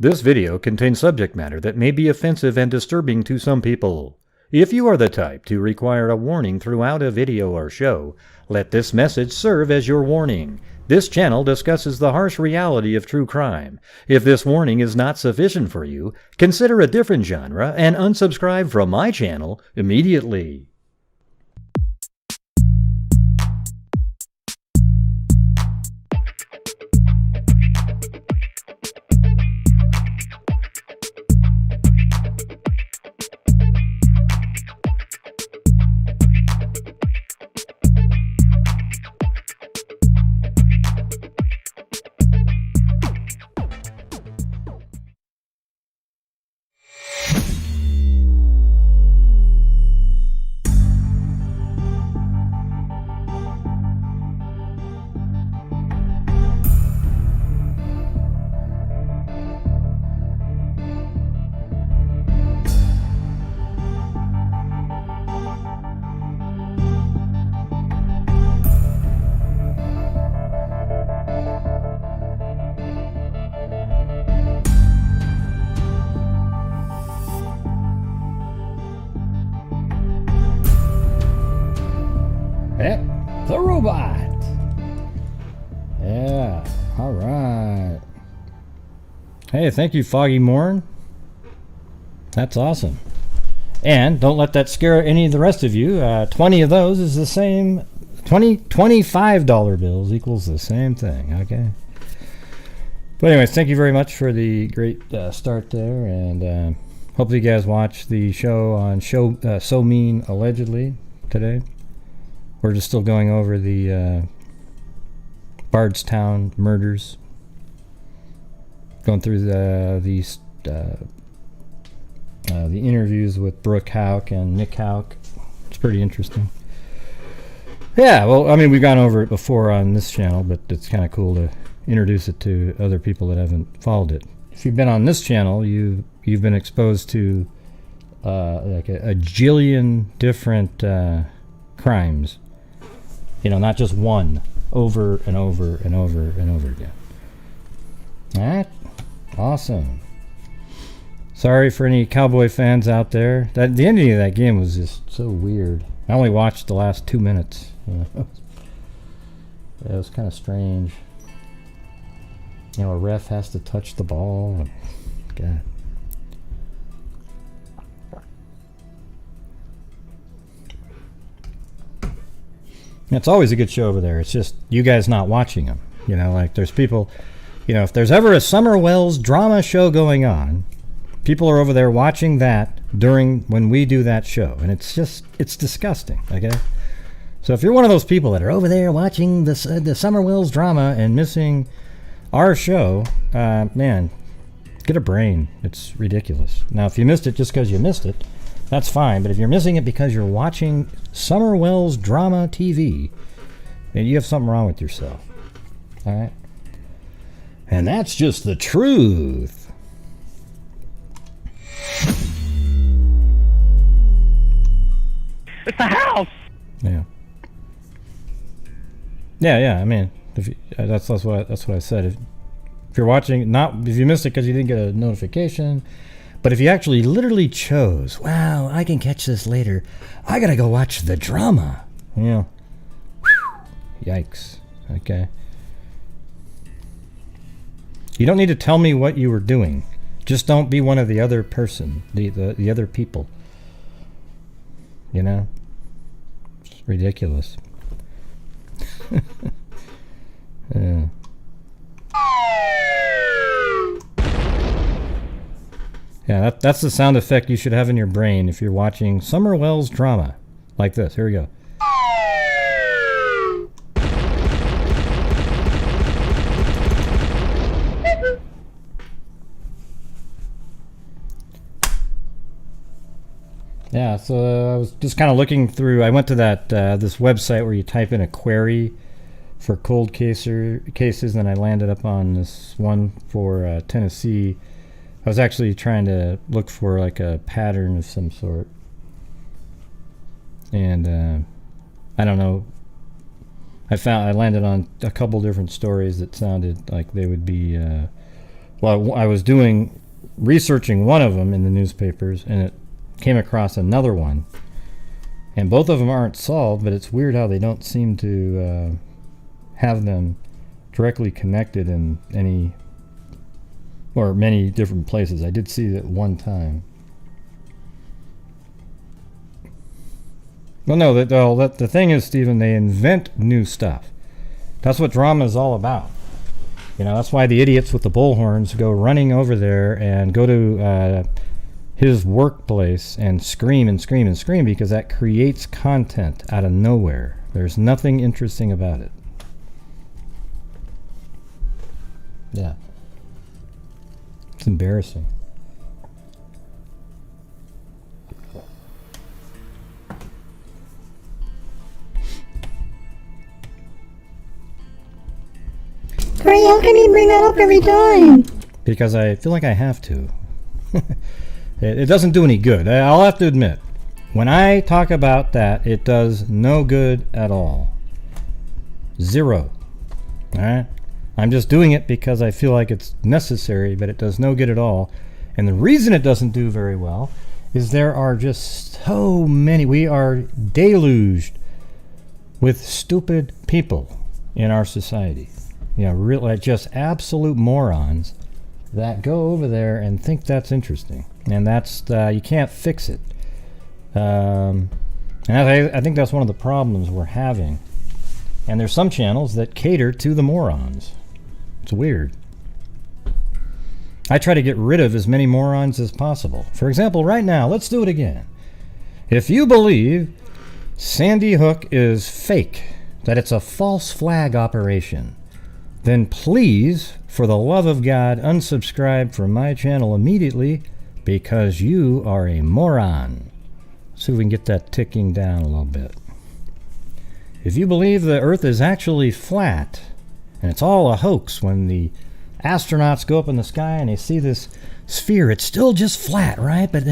This video contains subject matter that may be offensive and disturbing to some people. If you are the type to require a warning throughout a video or show, let this message serve as your warning. This channel discusses the harsh reality of true crime. If this warning is not sufficient for you, consider a different genre and unsubscribe from my channel immediately. The robot. Yeah. All right. Hey, thank you, Foggy Morn. That's awesome. And don't let that scare any of the rest of you. 20 of those is the same. $25 bills equals the same thing. Okay. But anyways, thank you very much for the great start there, and hopefully you guys watch the show on So Mean Allegedly today. We're just still going over the Bardstown murders. Going through the interviews with Brooke Houck and Nick Houck. It's pretty interesting. Yeah, well, I mean, we've gone over it before on this channel, but it's kind of cool to introduce it to other people that haven't followed it. If you've been on this channel, you've been exposed to like a jillion different crimes. You know, not just one, over and over and over and over again. All right, awesome. Sorry for any cowboy fans out there. The ending of that game was just so weird. I only watched the last 2 minutes. You know? It was kind of strange. You know, a ref has to touch the ball. God. It's always a good show over there. It's just you guys not watching them. You know, like there's people, you know, if there's ever a Summer Wells drama show going on, people are over there watching that during when we do that show. And it's just, it's disgusting, okay? So if you're one of those people that are over there watching the Summer Wells drama and missing our show, man, get a brain. It's ridiculous. Now, if you missed it just because you missed it, that's fine, but if you're missing it because you're watching Summer Wells drama TV, then you have something wrong with yourself. All right? And that's just the truth. It's the house. Yeah. Yeah. I mean, that's what I said. If you're watching, if you missed it because you didn't get a notification. But if you actually literally chose, wow, I can catch this later, I gotta go watch the drama. You know, yikes. Okay. You don't need to tell me what you were doing. Just don't be one of the other person, the other people. You know? It's ridiculous. Yeah. Yeah, that's the sound effect you should have in your brain if you're watching Summer Wells drama. Like this. Here we go. Yeah, so I was just kind of looking through. I went to that this website where you type in a query for cold cases, and I landed up on this one for Tennessee. I was actually trying to look for like a pattern of some sort, and I don't know. I landed on a couple different stories that sounded like they would be Well, I was researching one of them in the newspapers, and it came across another one. And both of them aren't solved, but it's weird how they don't seem to have them directly connected in any or many different places. I did see that one time. Well, no, the thing is, Stephen, they invent new stuff. That's what drama is all about. You know, that's why the idiots with the bullhorns go running over there and go to his workplace and scream and scream and scream, because that creates content out of nowhere. There's nothing interesting about it. Yeah. It's embarrassing. Corey, how can you bring that up every time? Because I feel like I have to. It doesn't do any good. I'll have to admit. When I talk about that, it does no good at all. Zero. Alright? I'm just doing it because I feel like it's necessary, but it does no good at all. And the reason it doesn't do very well is there are just so many. We are deluged with stupid people in our society. You know, really, just absolute morons that go over there and think that's interesting. And that's, you can't fix it. And I think that's one of the problems we're having. And there's some channels that cater to the morons. It's weird. I try to get rid of as many morons as possible. For example, right now, let's do it again. If you believe Sandy Hook is fake, that it's a false flag operation, then please, for the love of God, unsubscribe from my channel immediately, because you are a moron. See if we can get that ticking down a little bit. If you believe the Earth is actually flat, and it's all a hoax, when the astronauts go up in the sky and they see this sphere, it's still just flat, right? But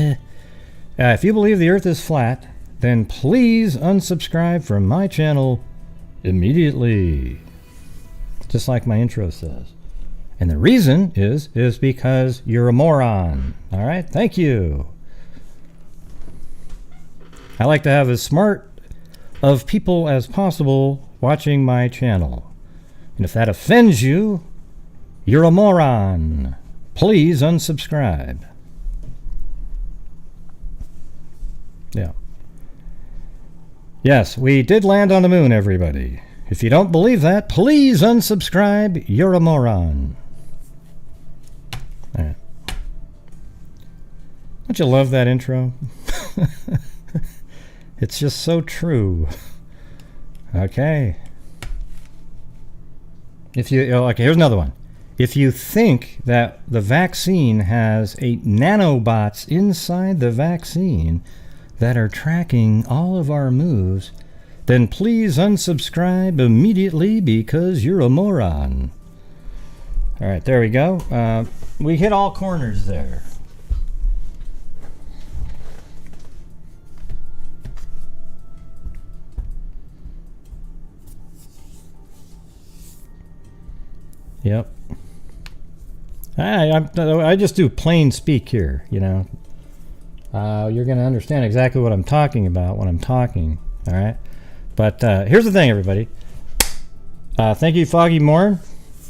if you believe the Earth is flat, then please unsubscribe from my channel immediately. Just like my intro says. And the reason is because you're a moron. All right? Thank you. I like to have as smart of people as possible watching my channel. And if that offends you, you're a moron. Please unsubscribe. Yeah. Yes, we did land on the moon, everybody. If you don't believe that, please unsubscribe. You're a moron. All right. Don't you love that intro? It's just so true. Okay. Okay, here's another one. If you think that the vaccine has nanobots inside the vaccine that are tracking all of our moves, then please unsubscribe immediately, because you're a moron. All right, there we go. We hit all corners there. Yep. I just do plain speak here, you know. You're going to understand exactly what I'm talking about when I'm talking, all right? But here's the thing, everybody. Thank you, Foggy Morn.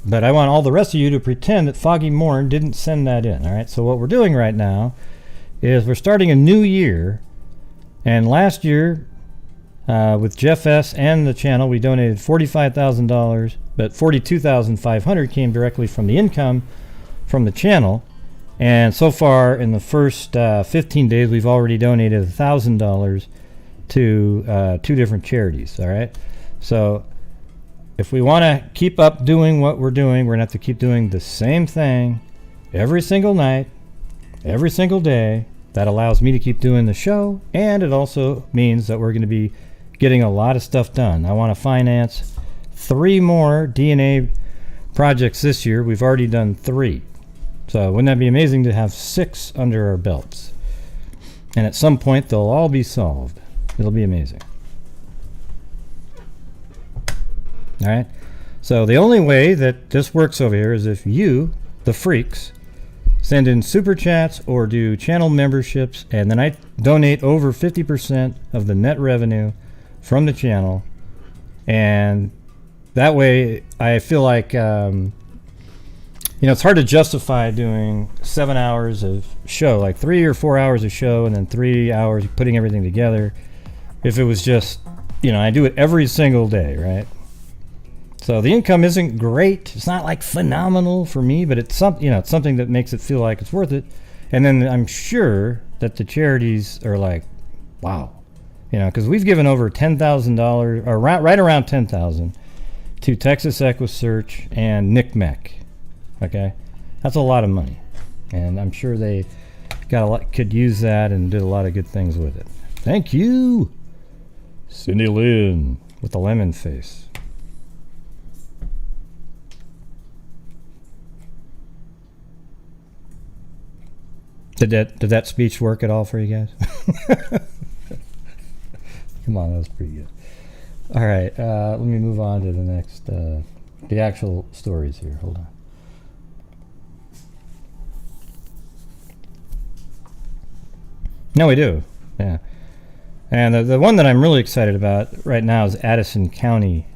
But I want all the rest of you to pretend that Foggy Morn didn't send that in, all right? So what we're doing right now is we're starting a new year. And last year, with Jeff S. and the channel, we donated $45,000, but $42,500 came directly from the income from the channel. And so far, in the first 15 days, we've already donated $1,000 to 2 different charities, all right? So if we want to keep up doing what we're doing, we're going to have to keep doing the same thing every single night, every single day. That allows me to keep doing the show, and it also means that we're going to be getting a lot of stuff done. I want to finance 3 more DNA projects this year. We've already done 3. So wouldn't that be amazing to have 6 under our belts? And at some point, they'll all be solved. It'll be amazing. All right. So the only way that this works over here is if you, the freaks, send in super chats or do channel memberships, and then I donate over 50% of the net revenue from the channel. And that way I feel like, it's hard to justify doing 7 hours of show, like 3 or 4 hours of show and then 3 hours putting everything together. If it was just, I do it every single day, right? So the income isn't great. It's not like phenomenal for me, but it's it's something that makes it feel like it's worth it. And then I'm sure that the charities are like, wow, because we've given over $10,000 or right around $10,000 to Texas EquiSearch and NCMEC. Okay, that's a lot of money, and I'm sure they could use that and did a lot of good things with it. Thank you, Cindy Lynn with the lemon face. Did that speech work at all for you guys? Come on, that was pretty good. All right, let me move on to the next, the actual stories here. Hold on. No, we do. Yeah. And the one that I'm really excited about right now is Addison County.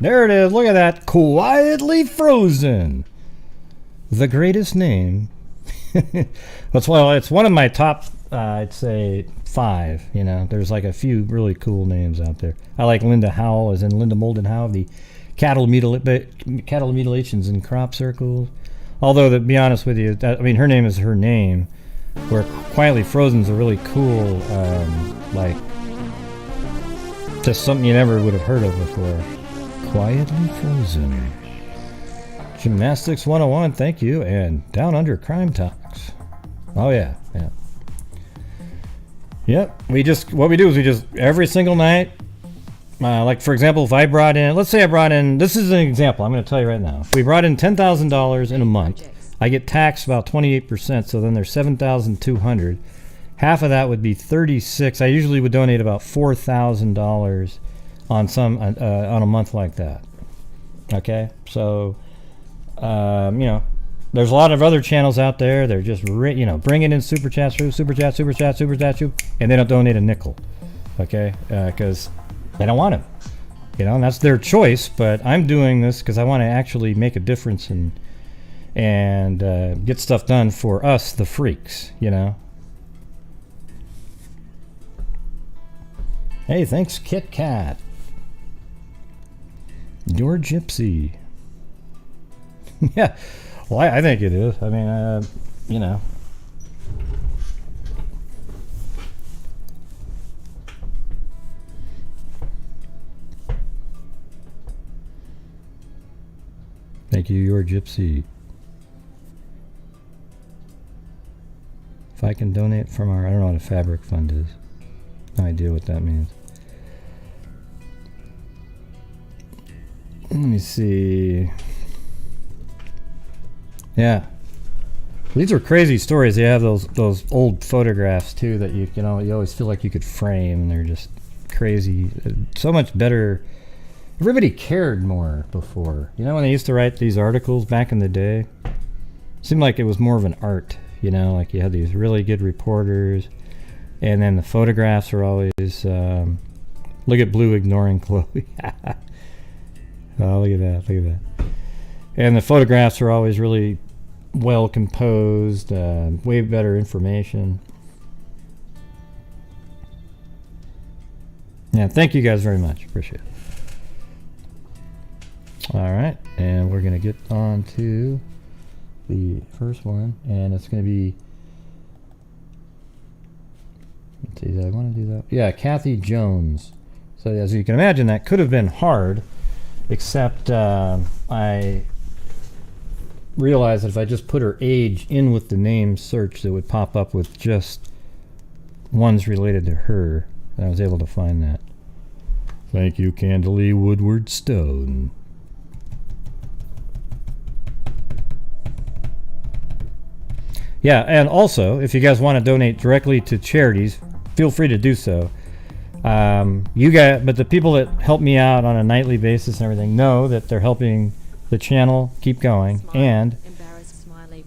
There it is. Look at that. Quietly frozen. The greatest name. It's one of my top, I'd say, 5. There's like a few really cool names out there. I like Linda Howell, as in Linda Molden Howell, the cattle mutilations in crop circles. Although, to be honest with you, her name is her name. Where Quietly Frozen's a really cool, just something you never would have heard of before. Quietly Frozen. Gymnastics 101, thank you, and Down Under Crime Talks. Oh yeah. Yep, what we do is we just, every single night, like for example, if I brought in, let's say I brought in, this is an example, I'm going to tell you right now. If we brought in $10,000 in a month, I get taxed about 28%, so then there's $7,200. Half of that would be $36. I usually would donate about $4,000 on on a month like that. Okay, so there's a lot of other channels out there. They're just bringing in super chats, and they don't donate a nickel. Okay, because they don't want to. And that's their choice. But I'm doing this because I want to actually make a difference and get stuff done for us, the freaks, Hey, thanks, Kit Kat. Your Gypsy. Yeah, well, I think it is. Thank you, Your Gypsy. If I can donate from I don't know what a fabric fund is. No idea what that means. Let me see. Yeah. These are crazy stories. They have those old photographs too that you always feel like you could frame, and they're just crazy. So much better. Everybody cared more before. When they used to write these articles back in the day, it seemed like it was more of an art. Like you had these really good reporters, and then the photographs are always, look at Blue ignoring Chloe. Oh, look at that. And the photographs are always really well composed, way better information. Yeah, thank you guys very much. Appreciate it. All right, and we're going to get on to the first one, and it's going to be, let's see, did I want to do that? Yeah, Kathy Jones. So as you can imagine, that could have been hard, except I realized that if I just put her age in with the name search, it would pop up with just ones related to her, and I was able to find that. Thank you, Candalee Woodward Stone. Yeah, and also, if you guys want to donate directly to charities, feel free to do so. But the people that help me out on a nightly basis and everything know that they're helping the channel keep going, and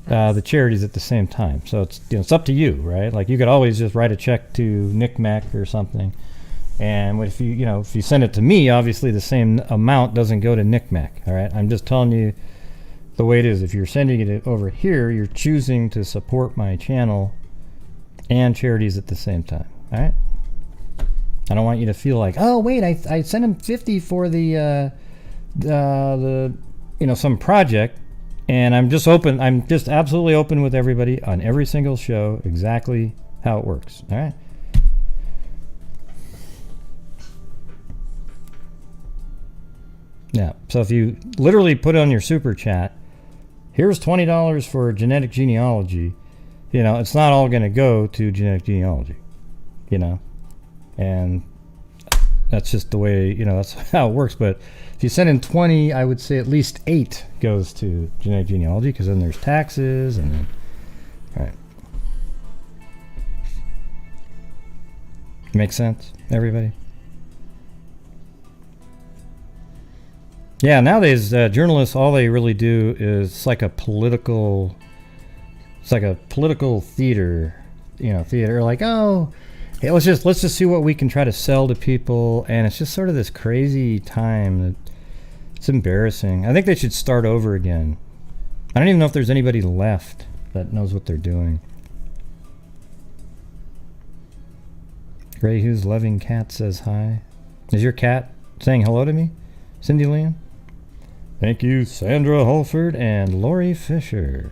the charities at the same time. So it's it's up to you, right? Like you could always just write a check to NCMEC or something, and if you send it to me, obviously the same amount doesn't go to NCMEC. All right, I'm just telling you the way it is. If you're sending it over here, you're choosing to support my channel and charities at the same time. All right. I don't want you to feel like, oh wait, I sent him 50 for the some project, and I'm just absolutely open with everybody on every single show exactly how it works. All right. Yeah. So if you literally put on your super chat, here's $20 for genetic genealogy, it's not all going to go to genetic genealogy, and that's just the way, that's how it works. But if you send in 20, I would say at least 8 goes to genetic genealogy, because then there's taxes and then, all right. Make sense, everybody? Yeah, nowadays journalists, all they really do is it's like a political theater, like, oh, hey, let's just see what we can try to sell to people, and it's just sort of this crazy time that it's embarrassing. I think they should start over again. I don't even know if there's anybody left that knows what they're doing. Gray Hughes Loving Cat says hi. Is your cat saying hello to me, Cindy Leon? Thank you, Sandra Holford and Lori Fisher.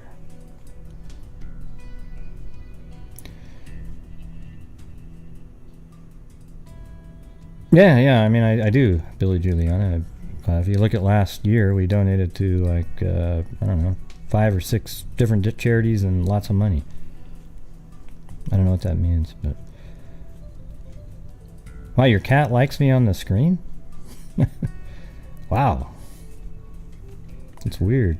Yeah, I mean, I do, Billy Juliana. If you look at last year, we donated to, like, I don't know, 5 or 6 different charities and lots of money. I don't know what that means, but... Wow, your cat likes me on the screen? Wow. It's weird.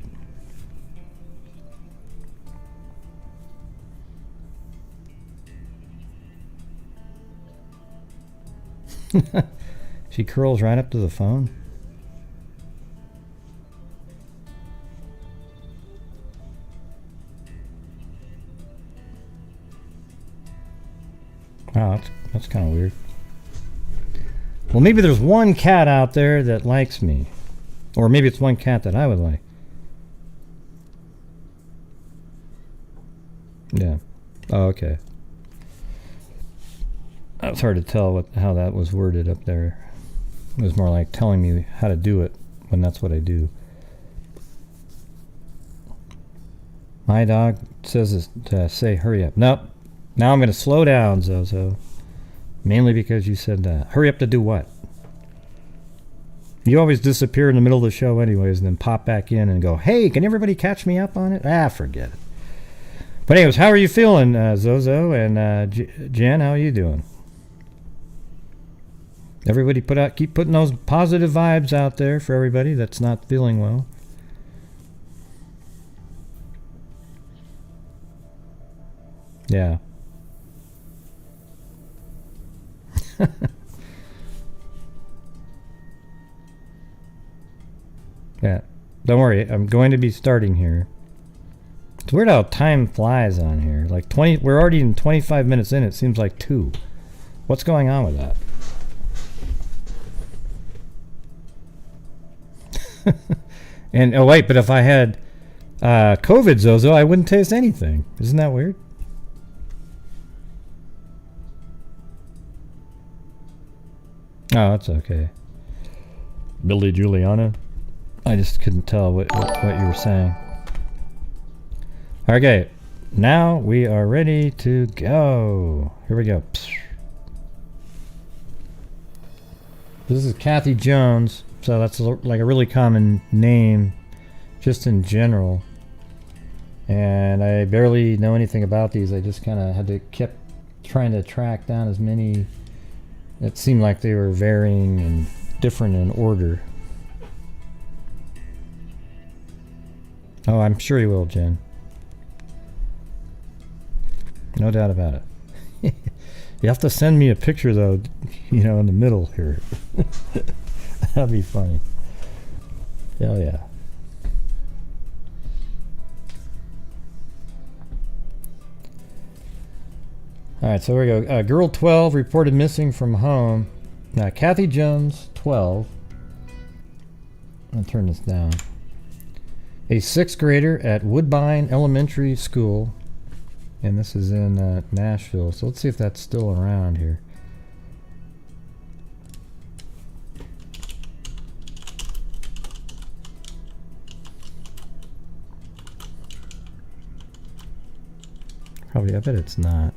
She curls right up to the phone. Wow, that's kind of weird. Well, maybe there's one cat out there that likes me. Or maybe it's one cat that I would like. Yeah. Oh, okay. It's hard to tell how that was worded up there. It was more like telling me how to do it when that's what I do. My dog says to say hurry up. Nope. Now I'm going to slow down, Zozo. Mainly because you said hurry up to do what? You always disappear in the middle of the show anyways and then pop back in and go, hey, can everybody catch me up on it? Forget it. But anyways, how are you feeling, Zozo? And Jen, how are you doing? Everybody keep putting those positive vibes out there for everybody that's not feeling well. Yeah. Yeah. Don't worry, I'm going to be starting here. It's weird how time flies on here. Like we're already in 25 minutes in, it seems like 2. What's going on with that? And oh wait, but if I had COVID, Zozo, I wouldn't taste anything. Isn't that weird? Oh, that's okay. Billy Juliana. I just couldn't tell what you were saying. Okay, now we are ready to go. Here we go. This is Kathy Jones, so that's like a really common name just in general. And I barely know anything about these. I just kind of had to keep trying to track down as many. It seemed like they were varying and different in order. Oh, I'm sure you will, Jen. No doubt about it. You have to send me a picture, though, in the middle here. That'd be funny. Hell yeah. All right, so here we go. Girl 12 reported missing from home. Now, Kathy Jones, 12. I'll turn this down. A 6th grader at Woodbine Elementary School. And this is in Nashville. So let's see if that's still around here. Probably, I bet it's not.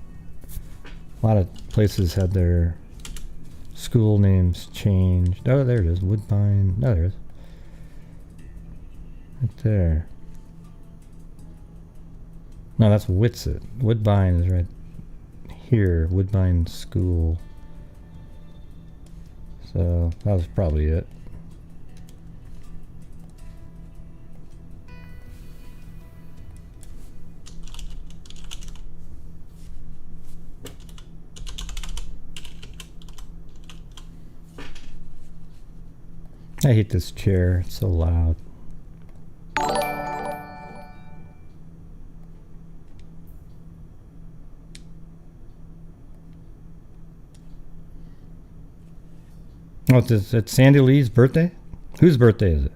A lot of places had their school names changed. Oh, there it is. Woodbine. No, there it is. Right there. No, that's Whitsett. Woodbine is right here. Woodbine School. So that was probably it. I hate this chair. It's so loud. Oh, it's Sandy Lee's birthday? Whose birthday is it?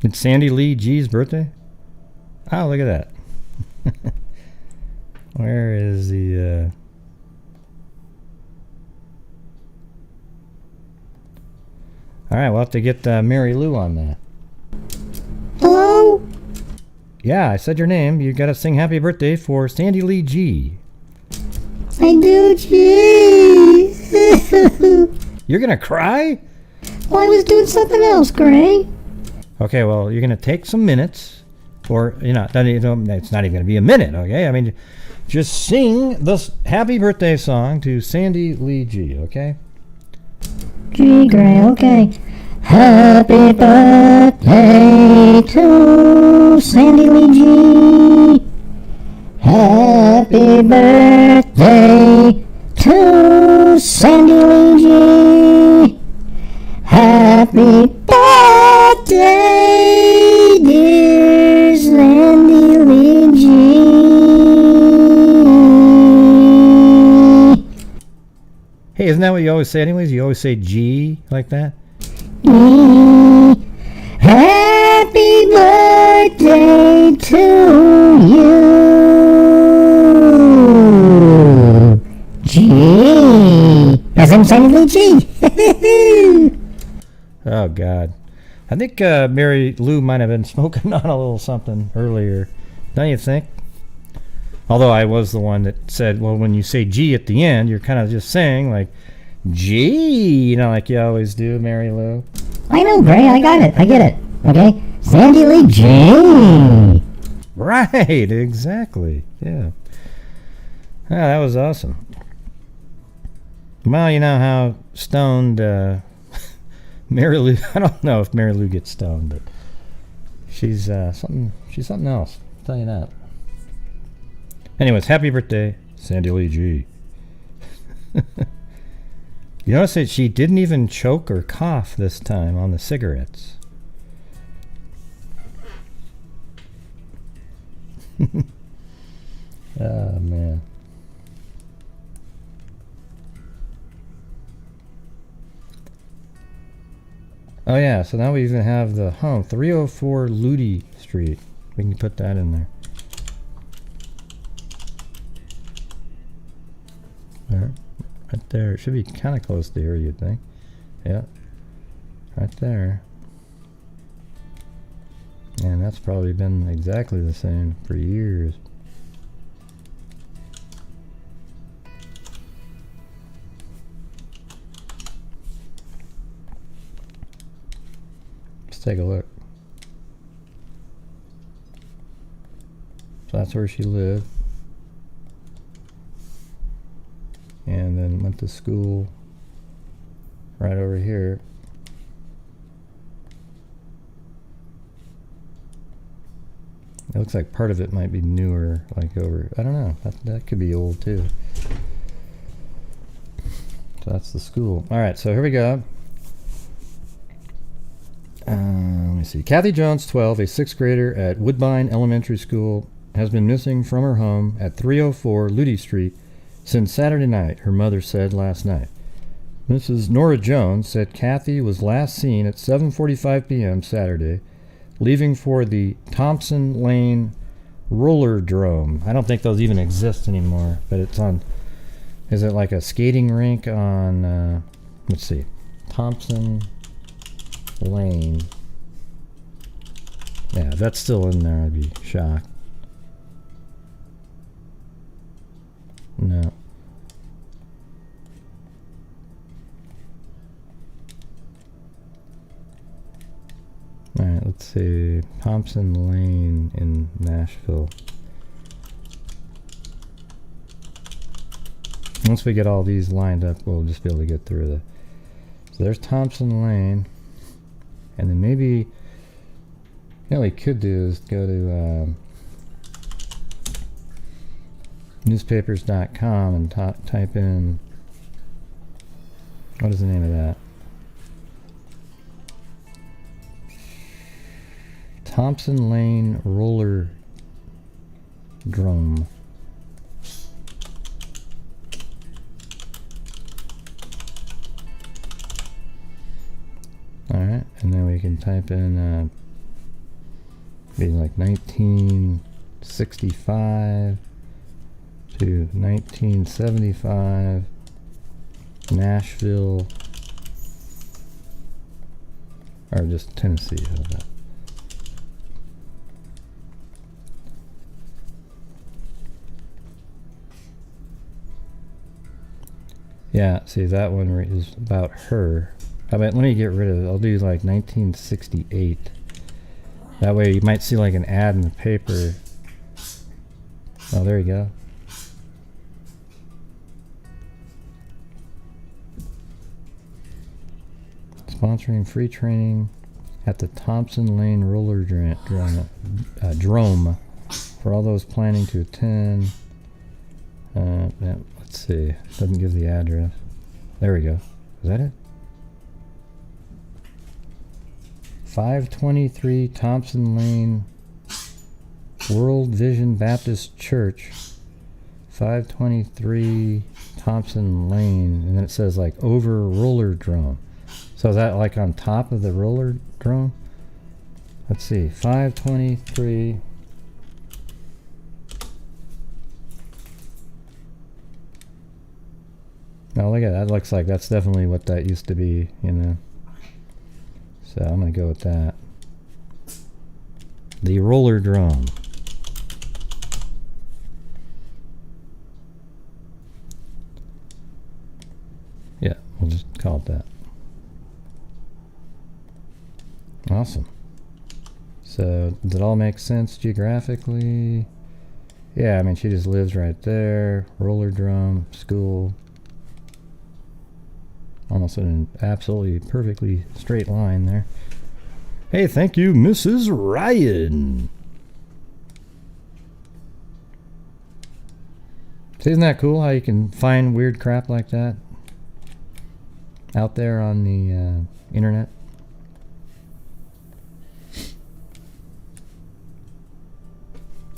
It's Sandy Lee G's birthday? Oh, look at that. Where is the... Alright, we'll have to get Mary Lou on that. Hello? Yeah, I said your name. You gotta sing happy birthday for Sandy Lee G. I do, gee. You're gonna cry? Well, I was doing something else, Gray. Okay, well, you're gonna take some minutes, or it's not even gonna be a minute, okay? I mean, just sing this happy birthday song to Sandy Lee G, okay? Gee, Gray, okay. Happy birthday to Sandy Lee G. Happy birthday to Sandy Lee G. Happy birthday, dear Sandy Lee G. Hey, isn't that what you always say anyways? You always say G like that? Happy birthday to you. G. As in Sandy Lee G. Oh, God. I think Mary Lou might have been smoking on a little something earlier. Don't you think? Although I was the one that said, well, when you say G at the end, you're kind of just saying, like, G, like you always do, Mary Lou. I know, Gray. I got it. I get it. Okay? Sandy Lee G. Right, exactly. Yeah. Ah, that was awesome. Well, you know how stoned Mary Lou, I don't know if Mary Lou gets stoned, but she's something else. I'll tell you that. Anyways, happy birthday, Sandy Lee G. You notice that she didn't even choke or cough this time on the cigarettes. Oh, man. Oh, yeah, so now we even have the home, 304 Ludi Street. We can put that in there. There, right there. It should be kind of close to here, you'd think. Yeah, right there. And that's probably been exactly the same for years. Let's take a look. So that's where she lived. And then went to school right over here. It looks like part of it might be newer, like over, I don't know, that could be old too. So that's the school. Alright, so here we go. Let me see. Kathy Jones, 12, a 6th grader at Woodbine Elementary School. has been missing from her home at 304 Ludi Street since Saturday night, her mother said last night. Mrs. Nora Jones said Kathy was last seen at 7:45 p.m. Saturday, leaving for the Thompson Lane Rollerdrome. I don't think those even exist anymore, but it's on... Is it like a skating rink on... let's see. Thompson Lane. Yeah, if that's still in there, I'd be shocked. No. Alright, let's see. Thompson Lane in Nashville. Once we get all these lined up, we'll just be able to get through the... So there's Thompson Lane. And then maybe... What we could do is go to newspapers.com and type in... What is the name of that? Thompson Lane Roller Drome. Alright, and then we can type in be like 1965 to 1975 Nashville, or just Tennessee. How's that? Yeah, see, that one is about her. How about, let me get rid of it. I'll do like 1968. That way you might see like an ad in the paper. Oh, there you go. Sponsoring free training at the Thompson Lane Roller Drome for all those planning to attend. Yeah, let's see. Doesn't give the address. There we go. Is that it? 523 Thompson Lane, World Vision Baptist Church. 523 Thompson Lane, and then it says like over roller drone. So is that like on top of the roller drone? Let's see, 523. Now look at that. That looks like that's definitely what that used to be, you know. So I'm going to go with that. The roller drone. Yeah, we'll just call it that. Awesome. So does it all make sense geographically? Yeah, I mean, she just lives right there. Roller drum, school. Almost in an absolutely perfectly straight line there. Hey, thank you, Mrs. Ryan. See, isn't that cool how you can find weird crap like that out there on the internet?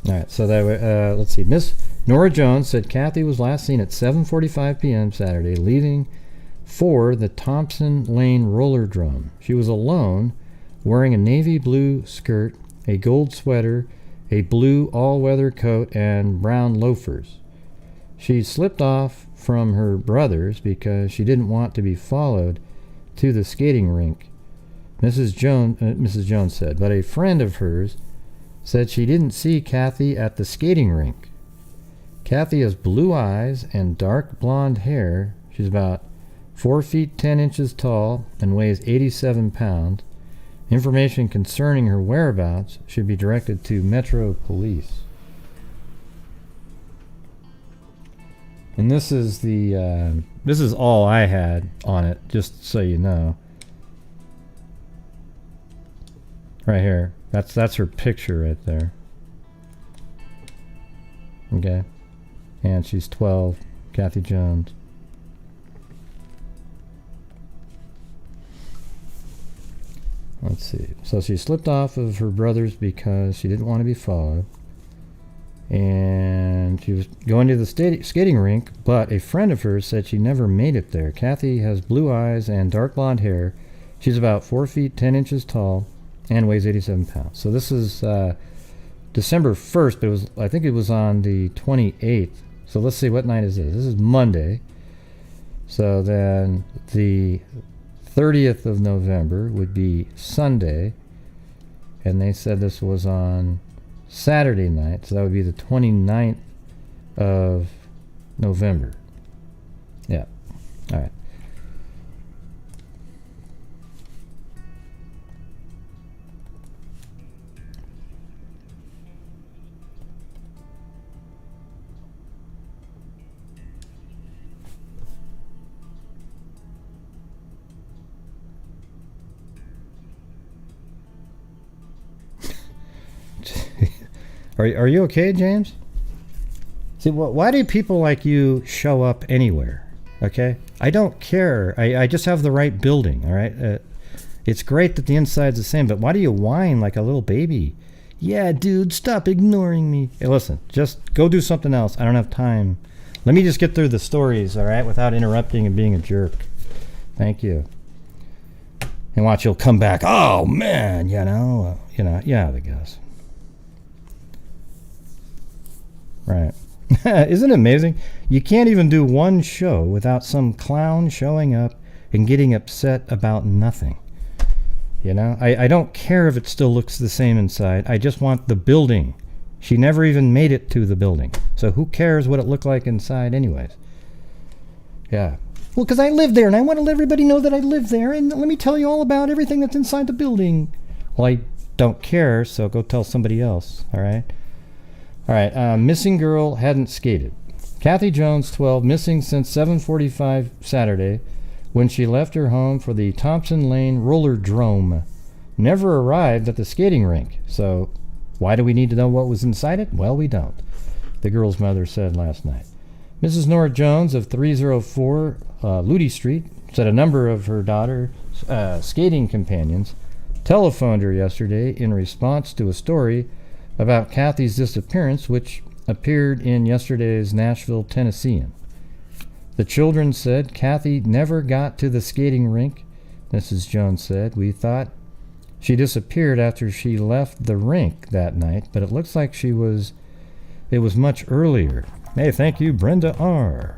Alright, so that way, let's see. Miss Nora Jones said Kathy was last seen at 7:45 p.m. Saturday, leaving for the Thompson Lane Rollerdrome. She was alone, wearing a navy blue skirt, a gold sweater, a blue all-weather coat, and brown loafers. She slipped off from her brothers because she didn't want to be followed to the skating rink, Mrs. Jones said, but a friend of hers said she didn't see Kathy at the skating rink. Kathy has blue eyes and dark blonde hair. She's about 4 feet 10 inches tall and weighs 87 pounds. Information concerning her whereabouts should be directed to Metro Police. And this is the this is all I had on it, just so you know. Right here. That's her picture right there. Okay. And she's 12, Kathy Jones. Let's see. So she slipped off of her brothers because she didn't want to be followed. And she was going to the skating rink, but a friend of hers said she never made it there. Kathy has blue eyes and dark blonde hair. She's about 4 feet 10 inches tall and weighs 87 pounds. So this is December 1st, but I think it was on the 28th. So let's see, what night is this? This is Monday. So then the 30th of November would be Sunday. And they said this was on Saturday night, so that would be the 29th of November. Yeah. All right. Are you okay, James? See, why do people like you show up anywhere? Okay? I don't care. I just have the right building, all right? It's great that the inside's the same, but why do you whine like a little baby? Yeah, dude, stop ignoring me. Hey, listen, just go do something else. I don't have time. Let me just get through the stories, all right, without interrupting and being a jerk. Thank you. And watch, you'll come back. Oh, man, yeah, the guess. Right. Isn't it amazing? You can't even do one show without some clown showing up and getting upset about nothing. You know, I don't care if it still looks the same inside. I just want the building. She never even made it to the building. So who cares what it looked like inside anyways? Yeah. Well, because I live there and I want to let everybody know that I live there, and let me tell you all about everything that's inside the building. Well, I don't care, so go tell somebody else, all right? All right, missing girl hadn't skated. Kathy Jones, 12, missing since 7:45 Saturday when she left her home for the Thompson Lane Rollerdrome. Never arrived at the skating rink. So why do we need to know what was inside it? Well, we don't, the girl's mother said last night. Mrs. Nora Jones of 304 Ludi Street said a number of her daughter's skating companions telephoned her yesterday in response to a story about Kathy's disappearance, which appeared in yesterday's Nashville Tennessean. The children said Kathy never got to the skating rink. Mrs. Jones said, "We thought she disappeared after she left the rink that night, but it looks like it was much earlier." Hey, thank you, Brenda R.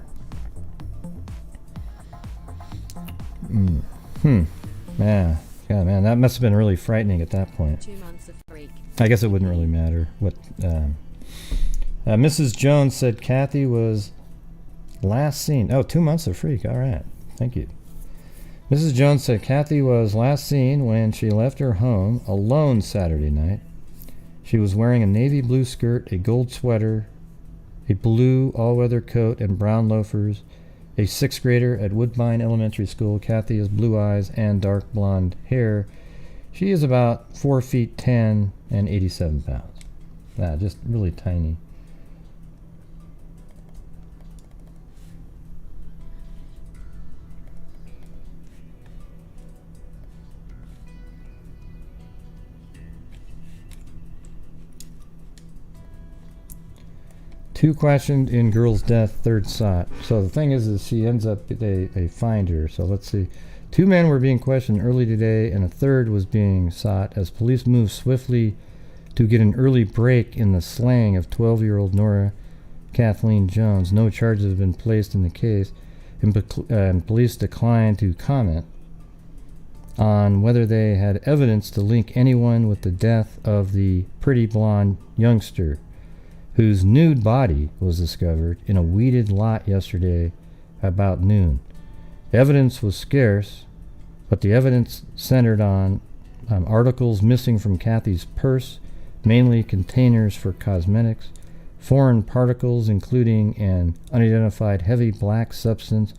Yeah, man, that must have been really frightening at that point. 2 months of freak. I guess it wouldn't really matter what. Mrs. Jones said Kathy was last seen. 2 months of freak. All right. Thank you. Mrs. Jones said Kathy was last seen when she left her home alone Saturday night. She was wearing a navy blue skirt, a gold sweater, a blue all-weather coat, and brown loafers. A sixth grader at Woodbine Elementary School. Kathy has blue eyes and dark blonde hair. She is about 4 feet 10 and 87 pounds. Just really tiny. Two questioned in girl's death, third sought. So the thing is she ends up, they find her. So let's see. 2 men were being questioned early today, and a third was being sought as police moved swiftly to get an early break in the slaying of 12-year-old Nora Kathleen Jones. No charges have been placed in the case, and police declined to comment on whether they had evidence to link anyone with the death of the pretty blonde youngster, whose nude body was discovered in a weeded lot yesterday about noon. Evidence was scarce, but the evidence centered on articles missing from Kathy's purse, mainly containers for cosmetics, foreign particles including an unidentified heavy black substance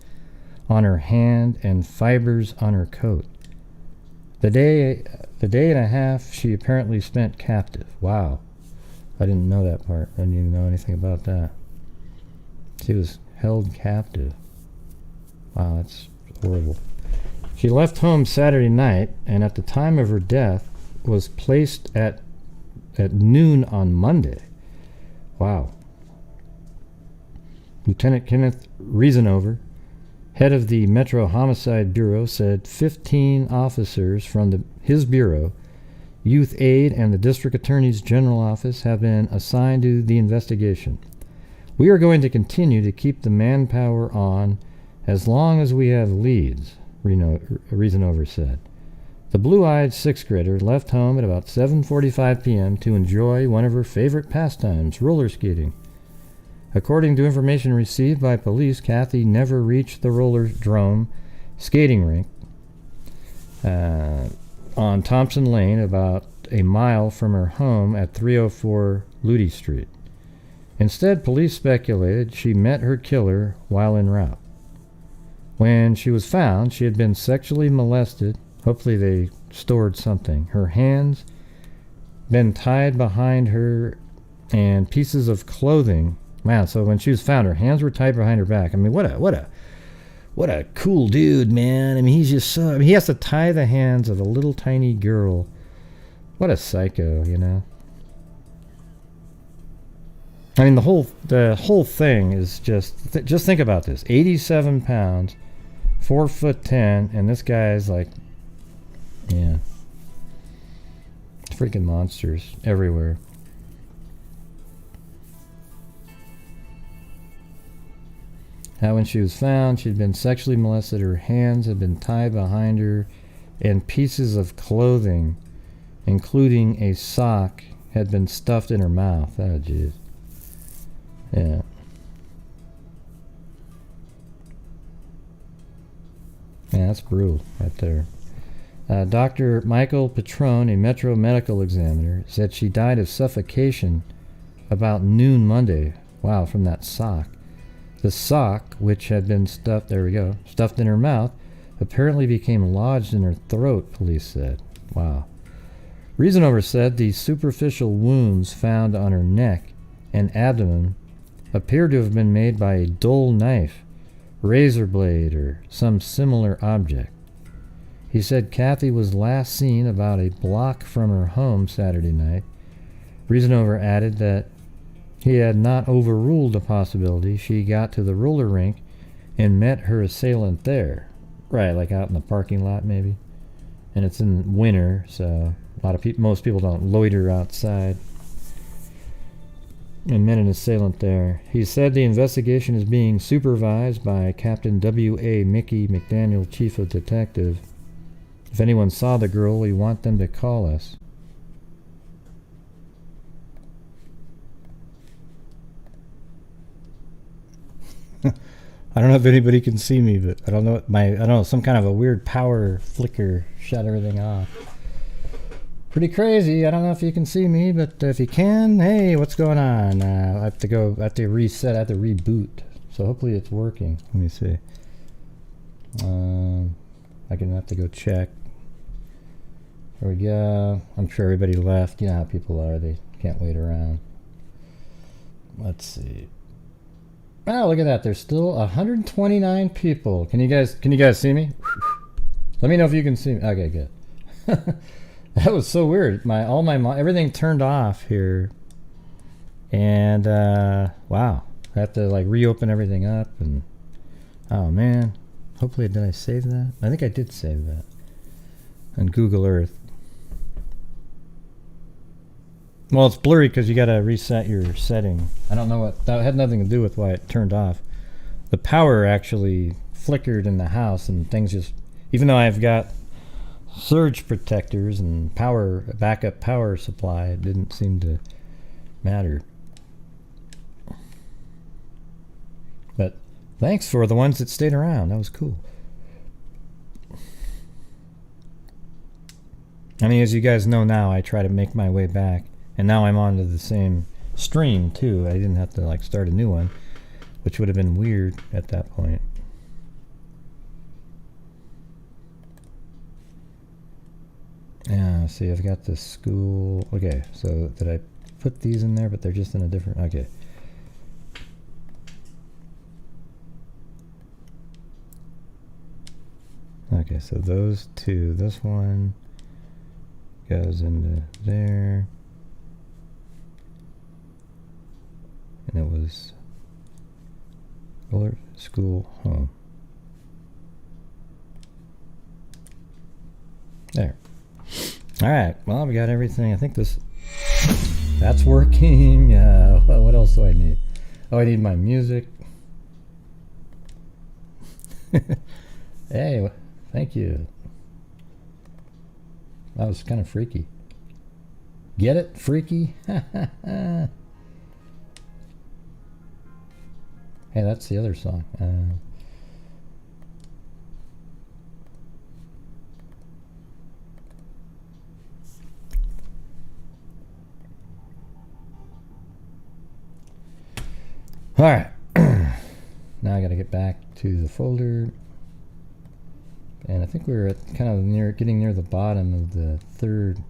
on her hand, and fibers on her coat. The day and a half she apparently spent captive. Wow. I didn't know that part. I didn't even know anything about that. She was held captive. Wow, that's horrible. She left home Saturday night, and at the time of her death was placed at noon on Monday. Wow. Lieutenant Kenneth Reasonover, head of the Metro Homicide Bureau, said 15 officers from his bureau, Youth Aid, and the District Attorney's General Office have been assigned to the investigation. We are going to continue to keep the manpower on as long as we have leads, Reasonover said. The blue-eyed sixth grader left home at about 7:45 p.m. to enjoy one of her favorite pastimes, roller skating. According to information received by police, Kathy never reached the Rollerdrome skating rink on Thompson Lane, about a mile from her home at 304 Ludi Street. Instead, police speculated she met her killer while en route. When she was found, she had been sexually molested. Hopefully they stored something. Her hands been tied behind her, and pieces of clothing. Man, so when she was found, her hands were tied behind her back. I mean, what a cool dude, man. I mean, he's just so... I mean, he has to tie the hands of a little tiny girl. What a psycho, you know? I mean, the whole thing is just think about this. 87 pounds, 4'10", and this guy's like, yeah, freaking monsters everywhere. Now, when she was found, she'd been sexually molested. Her hands had been tied behind her, and pieces of clothing, including a sock, had been stuffed in her mouth. Oh, jeez. Yeah. Yeah, that's brutal right there. Dr. Michael Petrone, a Metro medical examiner, said she died of suffocation about noon Monday. Wow, from that sock. The sock, which had been stuffed in her mouth, apparently became lodged in her throat, police said. Wow. Reasonover said the superficial wounds found on her neck and abdomen appear to have been made by a dull knife, razor blade, or some similar object. He said Kathy was last seen about a block from her home Saturday night. Reasonover added that he had not overruled the possibility she got to the roller rink and met her assailant there. Right, like out in the parking lot maybe. And it's in winter, so most people don't loiter outside. And met an assailant there. He said the investigation is being supervised by Captain W.A. Mickey McDaniel, Chief of Detective. If anyone saw the girl, we want them to call us. I don't know if anybody can see me, but I don't know, some kind of a weird to flicker shut everything off. Pretty crazy. I don't know if you can see me, but if you can, hey, what's going on? I have to reset, I have to reboot. So hopefully it's working. Let me see. I can have to go check. There we go. I'm sure everybody left. You know how people are. They can't wait around. Let's see. Oh, look at that. There's still 129 people. Can you guys see me? Let me know if you can see me. Okay, good. That was so weird. Everything turned off here. And wow. I have to like reopen everything up, and oh man. Hopefully, did I save that? I think I did save that on Google Earth. Well, it's blurry because you got to reset your setting. I don't know what that had nothing to do with why it turned off. The power actually flickered in the house, and things just, even though I've got surge protectors and backup power supply, it didn't seem to matter. But thanks for the ones that stayed around. That was cool. I mean, as you guys know now, I try to make my way back. And now I'm onto the same stream, too. I didn't have to, like, start a new one, which would have been weird at that point. Yeah, see, I've got the school. Okay, so did I put these in there? But they're just in a different... Okay. Okay, so those two. This one goes into there. And it was Willard School Home. There. Alright, well, we got everything. I think that's working. What else do I need? Oh, I need my music. Hey, thank you. That was kind of freaky. Get it? Freaky? Hey, that's the other song. Alright. Now I gotta get back to the folder. And I think we're at kind of getting near the bottom of the third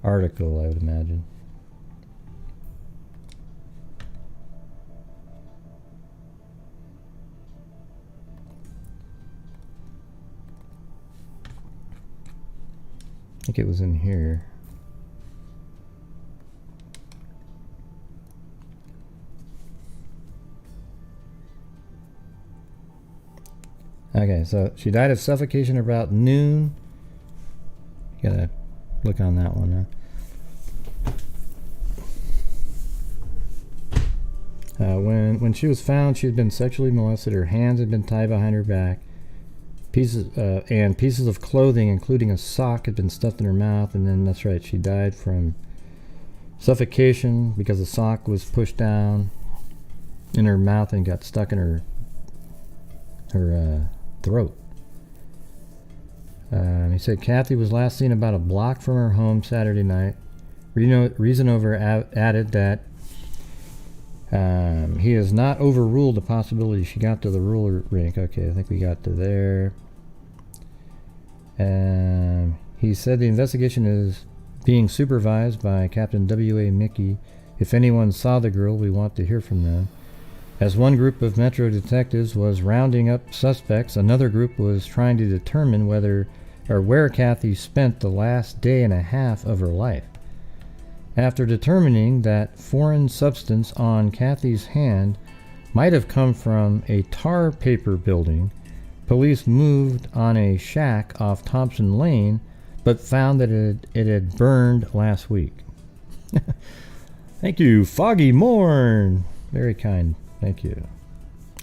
article, I would imagine. I think it was in here. Okay, so she died of suffocation about noon. You gotta look on that one now. When she was found, she had been sexually molested. Her hands had been tied behind her back. Pieces of clothing, including a sock, had been stuffed in her mouth. And then that's right, she died from suffocation because the sock was pushed down in her mouth and got stuck in her throat. He said Kathy was last seen about a block from her home Saturday night. Reasonover added that he has not overruled the possibility she got to the roller rink. Okay, I think we got to there. He said the investigation is being supervised by Captain W.A. Mickey. If anyone saw the girl, we want to hear from them. As one group of Metro detectives was rounding up suspects, another group was trying to determine where Kathy spent the last day and a half of her life. After determining that foreign substance on Kathy's hand might have come from a tar paper building, police moved on a shack off Thompson Lane, but found that it had burned last week. Thank you, Foggy Morn. Very kind. Thank you.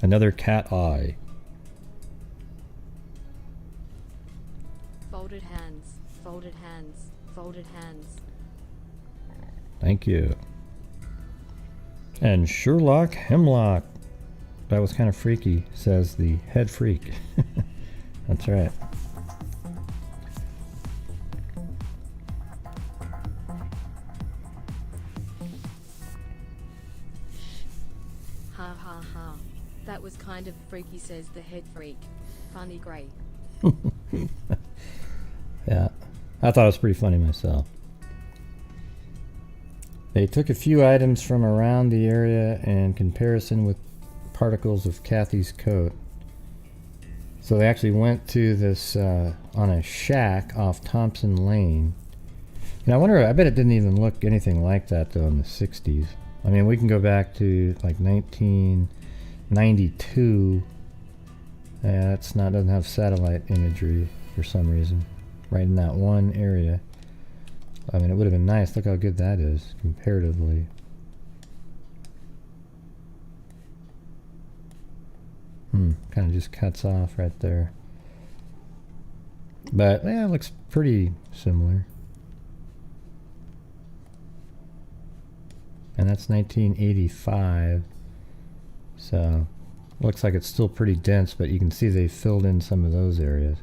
Another cat eye. Folded hands, folded hands, folded hands. Thank you. And Sherlock Hemlock. That was kind of freaky, says the head freak. That's right. Ha ha ha. That was kind of freaky, says the head freak. Funny great. Yeah, I thought it was pretty funny myself. They took a few items from around the area in comparison with particles of Kathy's coat. So they actually went to this on a shack off Thompson Lane. And I wonder, I bet it didn't even look anything like that though in the 60s. I mean, we can go back to like 1992. Yeah, doesn't have satellite imagery for some reason. Right in that one area. I mean, it would have been nice. Look how good that is, comparatively. Kind of just cuts off right there. But, yeah, it looks pretty similar. And that's 1985. So, looks like it's still pretty dense, but you can see they filled in some of those areas.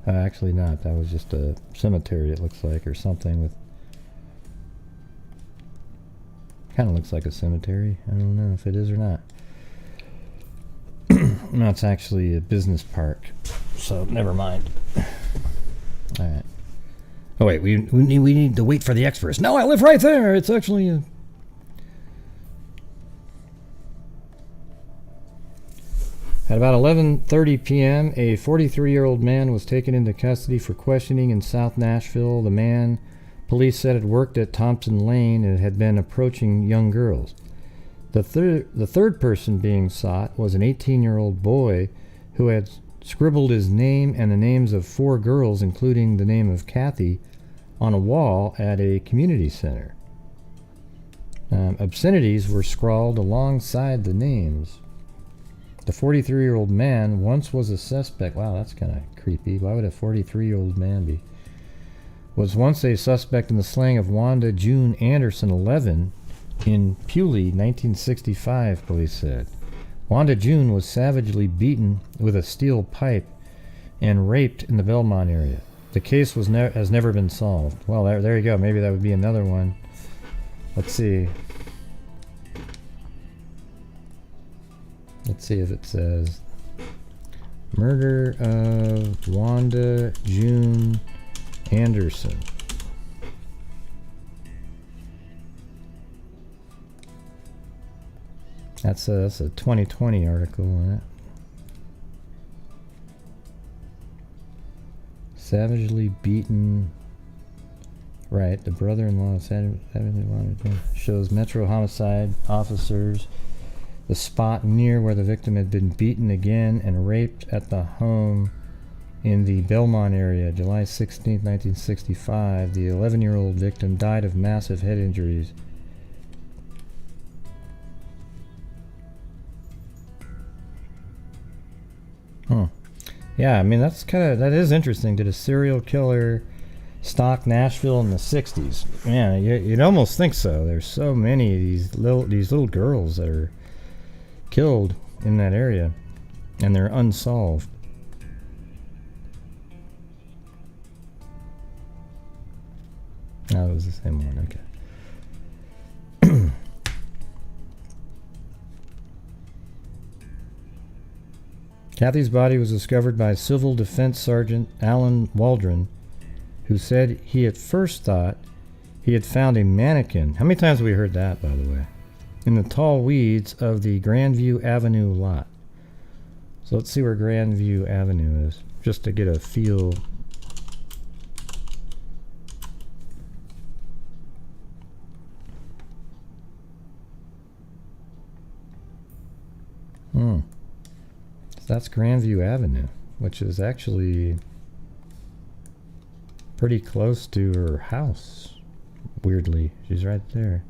Actually not. That was just a cemetery, it looks like, or something with... Kind of looks like a cemetery. I don't know if it is or not. No, it's actually a business park. So, never mind. Alright. Oh wait, we need to wait for the experts. No, I live right there! It's actually a... At about 11:30 p.m., a 43-year-old man was taken into custody for questioning in South Nashville. The man Police said it worked at Thompson Lane and had been approaching young girls. The third person being sought was an 18-year-old boy who had scribbled his name and the names of 4 girls, including the name of Kathy, on a wall at a community center. Obscenities were scrawled alongside the names. The 43-year-old man once was a suspect. Wow, that's kind of creepy. Why would a 43-year-old man be? Was once a suspect in the slaying of Wanda June Anderson, 11, in Pewley, 1965, police said. Wanda June was savagely beaten with a steel pipe and raped in the Belmont area. The case has never been solved. Well, there you go. Maybe that would be another one. Let's see. Let's see if it says murder of Wanda June Anderson. That's a 2020 article on it. Savagely beaten. Right, the brother-in-law savagely wanted shows Metro homicide officers the spot near where the victim had been beaten again and raped at the home in the Belmont area, July 16, 1965. The 11-year-old victim died of massive head injuries. Yeah, I mean, that is interesting. Did a serial killer stalk Nashville in the 60s? Man, you'd almost think so. There's so many of these little girls that are killed in that area, and they're unsolved. Oh, it was the same one. Okay. Kathy's body was discovered by Civil Defense Sergeant Alan Waldron, who said he at first thought he had found a mannequin. How many times have we heard that, by the way? In the tall weeds of the Grandview Avenue lot. So let's see where Grandview Avenue is, just to get a feel. So that's Grandview Avenue, which is actually pretty close to her house. Weirdly, she's right there.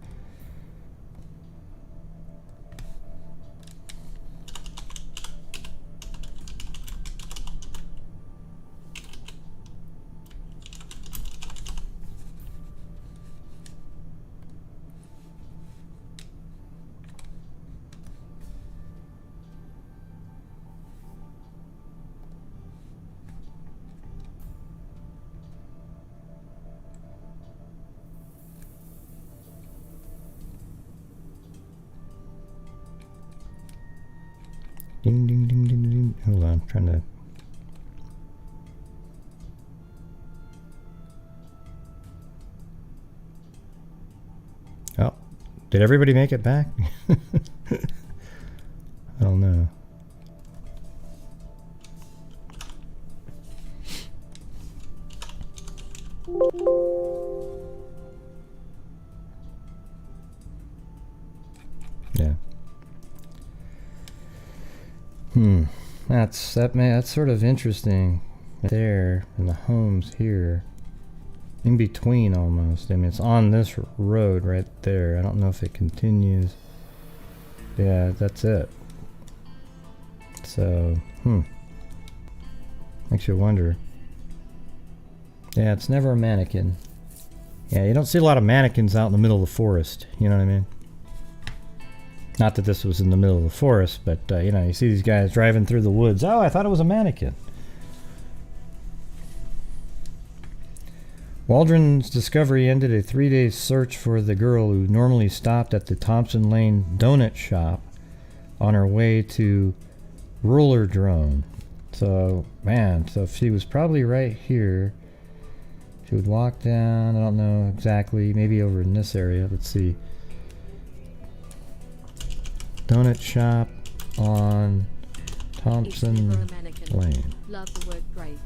Ding, ding, ding, ding, ding. Hold on, I'm trying to... Oh, did everybody make it back? I don't know. Yeah. That's sort of interesting there, and the homes here in between almost. I mean, it's on this road right there. I don't know if it continues. Yeah, that's it. So, makes you wonder. Yeah, it's never a mannequin. Yeah, you don't see a lot of mannequins out in the middle of the forest, you know what I mean? Not that this was in the middle of the forest, but, you know, you see these guys driving through the woods. Oh, I thought it was a mannequin. Waldron's discovery ended a 3-day search for the girl who normally stopped at the Thompson Lane donut shop on her way to Roller Drone. So, man, so she was probably right here. She would walk down, I don't know exactly, maybe over in this area. Let's see. Donut shop on Thompson Lane. Love the word break.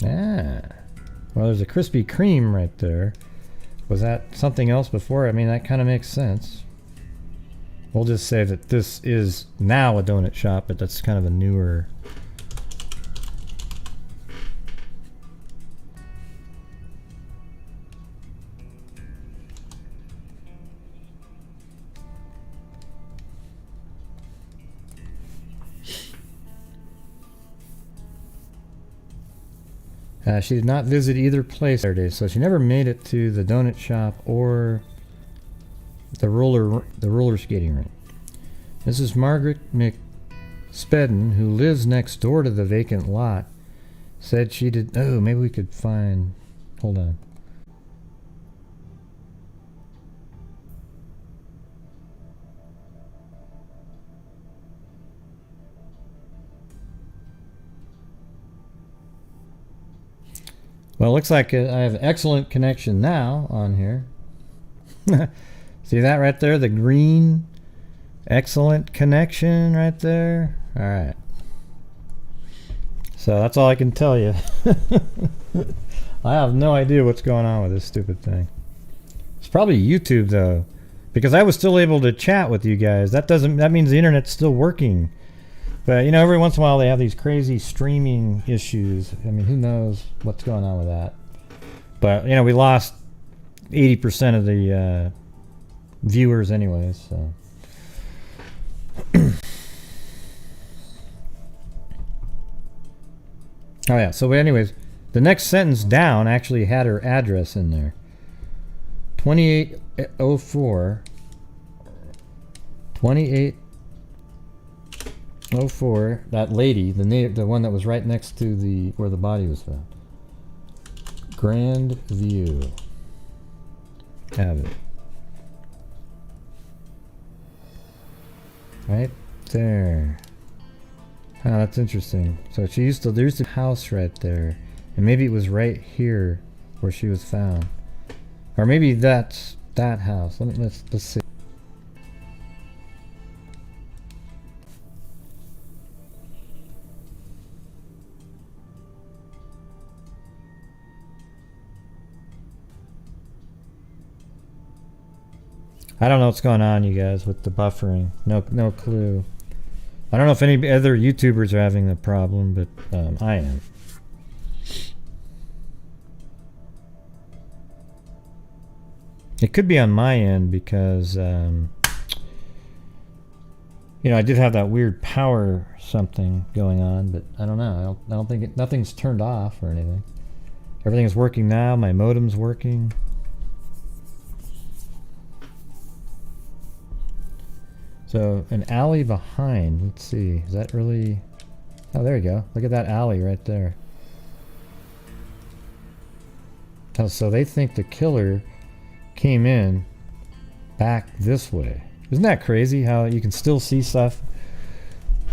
Ah. Well, there's a Krispy Kreme right there. Was that something else before? I mean, that kind of makes sense. We'll just say that this is now a donut shop, but that's kind of a newer... She did not visit either place Saturday, so she never made it to the donut shop or the roller skating rink. Mrs. Margaret McSpedden, who lives next door to the vacant lot, said she did... Oh, maybe we could find... Hold on. Well, it looks like I have excellent connection now on here. See that right there? The green excellent connection right there. All right. So that's all I can tell you. I have no idea what's going on with this stupid thing. It's probably YouTube though, because I was still able to chat with you guys. That means the internet's still working. But, you know, every once in a while they have these crazy streaming issues. I mean, who knows what's going on with that. But, you know, we lost 80% of the viewers anyways, so. Oh, yeah. So, anyways, the next sentence down actually had her address in there. 2804. 2804. That lady, the one that was right next to where the body was found. Grand View. Have it. Right there. Oh, that's interesting. So there's a house right there. And maybe it was right here where she was found. Or maybe that's that house. Let's see. I don't know what's going on, you guys, with the buffering. No clue. I don't know if any other YouTubers are having the problem, but I am. It could be on my end because, you know, I did have that weird power something going on, but I don't know. I don't think nothing's turned off or anything. Everything is working now. My modem's working. So, an alley behind. Let's see. Is that really... Oh, there you go. Look at that alley right there. Oh, so they think the killer came in back this way. Isn't that crazy how you can still see stuff?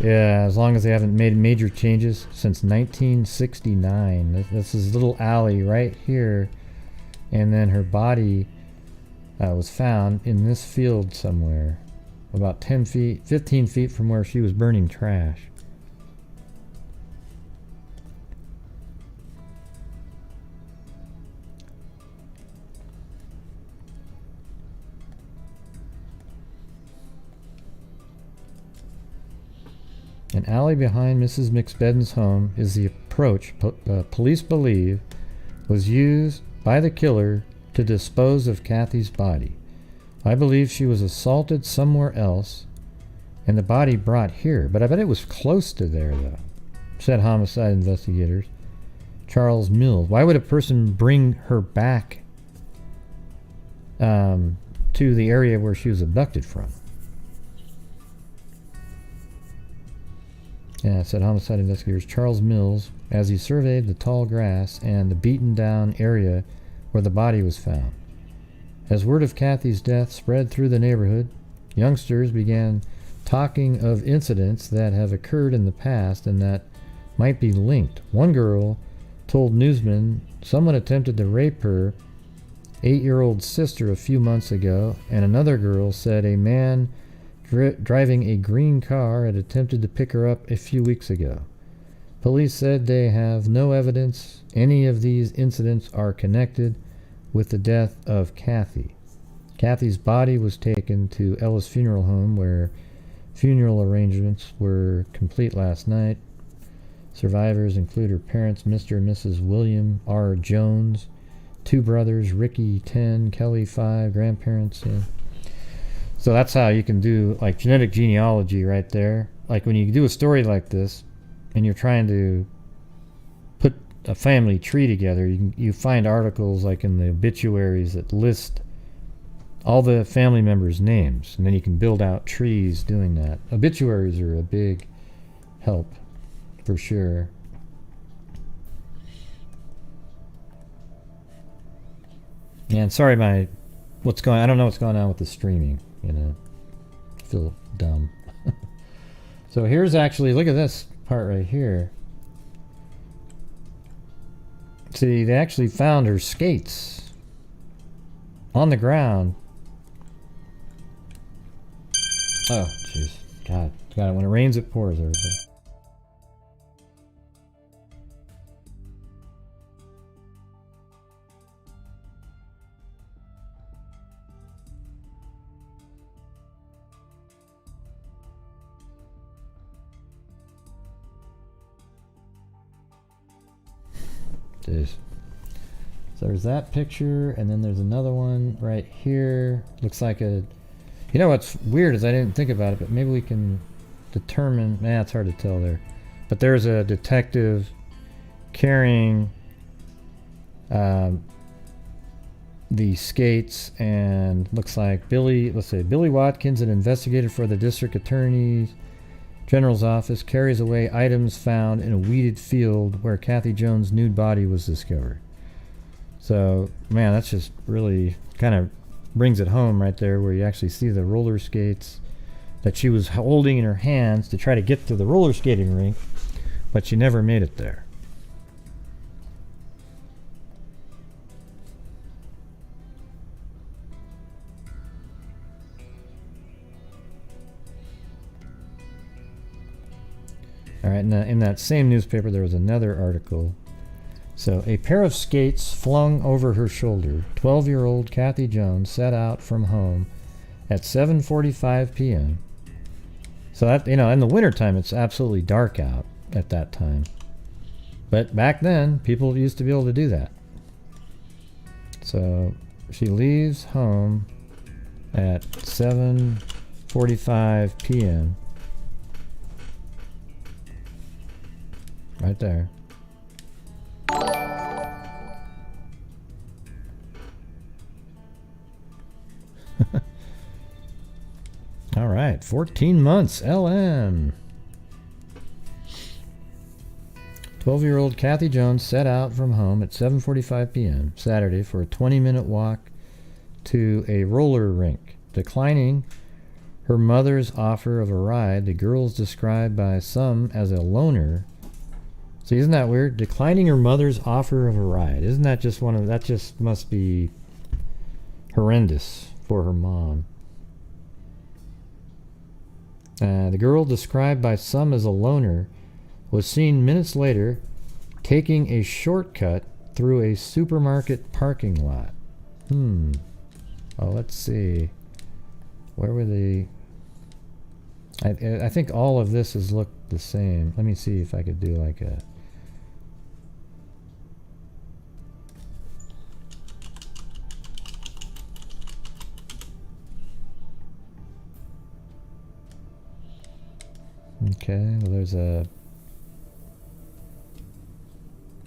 Yeah, as long as they haven't made major changes since 1969. This is a little alley right here. And then her body was found in this field somewhere. About 10 feet, 15 feet from where she was burning trash. An alley behind Mrs. McSpedden's home is the approach police believe was used by the killer to dispose of Kathy's body. I believe she was assaulted somewhere else and the body brought here, but I bet it was close to there though, said homicide investigators. Charles Mills. Why would a person bring her back to the area where she was abducted from? Yeah, said homicide investigators. Charles Mills, as he surveyed the tall grass and the beaten down area where the body was found. As word of Kathy's death spread through the neighborhood, youngsters began talking of incidents that have occurred in the past and that might be linked. One girl told newsmen someone attempted to rape her 8-year-old sister a few months ago, and another girl said a man driving a green car had attempted to pick her up a few weeks ago. Police said they have no evidence any of these incidents are connected with the death of Kathy. Kathy's body was taken to Ellis Funeral Home, where funeral arrangements were complete last night. Survivors include her parents, Mr. and Mrs. William R. Jones, 2 brothers, Ricky 10, Kelly 5, grandparents. So that's how you can do like genetic genealogy right there. Like when you do a story like this and you're trying to put a family tree together, you find articles like in the obituaries that list all the family members' names, and then you can build out trees doing that. Obituaries are a big help for sure. And sorry, I don't know what's going on with the streaming, I feel dumb. So here's actually, look at this part right here. See, they actually found her skates on the ground. Oh, jeez. God, when it rains, it pours, everybody. Jeez. So there's that picture, and then there's another one right here. Looks like a... You know what's weird is I didn't think about it, but maybe we can determine... it's hard to tell there. But there's a detective carrying the skates, and looks like Billy Watkins, an investigator for the district attorney general's office, carries away items found in a weeded field where Kathy Jones' nude body was discovered. So, man, that's just really kind of brings it home right there, where you actually see the roller skates that she was holding in her hands to try to get to the roller skating rink, but she never made it there. All right, in that same newspaper, there was another article. So, a pair of skates flung over her shoulder. 12-year-old Kathy Jones set out from home at 7:45 p.m. So that, in the wintertime, it's absolutely dark out at that time. But back then, people used to be able to do that. So she leaves home at 7:45 p.m. Right there. All right, 14 months, LM. 12-year-old Kathy Jones set out from home at 7:45 p.m. Saturday for a 20-minute walk to a roller rink. Declining her mother's offer of a ride, the girl is described by some as a loner. See, isn't that weird? Declining her mother's offer of a ride. Isn't that just that just must be horrendous for her mom. The girl, described by some as a loner, was seen minutes later taking a shortcut through a supermarket parking lot. Oh, let's see. Where were they? I think all of this has looked the same. Let me see if I could do like a... Okay, well there's a...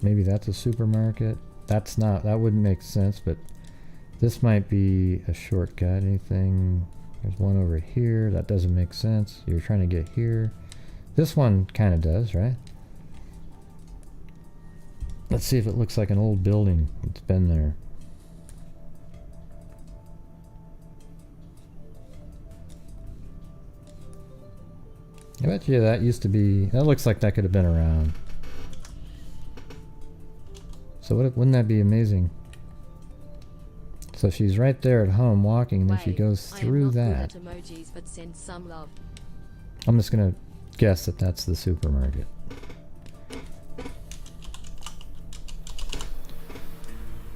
Maybe that's a supermarket. That's not... That wouldn't make sense, but this might be a shortcut. Anything... There's one over here. That doesn't make sense. You're trying to get here. This one kind of does, right? Let's see if it looks like an old building. It's been there. I bet you that used to be... That looks like that could have been around. So wouldn't that be amazing? So she's right there at home walking, and then she goes through that. Emojis, but send some love. I'm just going to guess that that's the supermarket.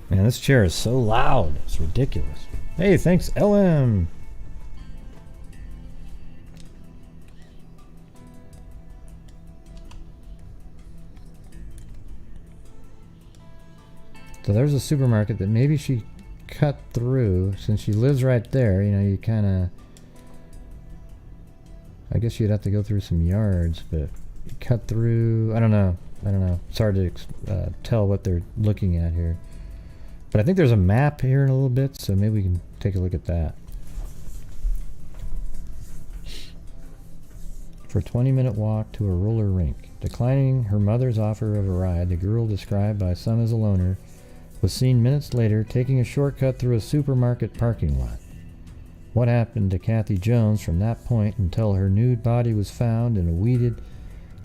Man, this chair is so loud. It's ridiculous. Hey, thanks, LM. So there's a supermarket that maybe she cut through. Since she lives right there, you know, you kind of... I guess you'd have to go through some yards, but cut through... I don't know. It's hard to tell what they're looking at here. But I think there's a map here in a little bit, so maybe we can take a look at that. For a 20-minute walk to a roller rink. Declining her mother's offer of a ride, the girl, described by some as a loner, was seen minutes later taking a shortcut through a supermarket parking lot. What happened to Kathy Jones from that point until her nude body was found in a weeded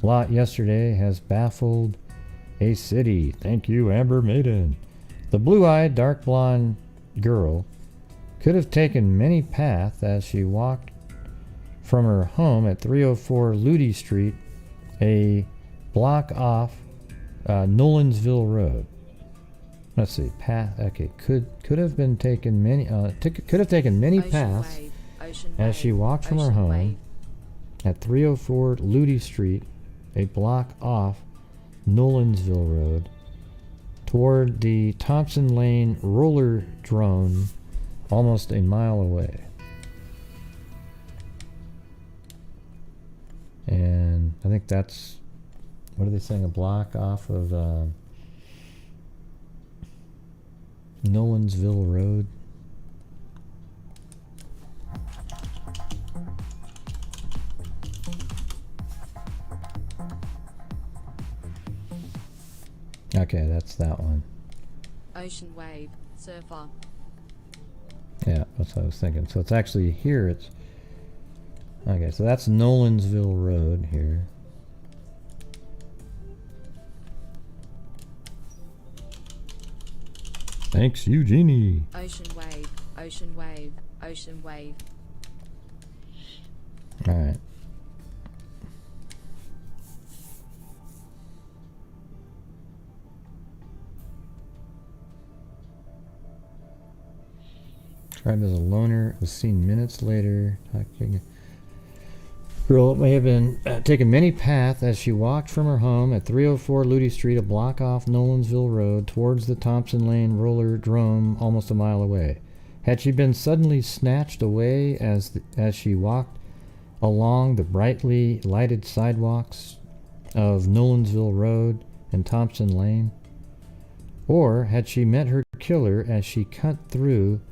lot yesterday has baffled a city. Thank you, Amber Maiden. The blue-eyed, dark blonde girl could have taken many paths as she walked from her home at 304 Ludi Street, a block off Nolensville Road. Let's see, path. Okay, could have been taken many. Could have taken many paths as she walked from her home at 304 Ludi Street, a block off Nolensville Road, toward the Thompson Lane roller drone, almost a mile away. And I think that's, what are they saying, a block off of Nolensville Road. Okay, that's that one. Ocean wave, surfer. Yeah, that's what I was thinking. So it's actually here, it's... Okay, so that's Nolensville Road here. Thanks, Eugenie. Ocean wave, ocean wave, ocean wave. Alright. Described as a loner, was seen minutes later. Girl may have been taken many paths as she walked from her home at 304 Ludi Street, a block off Nolensville Road, towards the Thompson Lane roller drome, almost a mile away. Had she been suddenly snatched away as she walked along the brightly lighted sidewalks of Nolensville Road and Thompson Lane? Or had she met her killer as she cut through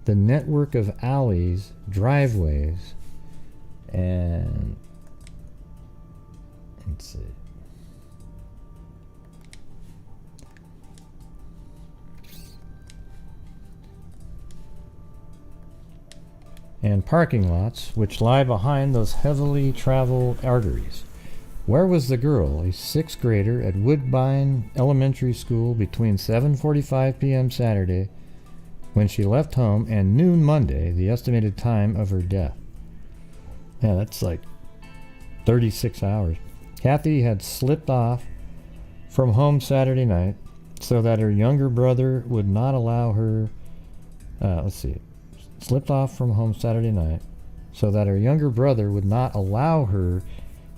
the network of alleys, driveways, and let's see. And parking lots which lie behind those heavily traveled arteries. Where was the girl, a sixth grader at Woodbine Elementary School, between 7:45 p.m. Saturday, when she left home, and noon Monday, the estimated time of her death? Yeah, that's like 36 hours. Kathy had slipped off from home Saturday night so that her younger brother would not allow her... Slipped off from home Saturday night so that her younger brother would not allow her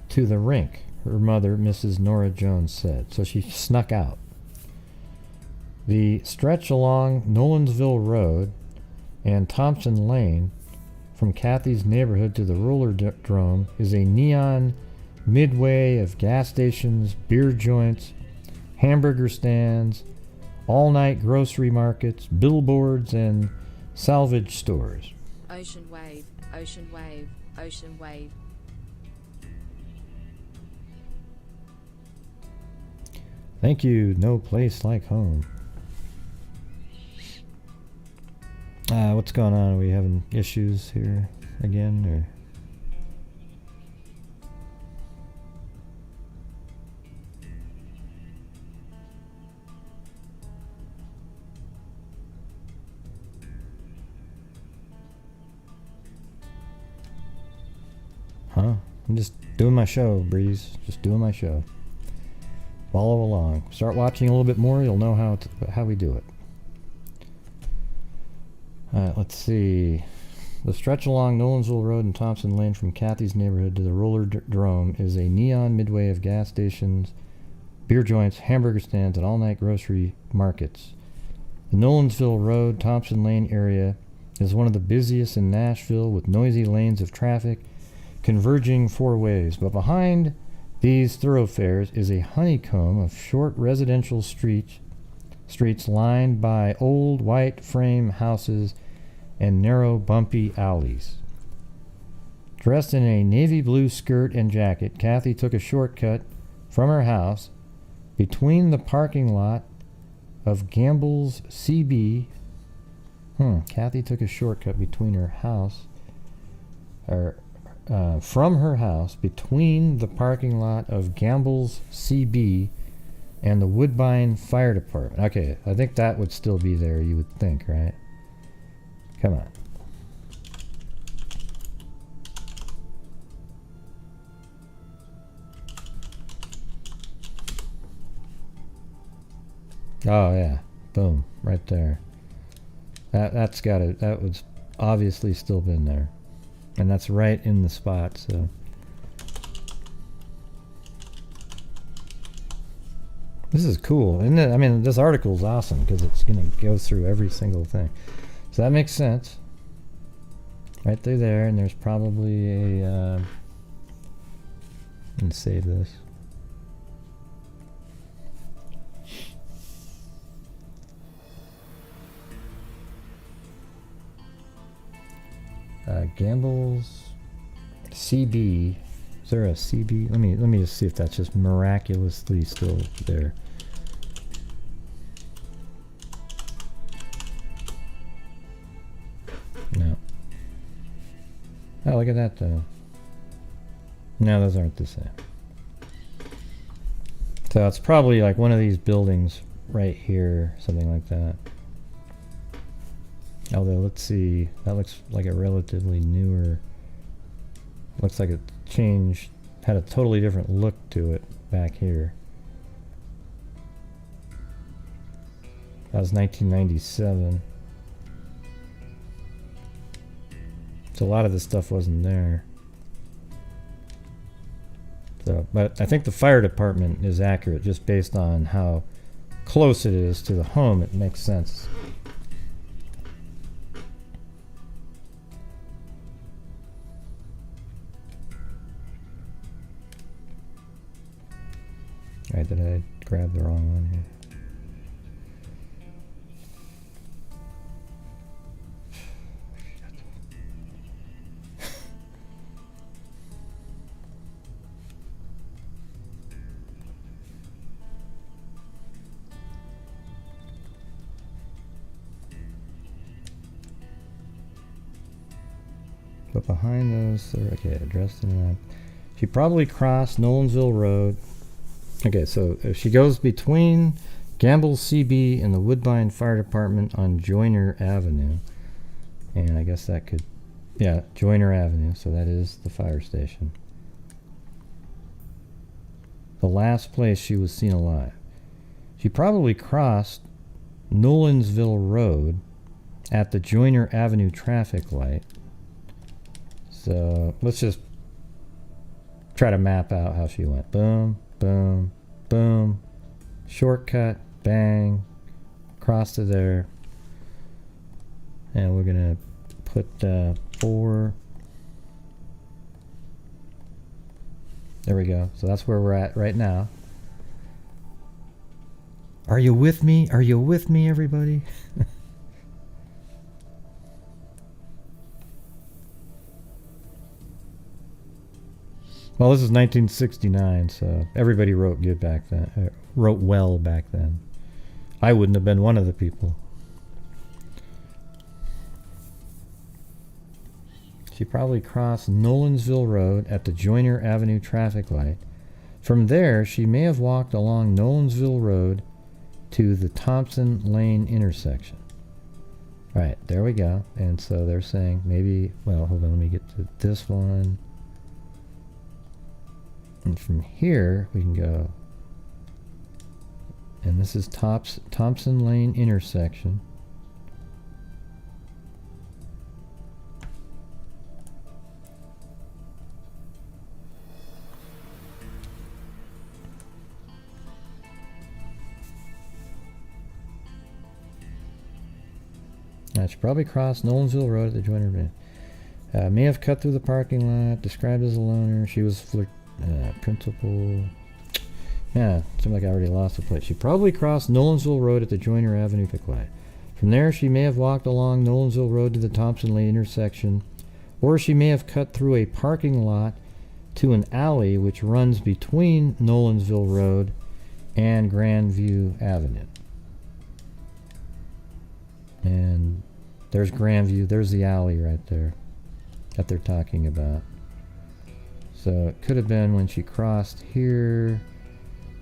to the rink, her mother, Mrs. Nora Jones, said. So she snuck out. The stretch along Nolensville Road and Thompson Lane from Kathy's neighborhood to the roller drome is a neon midway of gas stations, beer joints, hamburger stands, all-night grocery markets, billboards, and salvage stores. Ocean wave, ocean wave, ocean wave. Thank you, no place like home. What's going on? Are we having issues here again, or? Huh? I'm just doing my show, Breeze. Just doing my show. Follow along. Start watching a little bit more, you'll know how we do it. Alright, let's see. The stretch along Nolensville Road and Thompson Lane from Kathy's neighborhood to the Roller Drome is a neon midway of gas stations, beer joints, hamburger stands, and all-night grocery markets. The Nolensville Road, Thompson Lane area is one of the busiest in Nashville, with noisy lanes of traffic converging four ways. But behind these thoroughfares is a honeycomb of short residential streets lined by old white frame houses and narrow bumpy alleys. Dressed in a navy blue skirt and jacket, Kathy took a shortcut from her house between the parking lot of Gamble's CB. Kathy took a shortcut between her house, from her house between the parking lot of Gamble's CB and the Woodbine Fire Department. Okay, I think that would still be there, you would think, right? Come on. Oh yeah, boom, right there. That's got it. That was obviously still been there, and that's right in the spot. So this is cool, isn't it? I mean, this article is awesome because it's gonna go through every single thing. So that makes sense. Right through there, and there's probably a. Let's save this. Gamble's CB. Is there a CB? Let me just see if that's just miraculously still there. No. Oh, look at that though. No, those aren't the same. So it's probably like one of these buildings right here, something like that. Although, let's see, that looks like a relatively newer, looks like it changed, had a totally different look to it back here. That was 1997. So a lot of this stuff wasn't there. So, but I think the fire department is accurate just based on how close it is to the home. It makes sense. Right, did I grab the wrong one here? But behind those, okay, dressed in that. She probably crossed Nolensville Road. Okay, so if she goes between Gamble's CB and the Woodbine Fire Department on Joyner Avenue, and I guess that could, yeah, Joyner Avenue, so that is the fire station. The last place she was seen alive. She probably crossed Nolensville Road at the Joyner Avenue traffic light. So let's just try to map out how she went. Boom, boom, boom, shortcut, bang, cross to there, and we're gonna put 4. There we go. So that's where we're at right now. Are you with me? Are you with me, everybody? Well, this is 1969, so everybody wrote good back then. Wrote well back then. I wouldn't have been one of the people. She probably crossed Nolensville Road at the Joyner Avenue traffic light. From there, she may have walked along Nolensville Road to the Thompson Lane intersection. Right, there we go. And so they're saying maybe, well, hold on, let me get to this one. And from here, we can go, and this is Thompson Lane intersection. She probably crossed Nolensville Road at the joiner. May have cut through the parking lot. Described as a loner. She was principal. Yeah, seems like I already lost the place. She probably crossed Nolensville Road at the Joyner Avenue Piquet. From there, she may have walked along Nolensville Road to the Thompson Lane intersection, or she may have cut through a parking lot to an alley which runs between Nolensville Road and Grandview Avenue. And there's Grandview. There's the alley right there that they're talking about. So it could have been when she crossed here.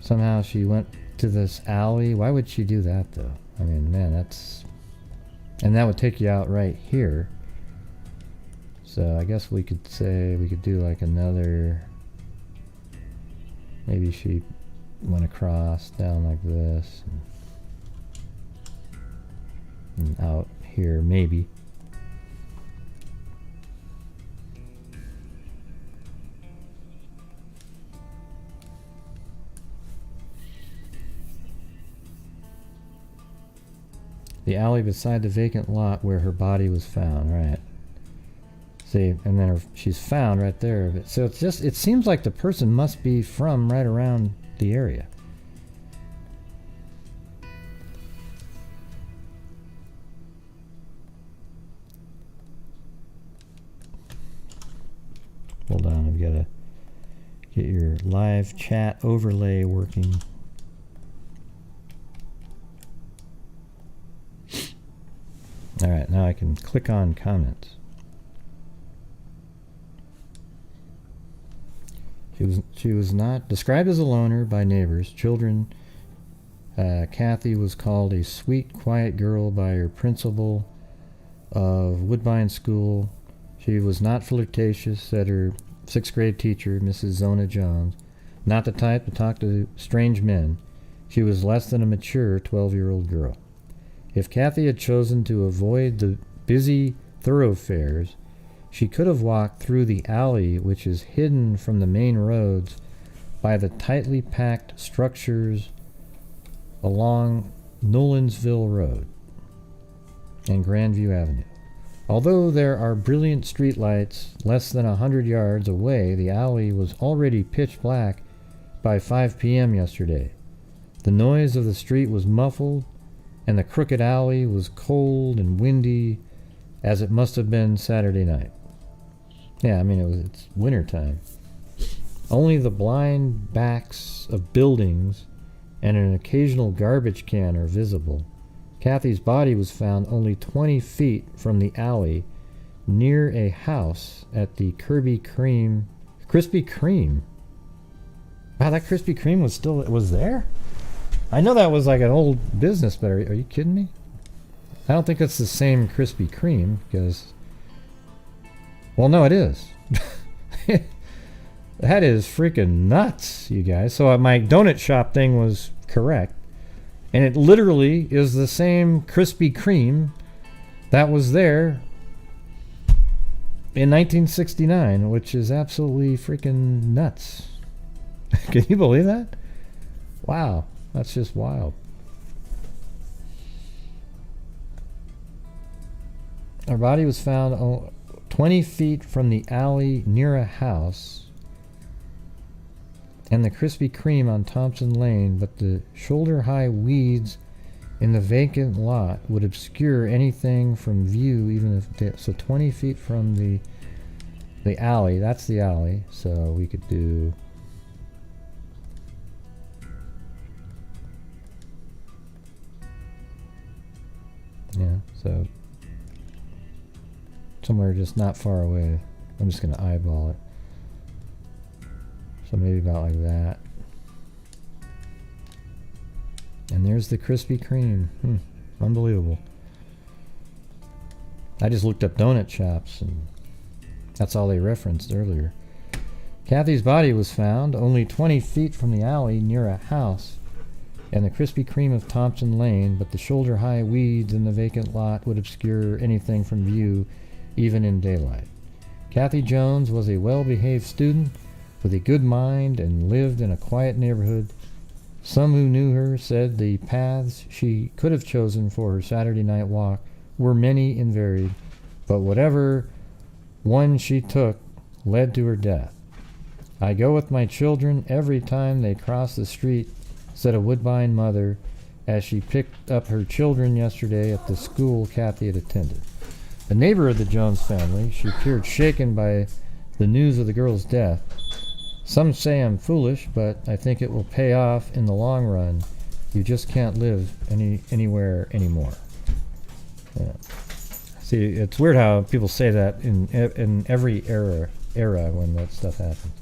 Somehow she went to this alley. Why would she do that, though? I mean, man, that's... And that would take you out right here. So I guess we could say, we could do like another... Maybe she went across, down like this. And out here, maybe. The alley beside the vacant lot where her body was found, right. See, and then she's found right there. So it's just, it seems like the person must be from right around the area. Hold on, I've got to get your live chat overlay working. Alright, now I can click on comments. She was not described as a loner by neighbors. Children, Kathy was called a sweet, quiet girl by her principal of Woodbine School. She was not flirtatious, said her 6th grade teacher, Mrs. Zona Jones. Not the type to talk to strange men. She was less than a mature 12-year-old girl. If Kathy had chosen to avoid the busy thoroughfares, she could have walked through the alley which is hidden from the main roads by the tightly packed structures along Nolensville Road and Grandview Avenue. Although there are brilliant streetlights less than 100 yards away, the alley was already pitch black by 5 p.m. yesterday. The noise of the street was muffled, and the crooked alley was cold and windy, as it must have been Saturday night. Yeah, I mean, it's winter time. Only the blind backs of buildings and an occasional garbage can are visible. Kathy's body was found only 20 feet from the alley near a house at the Krispy Kreme. Wow, that Krispy Kreme was there? I know that was like an old business, but are you kidding me? I don't think it's the same Krispy Kreme, because... Well, no, it is. That is freaking nuts, you guys. So my donut shop thing was correct. And it literally is the same Krispy Kreme that was there in 1969, which is absolutely freaking nuts. Can you believe that? Wow, that's just wild. Her body was found 20 feet from the alley near a house and the Krispy Kreme on Thompson Lane, but the shoulder-high weeds in the vacant lot would obscure anything from view, even if so 20 feet from the alley. That's the alley, so we could do... Yeah, so somewhere just not far away. I'm just going to eyeball it. So maybe about like that. And there's the Krispy Kreme. Unbelievable. I just looked up donut shops, and that's all they referenced earlier. Kathy's body was found only 20 feet from the alley near a house and the Krispy Kreme of Thompson Lane, but the shoulder-high weeds in the vacant lot would obscure anything from view, even in daylight. Kathy Jones was a well-behaved student with a good mind and lived in a quiet neighborhood. Some who knew her said the paths she could have chosen for her Saturday night walk were many and varied, but whatever one she took led to her death. I go with my children every time they cross the street, said a Woodbine mother as she picked up her children yesterday at the school Kathy had attended. A neighbor of the Jones family, she appeared shaken by the news of the girl's death. Some say I'm foolish, but I think it will pay off in the long run. You just can't live anywhere anymore. Yeah. See, it's weird how people say that in every era when that stuff happens.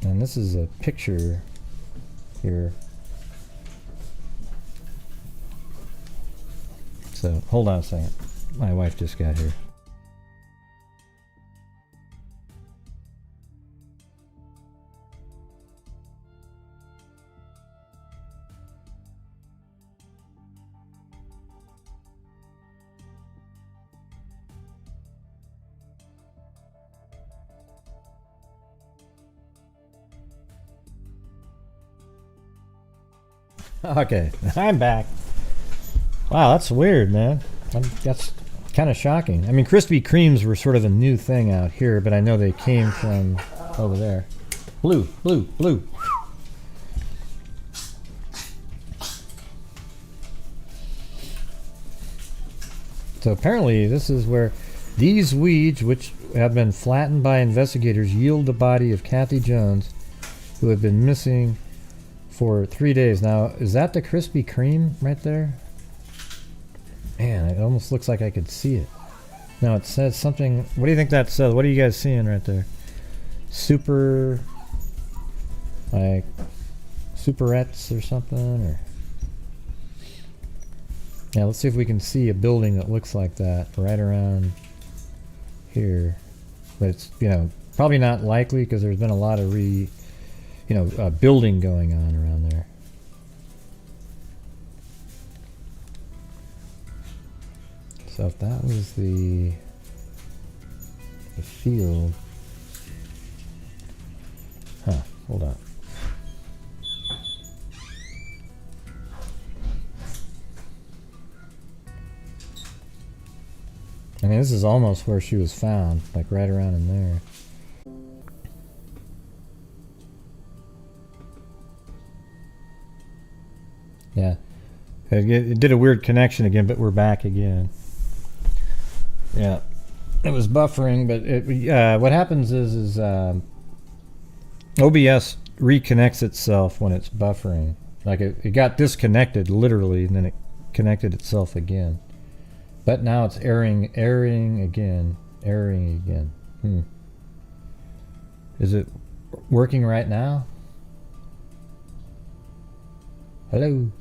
And this is a picture here. So, hold on a second. My wife just got here. Okay, I'm back. Wow, that's weird, man. That's kind of shocking. I mean, Krispy Kremes were sort of a new thing out here, but I know they came from over there. Blue. So apparently this is where these weeds, which have been flattened by investigators, yield the body of Kathy Jones, who had been missing for 3 days. Now, is that the Krispy Kreme right there? Man, it almost looks like I could see it. Now it says something. What do you think that says? What are you guys seeing right there? Super, like superettes or something, or yeah. Let's see if we can see a building that looks like that right around here. But it's, you know, probably not likely because there's been a lot of building going on around there. So if that was the field, hold on. I mean, this is almost where she was found, like right around in there. Yeah, it did a weird connection again, but we're back again. Yeah, it was buffering, but what happens is OBS reconnects itself when it's buffering. Like it got disconnected literally, and then it connected itself again. But now it's erring again. Is it working right now? Hello?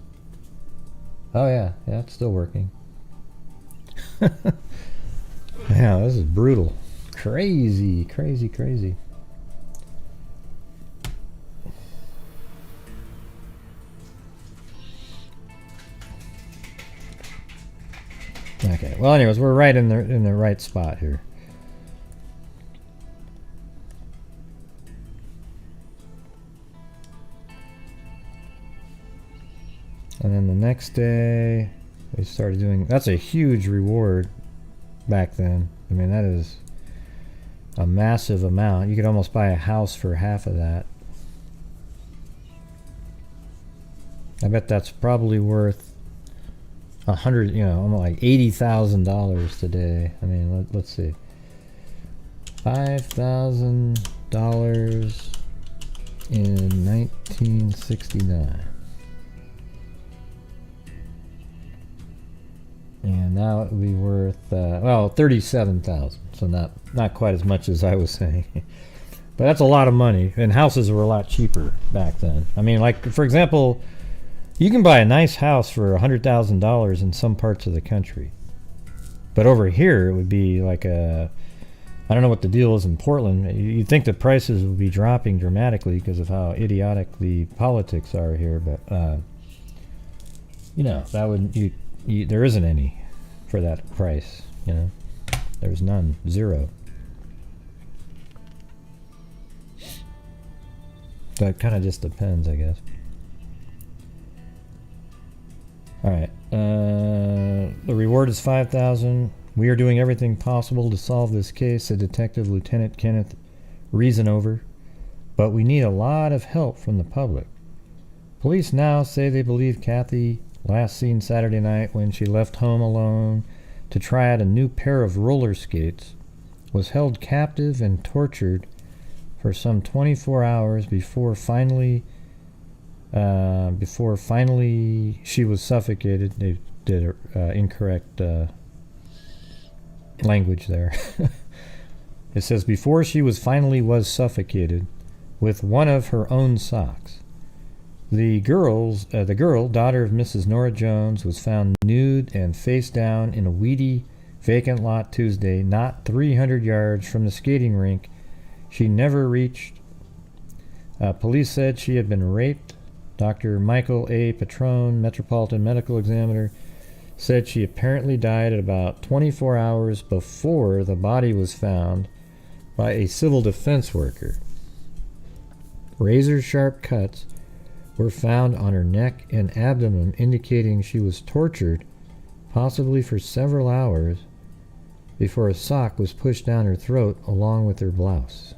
Oh yeah, it's still working. Yeah, this is brutal. Crazy. Okay, well anyways, we're right in the right spot here. And then the next day, they started doing... That's a huge reward back then. I mean, that is a massive amount. You could almost buy a house for half of that. I bet that's probably worth almost like $80,000 today. I mean, let's see. $5,000 in 1969. And now it would be worth, $37,000. So not quite as much as I was saying. But that's a lot of money. And houses were a lot cheaper back then. I mean, like, for example, you can buy a nice house for $100,000 in some parts of the country. But over here, it would be like I don't know what the deal is in Portland. You'd think the prices would be dropping dramatically because of how idiotic the politics are here. But, that would... there isn't any for that price, There's none. Zero. That kind of just depends, I guess. Alright. The reward is $5,000. We are doing everything possible to solve this case, said Detective Lieutenant Kenneth Reasonover. But we need a lot of help from the public. Police now say they believe Kathy, last seen Saturday night when she left home alone to try out a new pair of roller skates, was held captive and tortured for some 24 hours before finally she was suffocated. They did incorrect language there. It says before she was suffocated with one of her own socks. The girl, daughter of Mrs. Nora Jones, was found nude and face down in a weedy, vacant lot Tuesday, not 300 yards from the skating rink she never reached. Police said she had been raped. Dr. Michael A. Patrone, Metropolitan Medical Examiner, said she apparently died at about 24 hours before the body was found by a civil defense worker. Razor-sharp cuts were found on her neck and abdomen, indicating she was tortured, possibly for several hours, before a sock was pushed down her throat along with her blouse.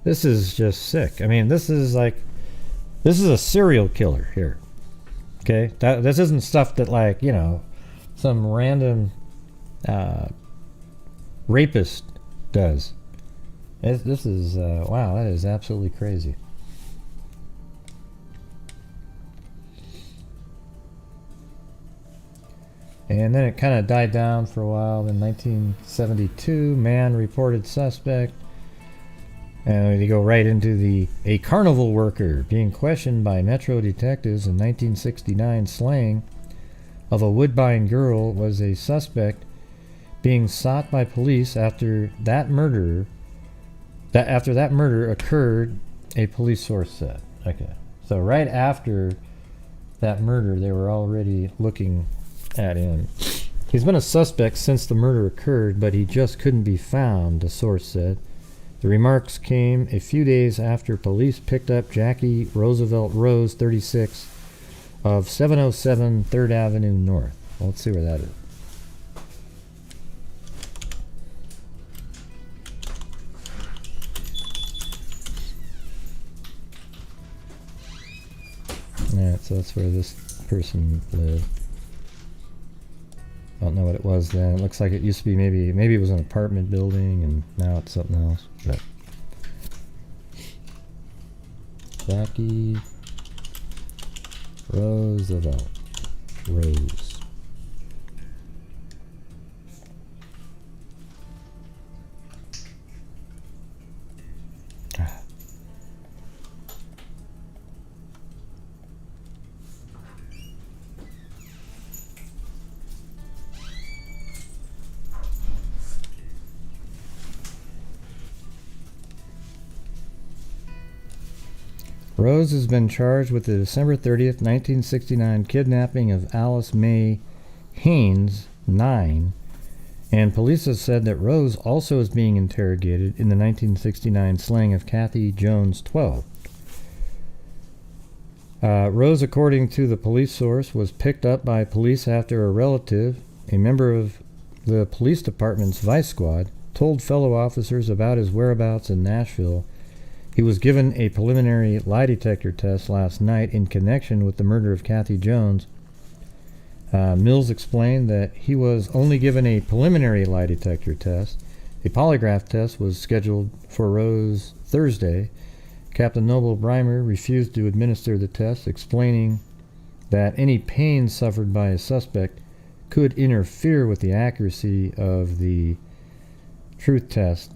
This is just sick. I mean, this is a serial killer here. Okay? This isn't stuff that, like, you know, some random rapist does. This is, wow, that is absolutely crazy. And then it kind of died down for a while. In 1972, man reported suspect. And they go right into a carnival worker being questioned by Metro detectives in 1969. Slaying of a Woodbine girl was a suspect being sought by police after that murder occurred, a police source said. Okay. So right after that murder, they were already looking at him. He's been a suspect since the murder occurred, but he just couldn't be found, the source said. The remarks came a few days after police picked up Jackie Roosevelt Rose, 36, of 707 3rd Avenue North. Well, let's see where that is. Alright, so that's where this person lived. I don't know what it was then. It looks like it used to be maybe it was an apartment building, and now it's something else. But Jackie Roosevelt Rose. Rose has been charged with the December 30th, 1969 kidnapping of Alice Mae Haynes, 9, and police have said that Rose also is being interrogated in the 1969 slaying of Kathy Jones, 12. Rose, according to the police source, was picked up by police after a relative, a member of the police department's vice squad, told fellow officers about his whereabouts in Nashville. He was given a preliminary lie detector test last night in connection with the murder of Kathy Jones. Mills explained that he was only given a preliminary lie detector test. A polygraph test was scheduled for Rose Thursday. Captain Noble Breimer refused to administer the test, explaining that any pain suffered by a suspect could interfere with the accuracy of the truth test.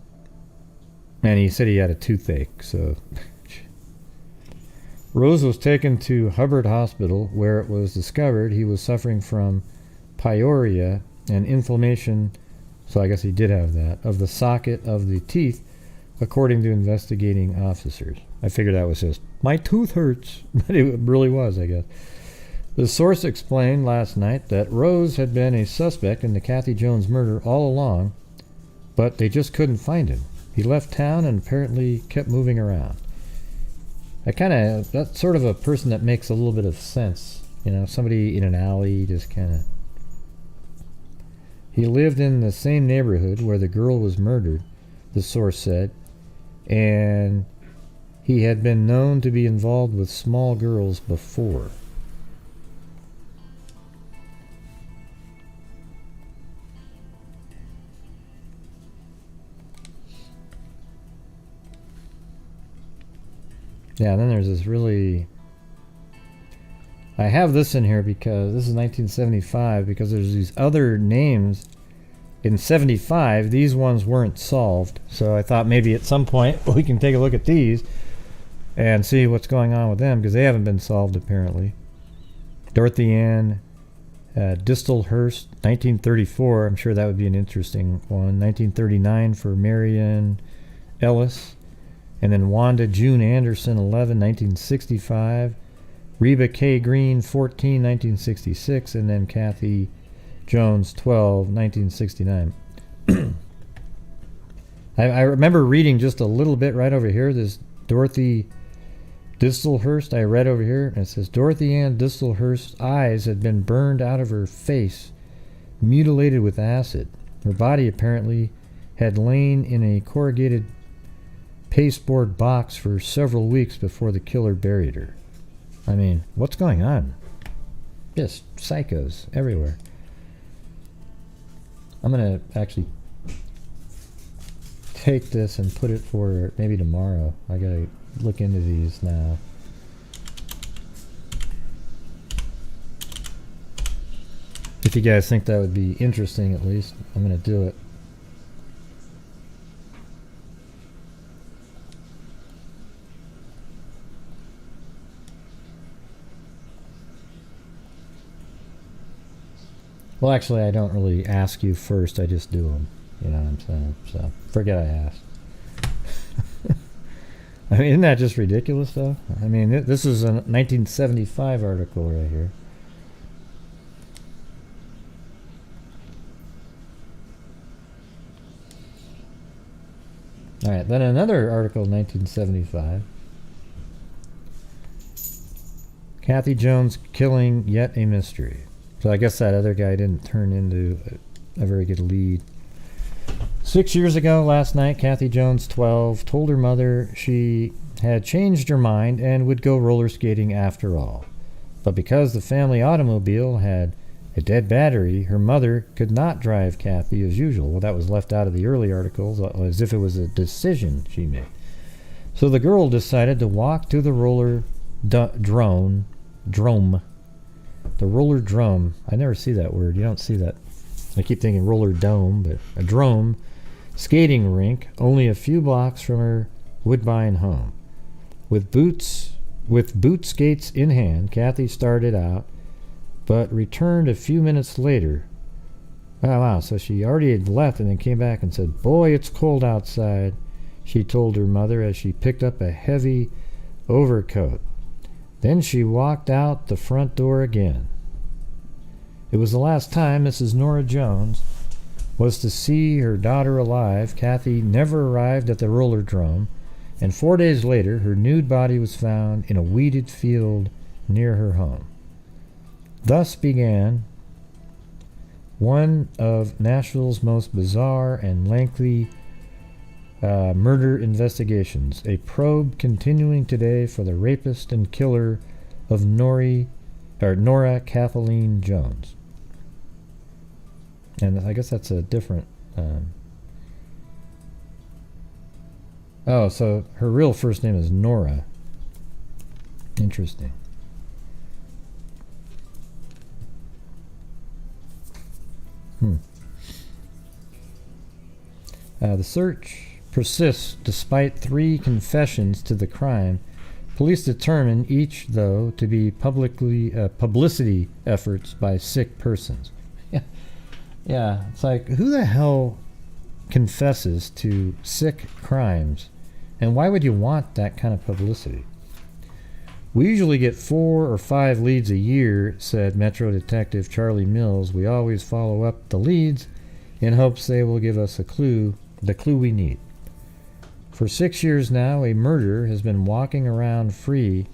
And he said he had a toothache, so... Rose was taken to Hubbard Hospital, where it was discovered he was suffering from pyorrhea and inflammation, so I guess he did have that, of the socket of the teeth, according to investigating officers. I figured that was just, my tooth hurts, but it really was, I guess. The source explained last night that Rose had been a suspect in the Kathy Jones murder all along, but they just couldn't find him. He left town and apparently kept moving around. That's sort of a person that makes a little bit of sense. You know, somebody in an alley just kind of... He lived in the same neighborhood where the girl was murdered, the source said, and he had been known to be involved with small girls before. Yeah, and then there's this really... I have this in here because this is 1975, because there's these other names in 75. These ones weren't solved, so I thought maybe at some point we can take a look at these and see what's going on with them, because they haven't been solved apparently. Dorothy Ann Distelhurst, 1934. I'm sure that would be an interesting one. 1939 for Marion Ellis. And then Wanda June Anderson, 11, 1965. Reba K. Green, 14, 1966. And then Kathy Jones, 12, 1969. I remember reading just a little bit right over here. This Dorothy Distelhurst, I read over here. And it says, Dorothy Ann Distelhurst's eyes had been burned out of her face, mutilated with acid. Her body apparently had lain in a corrugated pasteboard box for several weeks before the killer buried her. I mean, what's going on? Just psychos everywhere. I'm going to actually take this and put it for maybe tomorrow. I got to look into these now. If you guys think that would be interesting, at least, I'm going to do it. Well, actually, I don't really ask you first. I just do them. You know what I'm saying? So, forget I asked. I mean, isn't that just ridiculous, though? I mean, this is a 1975 article right here. All right, then another article, 1975. Kathy Jones killing yet a mystery. So I guess that other guy didn't turn into a very good lead. 6 years ago, last night, Kathy Jones, 12, told her mother she had changed her mind and would go roller skating after all. But because the family automobile had a dead battery, her mother could not drive Kathy as usual. Well, that was left out of the early articles, as if it was a decision she made. So the girl decided to walk to the roller drome. The roller drum. I never see that word. You don't see that. I keep thinking roller dome, but a drome skating rink only a few blocks from her Woodbine home. With boot skates in hand, Kathy started out, but returned a few minutes later. Oh, wow, so she already had left and then came back and said, "Boy, it's cold outside," she told her mother as she picked up a heavy overcoat. Then she walked out the front door again. It was the last time Mrs. Nora Jones was to see her daughter alive. Kathy never arrived at the roller drum, and 4 days later her nude body was found in a weeded field near her home. Thus began one of Nashville's most bizarre and lengthy murder investigations, a probe continuing today for the rapist and killer of Nora Kathleen Jones. And I guess that's a different... so her real first name is Nora. Interesting. The search persists despite 3 confessions to the crime. Police determine each, though, to be publicity efforts by sick persons. Yeah, it's like, who the hell confesses to sick crimes? And why would you want that kind of publicity? We usually get 4 or 5 leads a year, said Metro Detective Charlie Mills. We always follow up the leads in hopes they will give us the clue we need. For 6 years now, a murderer has been walking around free.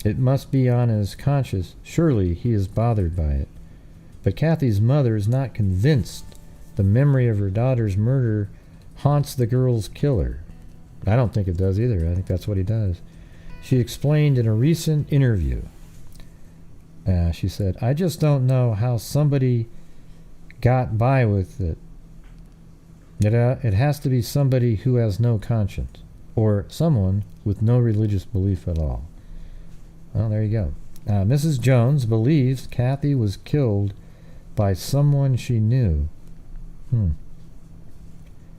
It must be on his conscience. Surely he is bothered by it. But Kathy's mother is not convinced the memory of her daughter's murder haunts the girl's killer. I don't think it does either. I think that's what he does. She explained in a recent interview. She said, "I just don't know how somebody got by with it. It has to be somebody who has no conscience, or someone with no religious belief at all." Well, there you go. Mrs. Jones believes Kathy was killed by someone she knew.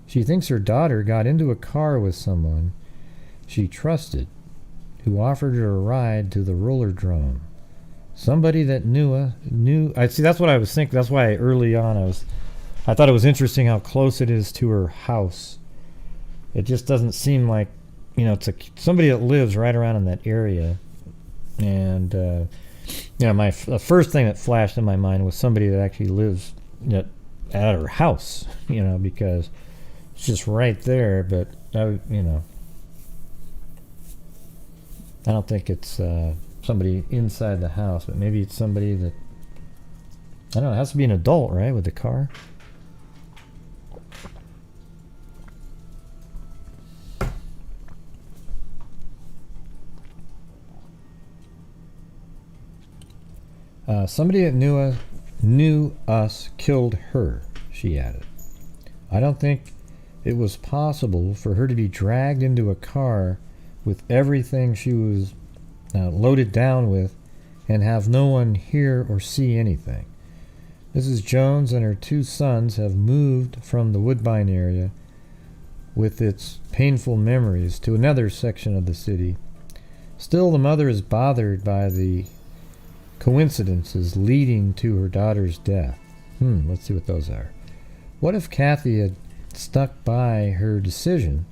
She thinks her daughter got into a car with someone she trusted, who offered her a ride to the roller drome. Somebody that knew. I see. That's what I was thinking. That's why early on I thought it was interesting how close it is to her house. It just doesn't seem like, it's somebody that lives right around in that area. And the first thing that flashed in my mind was somebody that actually lives at her house. Because it's just right there. But I don't think it's somebody inside the house, but maybe it's somebody that, I don't know, it has to be an adult, right, with the car? Somebody that knew us killed her, she added. I don't think it was possible for her to be dragged into a car with everything she was loaded down with and have no one hear or see anything. Mrs. Jones and her 2 sons have moved from the Woodbine area with its painful memories to another section of the city. Still, the mother is bothered by the coincidences leading to her daughter's death. Let's see what those are. What if Kathy had stuck by her decision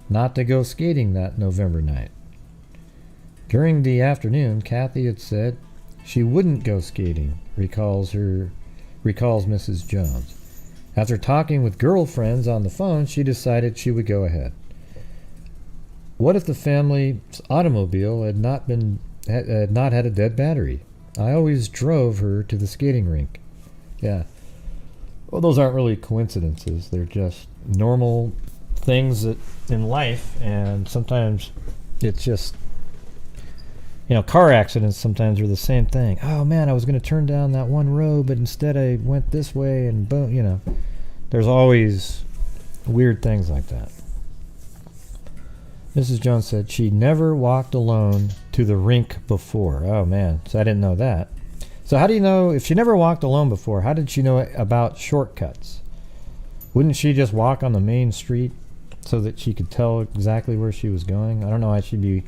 not to go skating that November night? During the afternoon, Kathy had said she wouldn't go skating, recalls Mrs. Jones. After talking with girlfriends on the phone, she decided she would go ahead. What if the family's automobile had not had a dead battery? I always drove her to the skating rink. Yeah. Well, those aren't really coincidences. They're just normal things that in life, and sometimes it's just, car accidents sometimes are the same thing. Oh man, I was going to turn down that one road, but instead I went this way, and boom, there's always weird things like that. Mrs. Jones said she never walked alone to the rink before. Oh man, so I didn't know that. So how do you know, if she never walked alone before, how did she know about shortcuts? Wouldn't she just walk on the main street so that she could tell exactly where she was going? I don't know why she'd be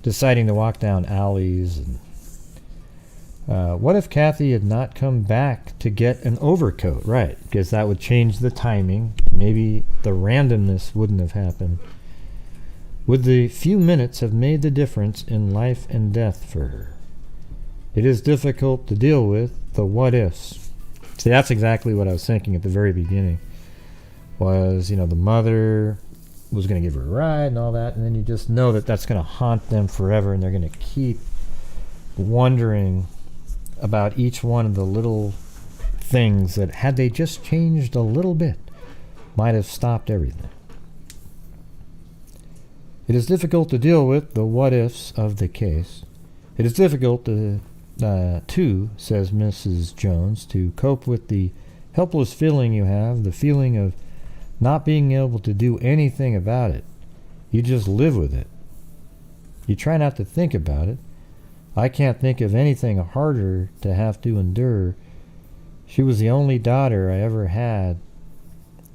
deciding to walk down alleys. What if Kathy had not come back to get an overcoat? Right, because that would change the timing. Maybe the randomness wouldn't have happened. Would the few minutes have made the difference in life and death for her? It is difficult to deal with the what-ifs. See, that's exactly what I was thinking at the very beginning. Was, the mother was going to give her a ride and all that, and then you just know that that's going to haunt them forever, and they're going to keep wondering about each one of the little things that, had they just changed a little bit, might have stopped everything. It is difficult to deal with the what-ifs of the case. It is difficult to, says Mrs. Jones, to cope with the helpless feeling you have, the feeling of not being able to do anything about it. You just live with it. You try not to think about it. I can't think of anything harder to have to endure. She was the only daughter I ever had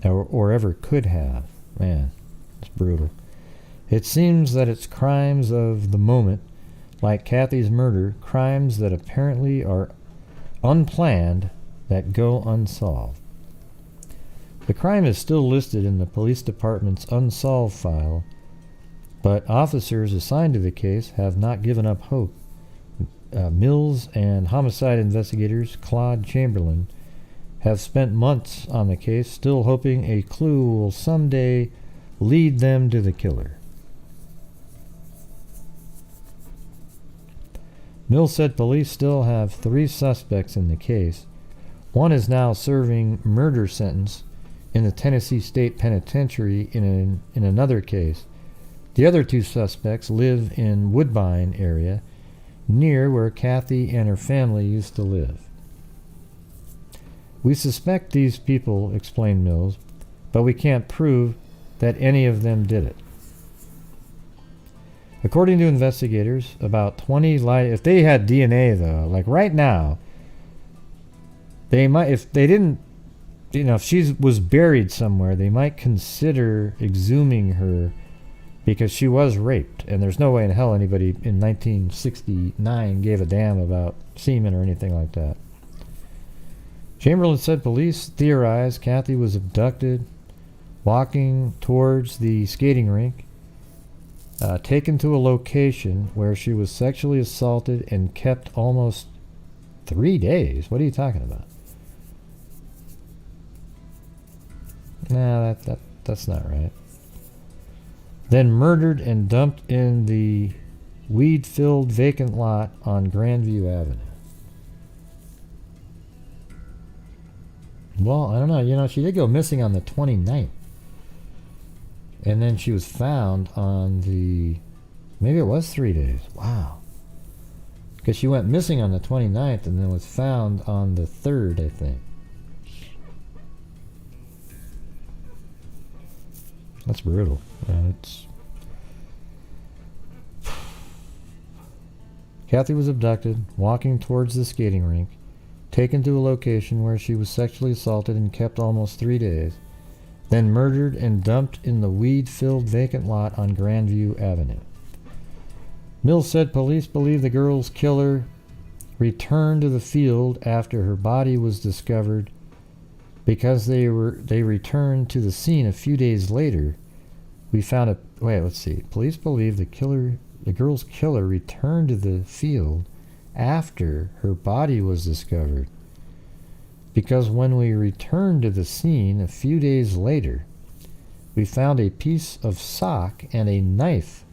or ever could have. Man, it's brutal. It seems that it's crimes of the moment, like Kathy's murder, crimes that apparently are unplanned, that go unsolved. The crime is still listed in the police department's unsolved file, but officers assigned to the case have not given up hope. Mills and homicide investigators Claude Chamberlain have spent months on the case, still hoping a clue will someday lead them to the killer. Mills said police still have 3 suspects in the case. One is now serving murder sentence in the Tennessee State Penitentiary in another case. The other 2 suspects live in Woodbine area, near where Kathy and her family used to live. We suspect these people, explained Mills, but we can't prove that any of them did it. According to investigators, about 20 if they had DNA though, like right now, they might, if they didn't, if she was buried somewhere, they might consider exhuming her because she was raped, and there's no way in hell anybody in 1969 gave a damn about semen or anything like that. Chamberlain said police theorized Kathy was abducted, walking towards the skating rink, taken to a location where she was sexually assaulted and kept almost 3 days. What are you talking about? Nah, that's not right. Then murdered and dumped in the weed-filled vacant lot on Grandview Avenue. Well, I don't know. She did go missing on the 29th. And then she was found on the... Maybe it was 3 days. Wow. Because she went missing on the 29th and then was found on the 3rd, I think. That's brutal. Kathy was abducted, walking towards the skating rink, taken to a location where she was sexually assaulted and kept almost 3 days, then murdered and dumped in the weed-filled vacant lot on Grandview Avenue. Mills said police believe the girl's killer returned to the field after her body was discovered because they returned to the scene a few days later. Police believe the girl's killer returned to the field after her body was discovered because when we returned to the scene a few days later, we found a piece of sock and a knife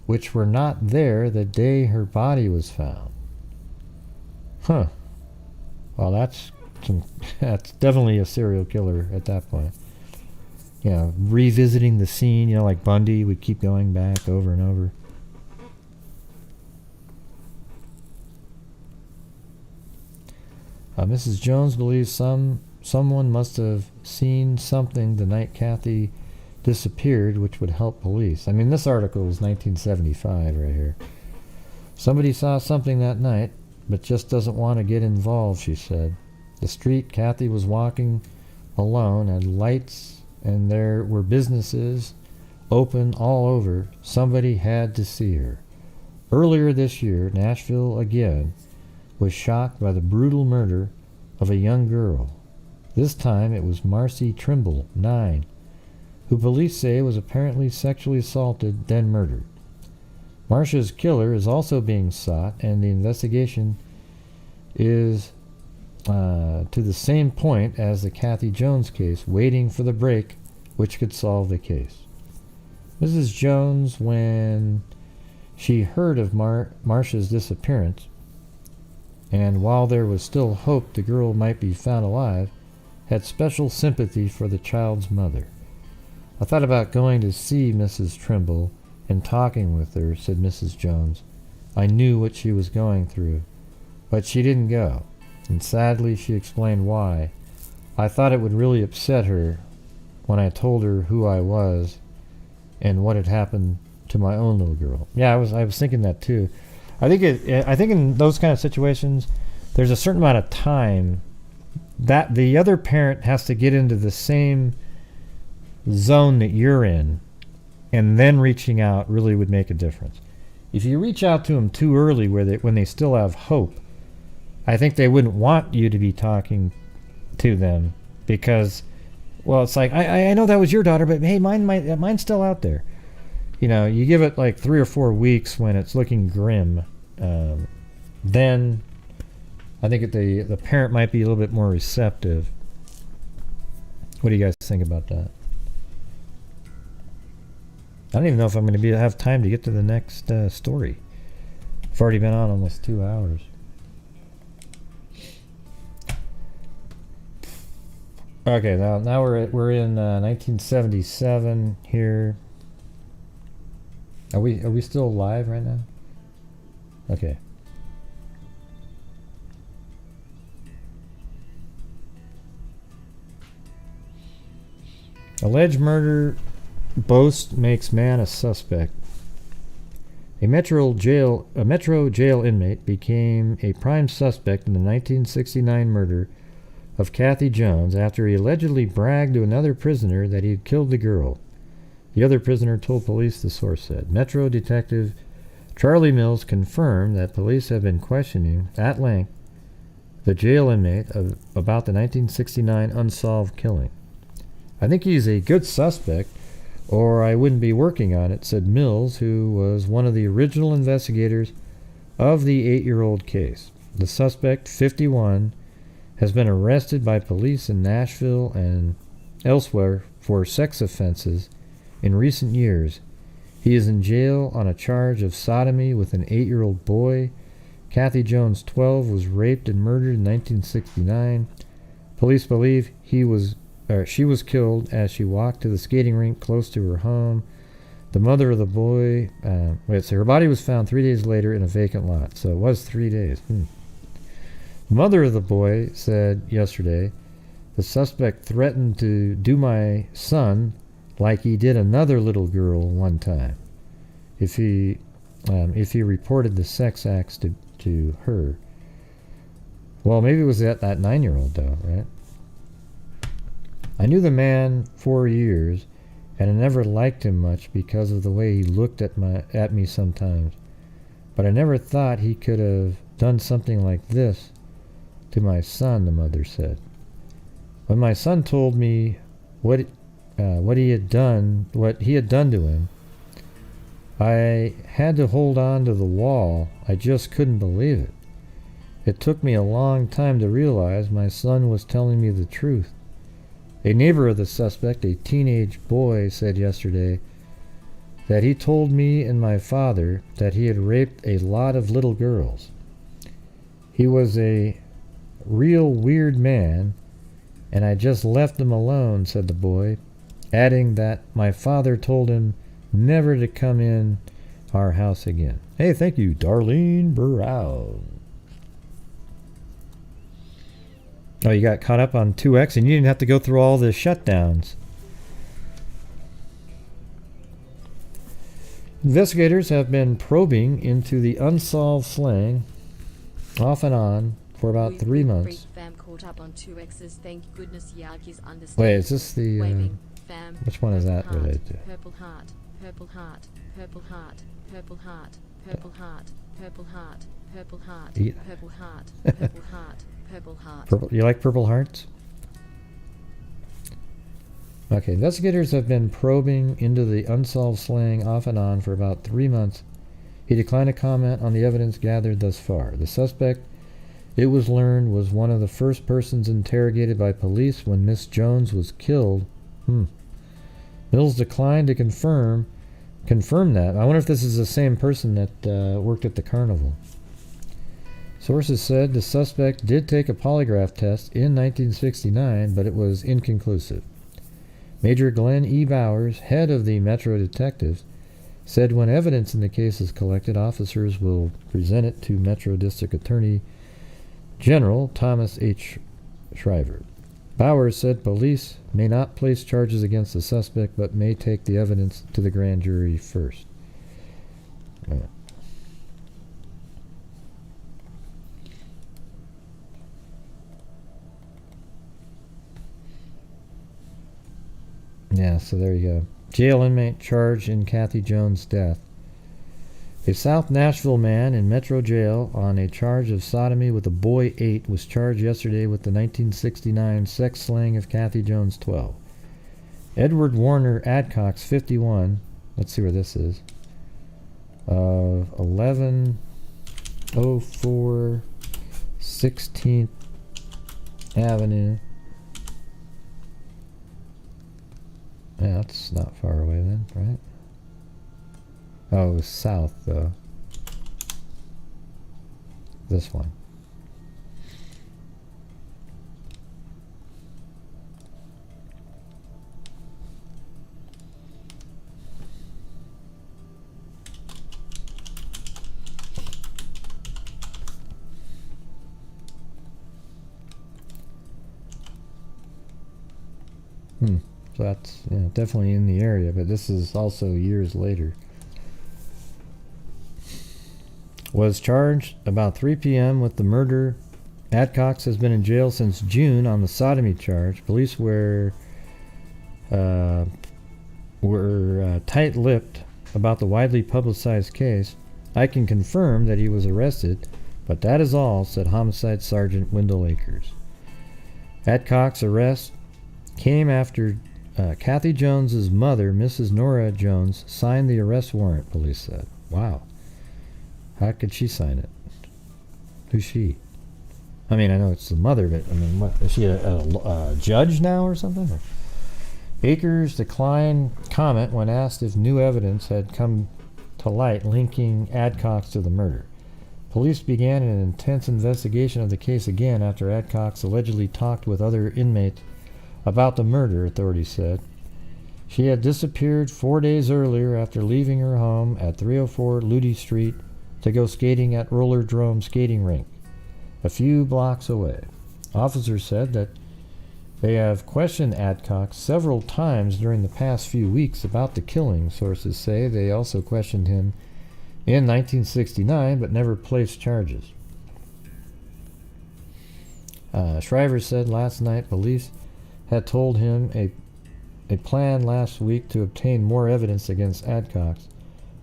which were not there the day her body was found. Huh. Well, that's definitely a serial killer at that point. Revisiting the scene, like Bundy would keep going back over and over. Mrs. Jones believes someone must have seen something the night Kathy disappeared, which would help police. I mean, this article was 1975 right here. Somebody saw something that night, but just doesn't want to get involved, she said. The street Kathy was walking alone had lights, and there were businesses open all over. Somebody had to see her. Earlier this year, Nashville again was shocked by the brutal murder of a young girl. This time it was Marcy Trimble, 9, who police say was apparently sexually assaulted, then murdered. Marcia's killer is also being sought, and the investigation is to the same point as the Kathy Jones case, waiting for the break which could solve the case. Mrs. Jones, when she heard of Marcia's disappearance, and while there was still hope the girl might be found alive, had special sympathy for the child's mother. I thought about going to see Mrs. Trimble and talking with her, said Mrs. Jones. I knew what she was going through, but she didn't go, and sadly she explained why. I thought it would really upset her when I told her who I was and what had happened to my own little girl. Yeah, I was thinking that too. I think in those kind of situations, there's a certain amount of time that the other parent has to get into the same zone that you're in, and then reaching out really would make a difference. If you reach out to them too early when they still have hope, I think they wouldn't want you to be talking to them because, well, it's like, I know that was your daughter, but hey, mine's still out there. You give it like 3 or 4 weeks when it's looking grim. Then I think the parent might be a little bit more receptive. What do you guys think about that? don't even know if I'm going to have time to get to the next story. I've already been on almost 2 hours. Okay, now we're in 1977 here. Are we still live right now? Okay. Alleged murder boast makes man a suspect. A Metro jail inmate became a prime suspect in the 1969 murder of Kathy Jones after he allegedly bragged to another prisoner that he had killed the girl. The other prisoner told police, the source said. Metro Detective Charlie Mills confirmed that police have been questioning at length the jail inmate about the 1969 unsolved killing. I think he's a good suspect, or I wouldn't be working on it, said Mills, who was one of the original investigators of the 8-year-old case. The suspect, 51, has been arrested by police in Nashville and elsewhere for sex offenses in recent years. He is in jail on a charge of sodomy with an 8-year-old boy. Kathy Jones, 12, was raped and murdered in 1969. Police believe she was killed as she walked to the skating rink close to her home. The mother of the boy, her body was found 3 days later in a vacant lot, so it was 3 days. The mother of the boy said yesterday, the suspect threatened to do my son like he did another little girl one time if he reported the sex acts to her. Well, maybe it was that 9-year-old though, right? I knew the man 4 years, and I never liked him much because of the way he looked at me sometimes. But I never thought he could have done something like this to my son, the mother said. When my son told me what he had done to him, I had to hold on to the wall. I just couldn't believe it. It took me a long time to realize my son was telling me the truth. A neighbor of the suspect, a teenage boy, said yesterday that he told me and my father that he had raped a lot of little girls. He was a real weird man, and I just left him alone, said the boy, adding that my father told him never to come in our house again. Hey, thank you, Darlene Brown. Oh, you got caught up on 2X and you didn't have to go through all the shutdowns. Investigators have been probing into the unsolved slaying off and on for about 3 months. Thank goodness Yagi's understand. Wait, is this the... which one is that related to? Purple heart, purple heart, purple heart, purple heart, purple heart, purple heart, purple heart, purple heart, purple heart, purple heart. Purple, you like purple hearts? Okay, investigators have been probing into the unsolved slaying off and on for about 3 months. He declined to comment on the evidence gathered thus far. The suspect, it was learned, was one of the first persons interrogated by police when Miss Jones was killed. Mills declined to confirm that. I wonder if this is the same person that worked at the carnival. Sources said the suspect did take a polygraph test in 1969, but it was inconclusive. Major Glenn E. Bowers, head of the Metro Detectives, said when evidence in the case is collected, officers will present it to Metro District Attorney General Thomas H. Shriver. Bowers said police may not place charges against the suspect, but may take the evidence to the grand jury first. Yeah, so there you go. Jail inmate charged in Kathy Jones' death. A South Nashville man in Metro Jail on a charge of sodomy with a boy 8 was charged yesterday with the 1969 sex slaying of Kathy Jones, 12. Edward Warner Adcox, 51, let's see where this is, 1104 16th Avenue. Yeah, that's not far away then, right? Oh, it was south, though. This one. So that's definitely in the area, but this is also years later. Was charged about 3 p.m. with the murder. Adcox has been in jail since June on the sodomy charge. Police were tight-lipped about the widely publicized case. I can confirm that he was arrested, but that is all, said Homicide Sergeant Wendell Akers. Adcox's arrest came after Kathy Jones's mother, Mrs. Nora Jones, signed the arrest warrant, police said. Wow. How could she sign it? Who's she? I mean, I know it's the mother, but I mean, what, is she a judge now or something? Or? Akers declined comment when asked if new evidence had come to light linking Adcox to the murder. Police began an intense investigation of the case again after Adcox allegedly talked with other inmates about the murder, authorities said. She had disappeared 4 days earlier after leaving her home at 304 Ludi Street to go skating at Rollerdrome skating rink, a few blocks away. Officers said that they have questioned Adcox several times during the past few weeks about the killing. Sources say they also questioned him in 1969 but never placed charges. Shriver said last night police had told him a plan last week to obtain more evidence against Adcox.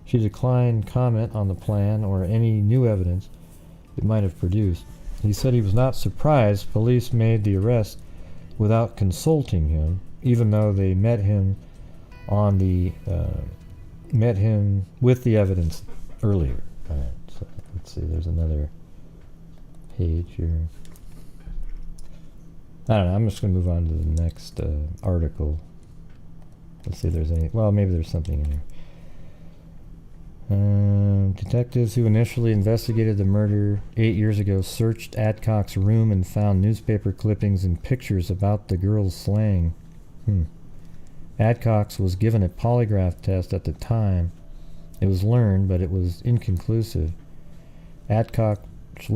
She declined comment on the plan or any new evidence it might have produced. He said he was not surprised police made the arrest without consulting him, even though they met him with the evidence earlier. All right, so let's see. There's another page here. I don't know. I'm just going to move on to the next article. Let's see if there's any. Well, maybe there's something in here. Detectives who initially investigated the murder 8 years ago searched Adcox's room and found newspaper clippings and pictures about the girl's slaying. Adcox was given a polygraph test at the time. It was learned, but it was inconclusive. Adcox's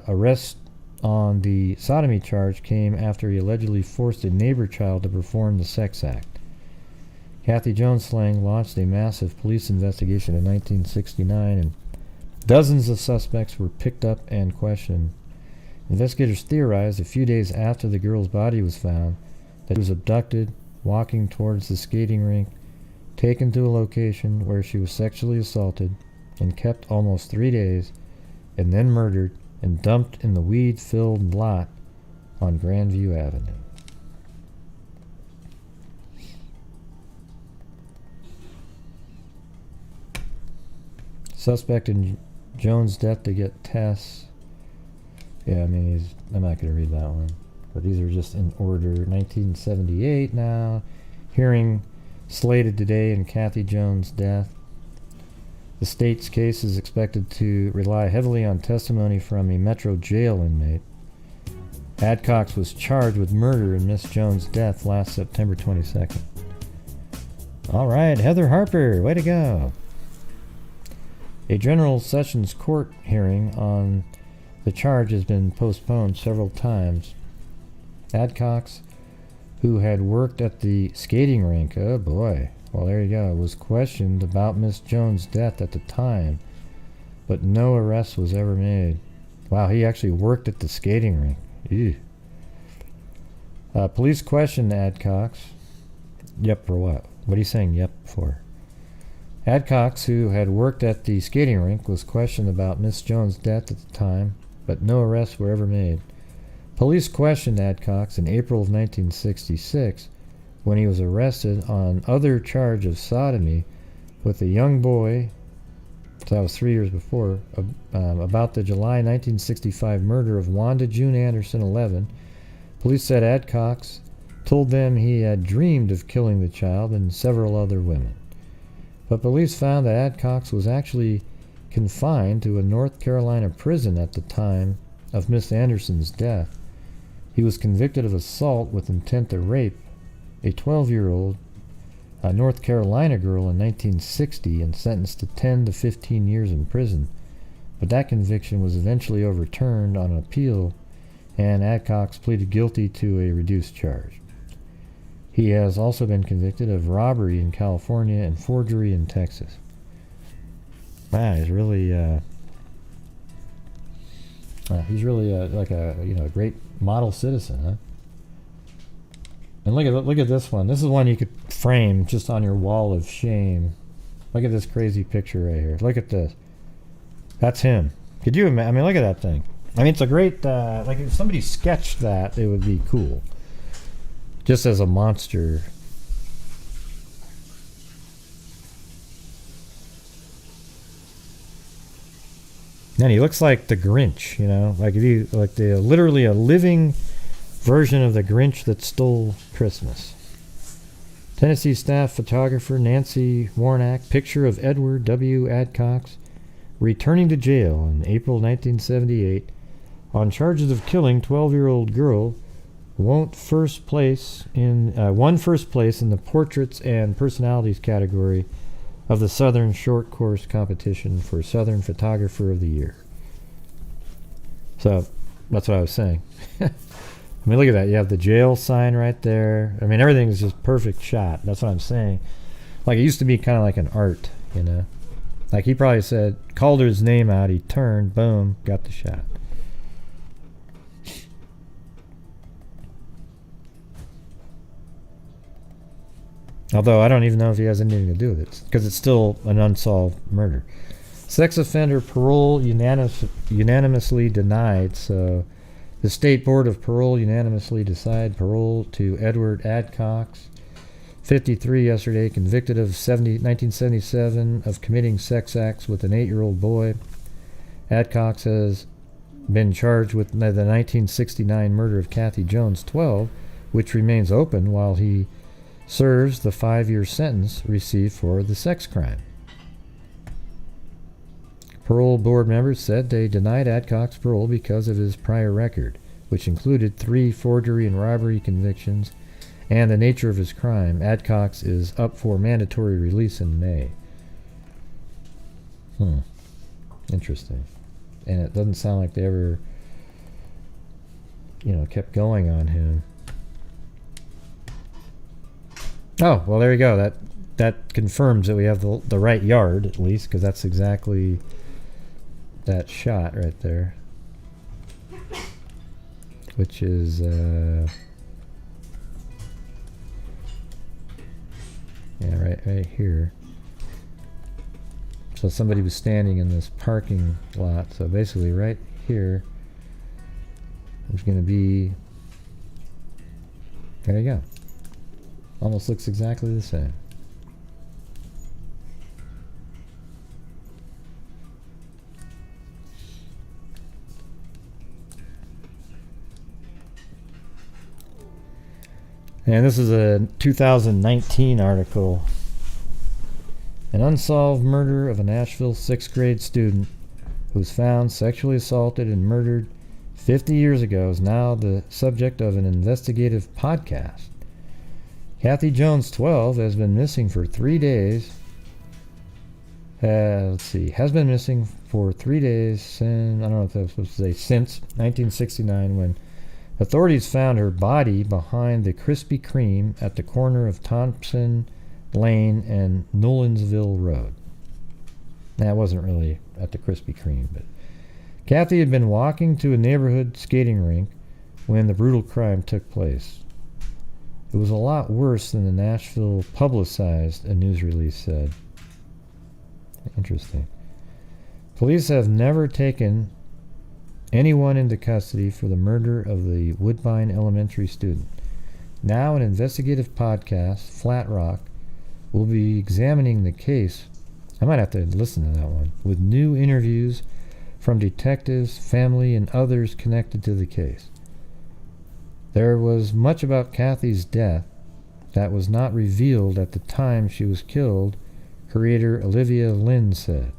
arrest on the sodomy charge came after he allegedly forced a neighbor child to perform the sex act. Kathy Jones' slaying launched a massive police investigation in 1969, and dozens of suspects were picked up and questioned. Investigators theorized a few days after the girl's body was found that she was abducted, walking towards the skating rink, taken to a location where she was sexually assaulted and kept almost 3 days, and then murdered and dumped in the weed-filled lot on Grandview Avenue. Suspect in Jones' death to get tests. Yeah, I mean, I'm not going to read that one. But these are just in order. 1978 now. Hearing slated today in Kathy Jones' death. The state's case is expected to rely heavily on testimony from a Metro jail inmate. Adcox was charged with murder in Miss Jones' death last September 22nd. All right, Heather Harper, way to go. A General Sessions Court hearing on the charge has been postponed several times. Adcox, who had worked at the skating rink, oh boy, well there you go, was questioned about Miss Jones' death at the time, but no arrest was ever made. Wow, he actually worked at the skating rink. Ew. Police questioned Adcox. Yep, for what? What are you saying yep for? Adcox, who had worked at the skating rink, was questioned about Miss Jones' death at the time, but no arrests were ever made. Police questioned Adcox in April of 1966 when he was arrested on other charge of sodomy with a young boy, so that was 3 years before, about the July 1965 murder of Wanda June Anderson, 11. Police said Adcox told them he had dreamed of killing the child and several other women. but police found that Adcox was actually confined to a North Carolina prison at the time of Miss Anderson's death. He was convicted of assault with intent to rape a 12-year-old North Carolina girl in 1960 and sentenced to 10 to 15 years in prison. But that conviction was eventually overturned on appeal, and Adcox pleaded guilty to a reduced charge. He has also been convicted of robbery in California and forgery in Texas. Wow, he's really like a great model citizen, huh? And look at this one. This is one you could frame just on your wall of shame. Look at this crazy picture right here. Look at this. That's him. Could you imagine? I mean, look at that thing. I mean, it's a great, like if somebody sketched that, it would be cool. Just as a monster. And he looks like the Grinch, you know, like if you, like the literally a living version of the Grinch that stole Christmas. Tennessee staff photographer Nancy Warnock, picture of Edward W. Adcox returning to jail in April 1978 on charges of killing 12-year-old girl, won first place in the portraits and personalities category of the Southern Short Course competition for Southern Photographer of the Year. So that's what I was saying. I mean, look at that. You have the jail sign right there. I mean, everything is just perfect shot. That's what I'm saying. Like, it used to be kind of like an art, you know. Like, he probably said, called his name out, he turned, boom, got the shot. Although I don't even know if he has anything to do with it, because it's still an unsolved murder. Sex offender parole unanimously denied, so the State Board of Parole unanimously decided parole to Edward Adcox, 53 yesterday, convicted of 1977 of committing sex acts with an 8-year-old boy. Adcox has been charged with the 1969 murder of Kathy Jones, 12, which remains open while he serves the 5-year sentence received for the sex crime. Parole board members said they denied Adcox parole because of his prior record, which included 3 forgery and robbery convictions, and the nature of his crime. Adcox is up for mandatory release in May. Interesting. And it doesn't sound like they ever, kept going on him. Oh, well, there you go. That confirms that we have the right yard, at least, because that's exactly that shot right there. Which is, right here. So somebody was standing in this parking lot. So basically right here, there's going to be, there you go. Almost looks exactly the same. And this is a 2019 article. An unsolved murder of a Nashville 6th grade student who was found sexually assaulted and murdered 50 years ago is now the subject of an investigative podcast. Kathy Jones, 12, has been missing for 3 days. Has been missing for 3 days since, I don't know if that's supposed to say, since 1969, when authorities found her body behind the Krispy Kreme at the corner of Thompson Lane and Nolensville Road. That wasn't really at the Krispy Kreme, but Kathy had been walking to a neighborhood skating rink when the brutal crime took place. It was a lot worse than the Nashville publicized, a news release said. Interesting. Police have never taken anyone into custody for the murder of the Woodbine Elementary student. Now an investigative podcast, Flat Rock, will be examining the case. I might have to listen to that one, with new interviews from detectives, family, and others connected to the case. There was much about Kathy's death that was not revealed at the time she was killed, creator Olivia Lynn said.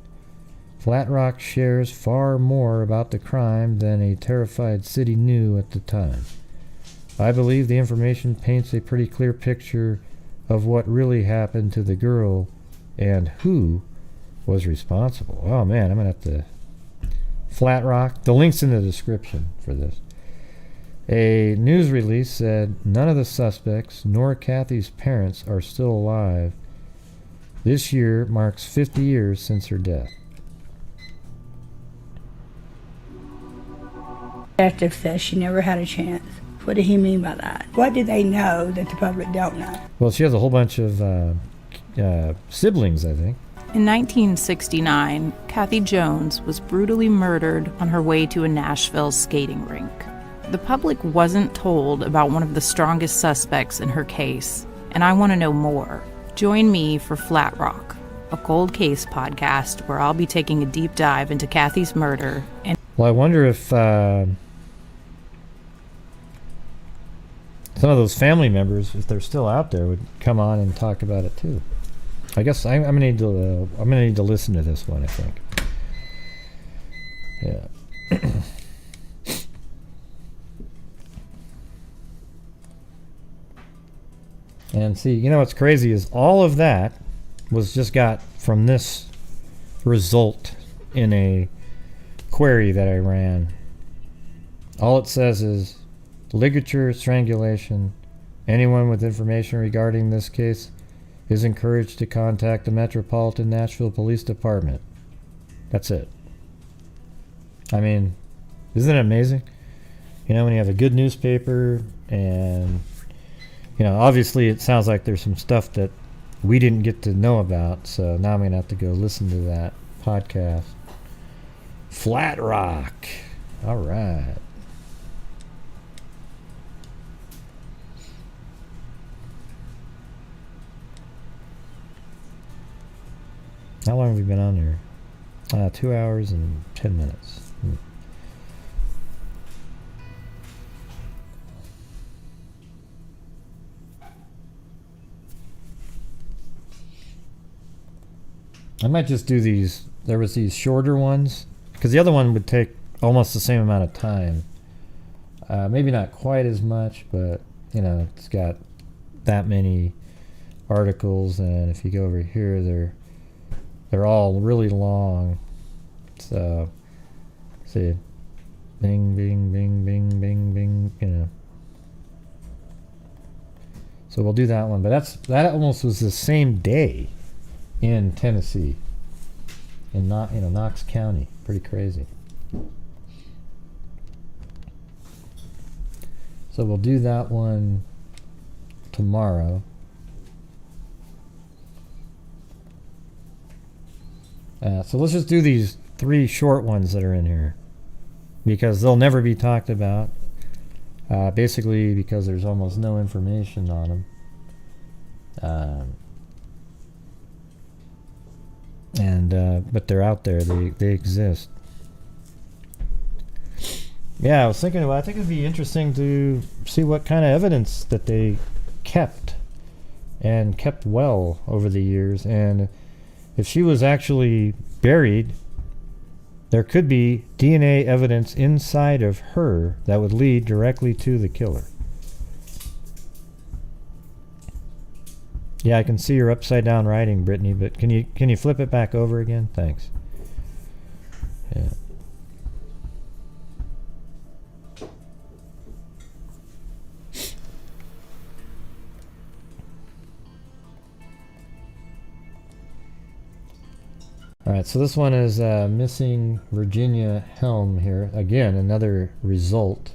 Flat Rock shares far more about the crime than a terrified city knew at the time. I believe the information paints a pretty clear picture of what really happened to the girl and who was responsible. Oh man, I'm going to have to... Flat Rock. The link's in the description for this. A news release said none of the suspects nor Kathy's parents are still alive. This year marks 50 years since her death. Detective says she never had a chance. What did he mean by that? What do they know that the public don't know? Well, she has a whole bunch of siblings, I think. In 1969, Kathy Jones was brutally murdered on her way to a Nashville skating rink. The public wasn't told about one of the strongest suspects in her case, and I want to know more. Join me for Flat Rock, a cold case podcast where I'll be taking a deep dive into Kathy's murder. And well, I wonder if some of those family members, if they're still out there, would come on and talk about it too. I guess I'm gonna need to listen to this one, I think. Yeah. And see, you know what's crazy is all of that was just got from this result in a query that I ran. All it says is ligature strangulation. Anyone with information regarding this case is encouraged to contact the Metropolitan Nashville Police Department. That's it. I mean, isn't it amazing? You know, when you have a good newspaper and, you know, obviously it sounds like there's some stuff that we didn't get to know about, so now I'm going to have to go listen to that podcast. Flat Rock. All right. How long have we been on here? 2 hours and 10 minutes. I might just do these. There was these shorter ones, because the other one would take almost the same amount of time. Maybe not quite as much, but you know, it's got that many articles, and if you go over here, they're all really long. So, see, bing, bing, bing, bing, bing, bing, you know. So we'll do that one, but that almost was the same day in Tennessee, in Knox County. Pretty crazy. So we'll do that one tomorrow. So let's just do these 3 short ones that are in here, because they'll never be talked about. Basically, because there's almost no information on them. But they're out there. They exist. Yeah, I was thinking, well, I think it'd be interesting to see what kind of evidence that they kept well over the years. And if she was actually buried, there could be DNA evidence inside of her that would lead directly to the killer. Yeah, I can see your upside down writing, Brittany, but can you flip it back over again? Thanks. Yeah. Alright, so this one is missing Virginia Helm here. Again, another result.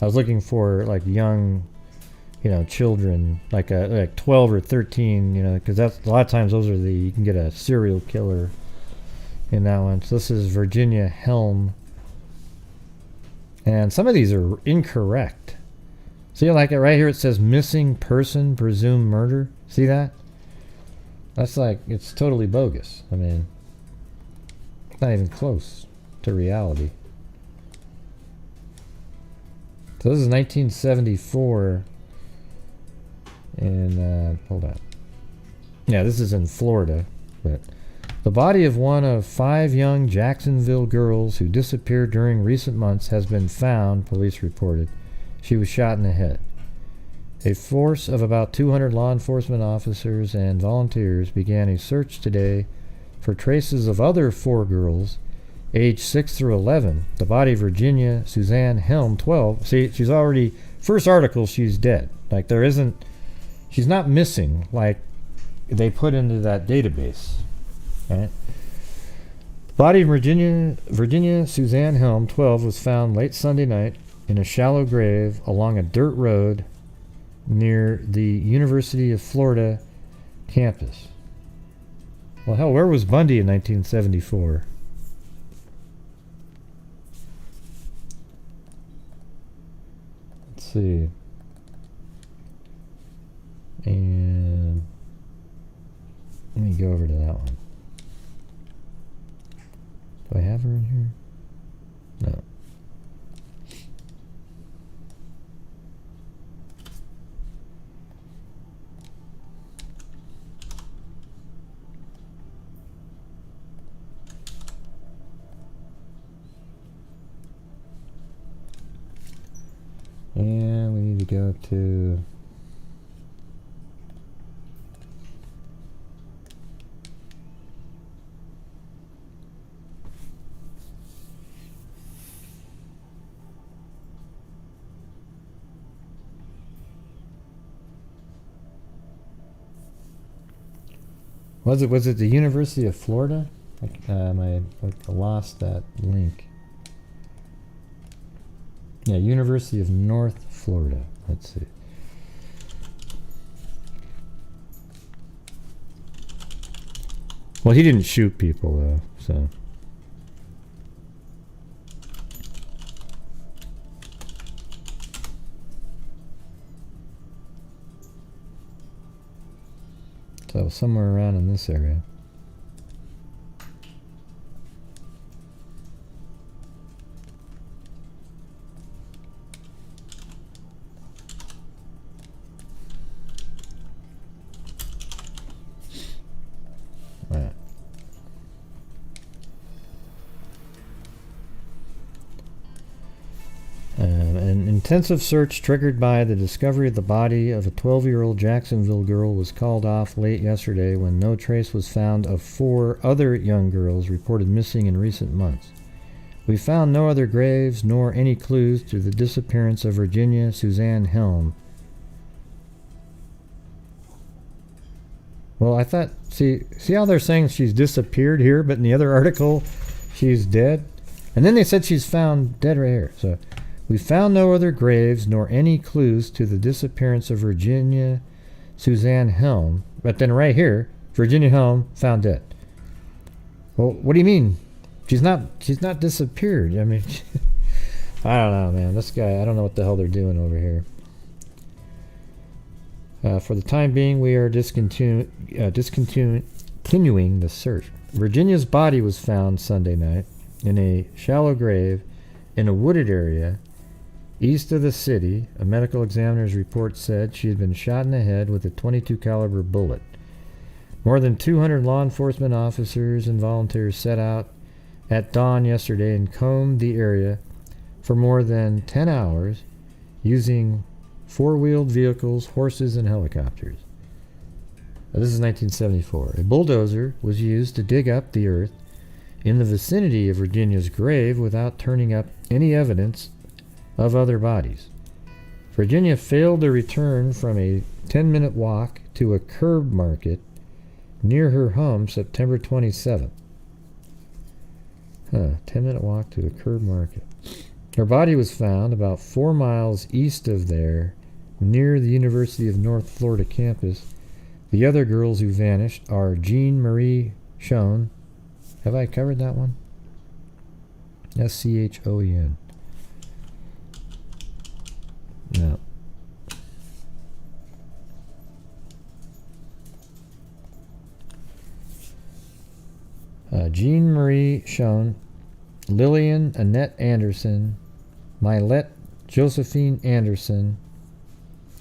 I was looking for like young, children, like 12 or 13, because that's a lot of times those are you can get a serial killer in that one. So this is Virginia Helm. And some of these are incorrect. See, like it right here, it says missing person, presumed murder. See that? That's like, it's totally bogus. I mean, it's not even close to reality. So this is 1974. And, hold on. Yeah, this is in Florida. but the body of one of 5 young Jacksonville girls who disappeared during recent months has been found, police reported. She was shot in the head. A force of about 200 law enforcement officers and volunteers began a search today for traces of other 4 girls, aged 6 through 11. The body of Virginia Suzanne Helm, 12. See, she's already, first article, she's dead. Like, there isn't, she's not missing like they put into that database. Right? The body of Virginia Suzanne Helm, 12, was found late Sunday night in a shallow grave along a dirt road near the University of Florida campus. Well, hell, where was Bundy in 1974? Let's see. And let me go over to that one. Do I have her in here? No. And we need to go to was it the University of Florida? I lost that link. Yeah, University of North Florida. Let's see. Well, he didn't shoot people though, so. So somewhere around in this area. An intensive search triggered by the discovery of the body of a 12-year-old Jacksonville girl was called off late yesterday when no trace was found of 4 other young girls reported missing in recent months. We found no other graves nor any clues to the disappearance of Virginia Suzanne Helm. Well, I thought, see how they're saying she's disappeared here, but in the other article, she's dead? And then they said she's found dead right here. So, we found no other graves nor any clues to the disappearance of Virginia Suzanne Helm. But then right here, Virginia Helm found dead. Well, what do you mean? She's not disappeared. I mean, I don't know, man. This guy, I don't know what the hell they're doing over here. For the time being, we are discontinuing the search. Virginia's body was found Sunday night in a shallow grave in a wooded area east of the city. A medical examiner's report said she had been shot in the head with a .22 caliber bullet. More than 200 law enforcement officers and volunteers set out at dawn yesterday and combed the area for more than 10 hours using 4-wheeled vehicles, horses, and helicopters. Now, this is 1974. A bulldozer was used to dig up the earth in the vicinity of Virginia's grave without turning up any evidence of other bodies. Virginia failed to return from a 10-minute walk to a curb market near her home September 27th. 10-minute walk to a curb market. Her body was found about 4 miles east of there, near the University of North Florida campus. The other girls who vanished are Jean Marie Schoen. Have I covered that one? Schoen. No. Jean Marie Schoen, Lillian Annette Anderson, Mylette Josephine Anderson,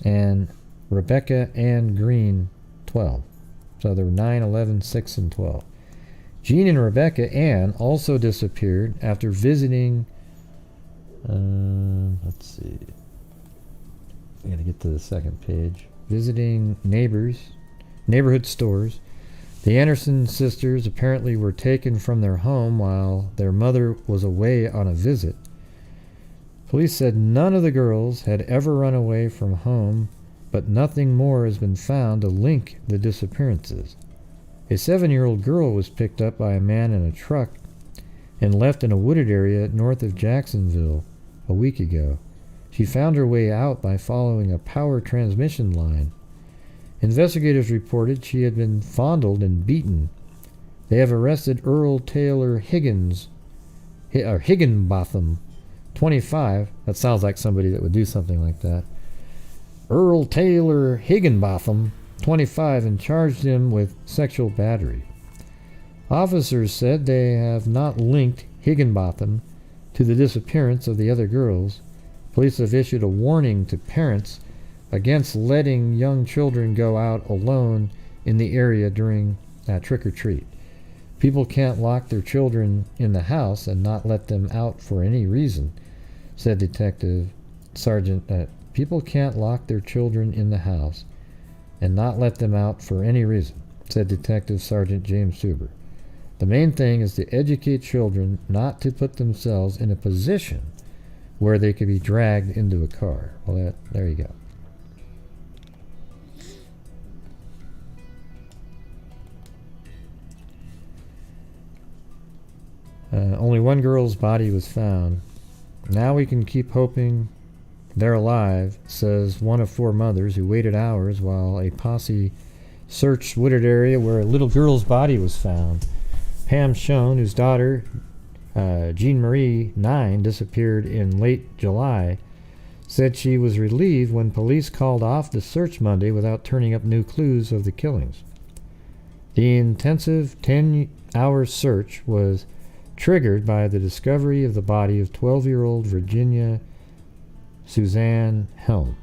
and Rebecca Ann Green, 12. So there were 9, 11, 6, and 12. Jean and Rebecca Ann also disappeared after visiting, let's see, I gotta get to the second page. Visiting neighborhood stores. The Anderson sisters apparently were taken from their home while their mother was away on a visit. Police said none of the girls had ever run away from home, but nothing more has been found to link the disappearances. A 7-year-old girl was picked up by a man in a truck and left in a wooded area north of Jacksonville a week ago. She found her way out by following a power transmission line. Investigators reported she had been fondled and beaten. They have arrested Earl Taylor Higginbotham, 25. That sounds like somebody that would do something like that. Earl Taylor Higginbotham, 25, and charged him with sexual battery. Officers said they have not linked Higginbotham to the disappearance of the other girls. Police have issued a warning to parents against letting young children go out alone in the area during trick-or-treat. People can't lock their children in the house and not let them out for any reason, said Detective Sergeant. People can't lock their children in the house and not let them out for any reason, said Detective Sergeant James Huber. The main thing is to educate children not to put themselves in a position where they could be dragged into a car. Well, there you go. Only one girl's body was found. Now we can keep hoping they're alive, says one of 4 mothers who waited hours while a posse searched wooded area where a little girl's body was found. Pam Schoen, whose daughter, Jean Marie, 9, disappeared in late July, said she was relieved when police called off the search Monday without turning up new clues of the killings. The intensive 10-hour search was triggered by the discovery of the body of 12-year-old Virginia Suzanne Helm.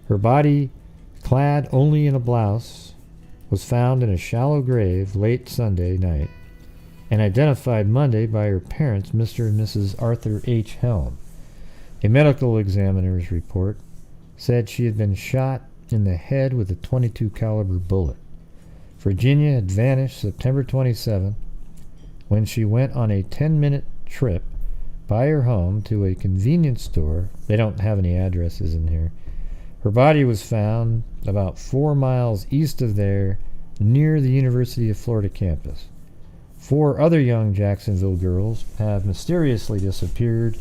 Her body, clad only in a blouse, was found in a shallow grave late Sunday night and identified Monday by her parents, Mr. and Mrs. Arthur H. Helm. A medical examiner's report said she had been shot in the head with a .22 caliber bullet. Virginia had vanished September 27 when she went on a 10-minute trip by her home to a convenience store. They don't have any addresses in here. Her body was found about 4 miles east of there, near the University of Florida campus. 4 other young Jacksonville girls have mysteriously disappeared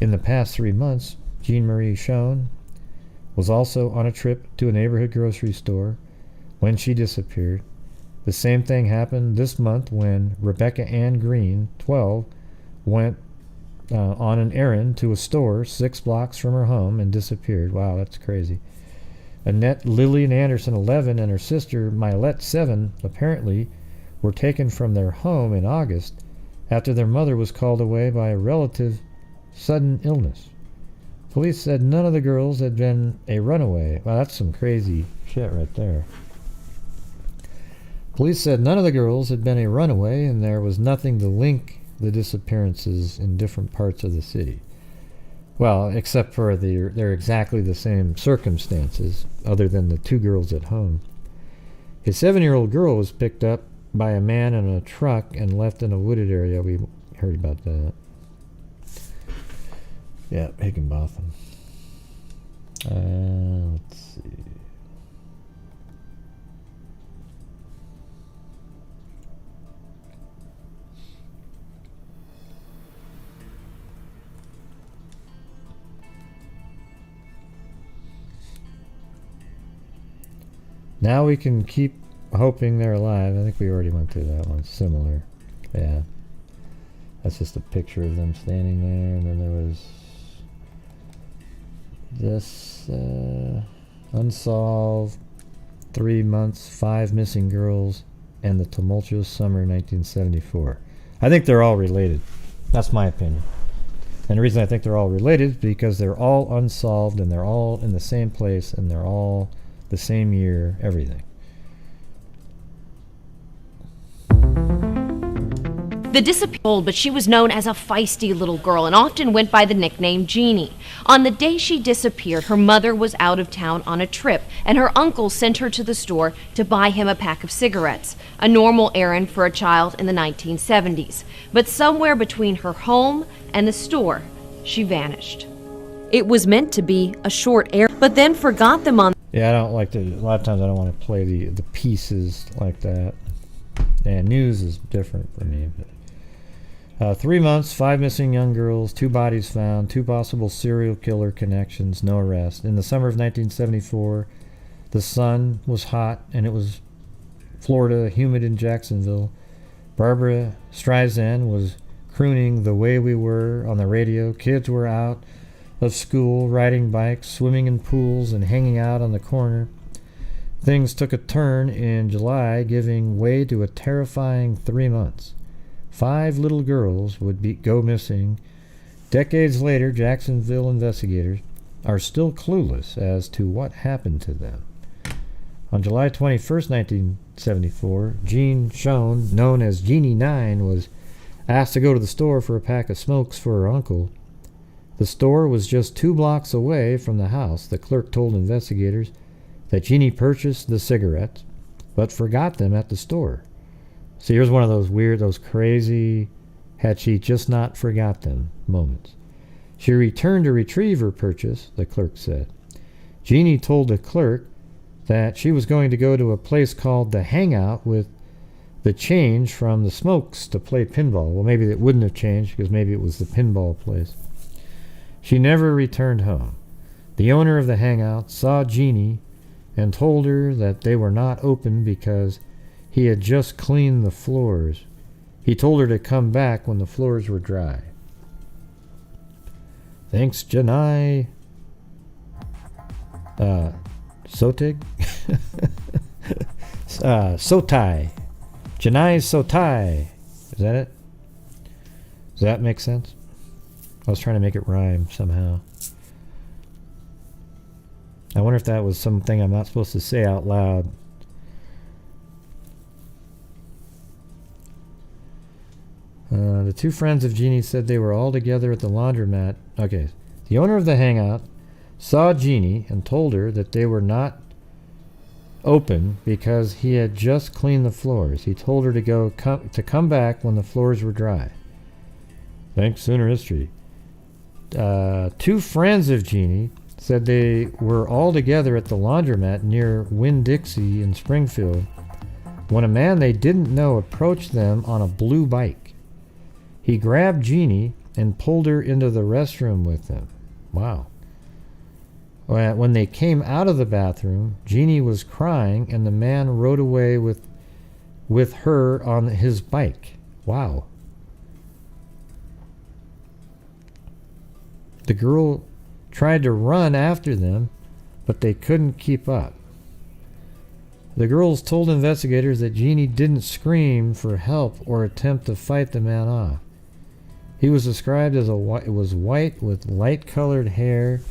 in the past 3 months. Jean Marie Schoen was also on a trip to a neighborhood grocery store when she disappeared. The same thing happened this month when Rebecca Ann Green, 12, went on an errand to a store 6 blocks from her home and disappeared. Wow, that's crazy. Annette Lillian Anderson, 11, and her sister Mylette, 7, apparently were taken from their home in August after their mother was called away by a relative sudden illness. Police said none of the girls had been a runaway. Wow, that's some crazy shit right there. Police said none of the girls had been a runaway and there was nothing to link the disappearances in different parts of the city. Well, except for they're exactly the same circumstances, other than the 2 girls at home. A 7-year-old girl was picked up by a man in a truck and left in a wooded area. We heard about that. Yeah, Higginbotham. Let's see. Now we can keep hoping they're alive. I think we already went through that one. Similar. Yeah. That's just a picture of them standing there. And then there was this Unsolved, 3 months, 5 missing girls, and the tumultuous summer 1974. I think they're all related. That's my opinion. And the reason I think they're all related is because they're all unsolved and they're all in the same place and they're all the same year, everything. The disappeared, but she was known as a feisty little girl and often went by the nickname Jeannie. On the day she disappeared, her mother was out of town on a trip, and her uncle sent her to the store to buy him a pack of cigarettes, a normal errand for a child in the 1970s. But somewhere between her home and the store, she vanished. It was meant to be a short errand, but then forgot them on. Yeah, I don't like to. A lot of times I don't want to play the pieces like that. And news is different for me. But 3 months, 5 missing young girls, 2 bodies found, 2 possible serial killer connections, no arrest. In the summer of 1974, the sun was hot and it was Florida, humid in Jacksonville. Barbara Streisand was crooning "The Way We Were" on the radio. Kids were out of school, riding bikes, swimming in pools, and hanging out on the corner. Things took a turn in July, giving way to a terrifying 3 months. 5 little girls would go missing. Decades later, Jacksonville investigators are still clueless as to what happened to them. On July 21st, 1974, Jean Schoen, known as Jeannie 9, was asked to go to the store for a pack of smokes for her uncle. The store was just 2 blocks away from the house. The clerk told investigators that Jeannie purchased the cigarettes, but forgot them at the store. See, here's one of those weird, those crazy, had she just not forgot them moments. She returned to retrieve her purchase, the clerk said. Jeannie told the clerk that she was going to go to a place called The Hangout with the change from the smokes to play pinball. Well, maybe it wouldn't have changed because maybe it was the pinball place. She never returned home. The owner of the Hangout saw Jeannie and told her that they were not open because he had just cleaned the floors. He told her to come back when the floors were dry. Thanks, Janai Sotig? Sotai. Janai Sotai. Is that it? Does that make sense? I was trying to make it rhyme somehow. I wonder if that was something I'm not supposed to say out loud. The 2 friends of Jeannie said they were all together at the laundromat. Okay. The owner of the Hangout saw Jeannie and told her that they were not open because he had just cleaned the floors. He told her to come back when the floors were dry. Thanks, Sooner History. 2 friends of Jeannie said they were all together at the laundromat near Winn-Dixie in Springfield when a man they didn't know approached them on a blue bike. He grabbed Jeannie and pulled her into the restroom with him. Wow. When they came out of the bathroom, Jeannie was crying and the man rode away with her on his bike. Wow. The girl tried to run after them, but they couldn't keep up. The girls told investigators that Jeannie didn't scream for help or attempt to fight the man off. He was described as white with light-colored hair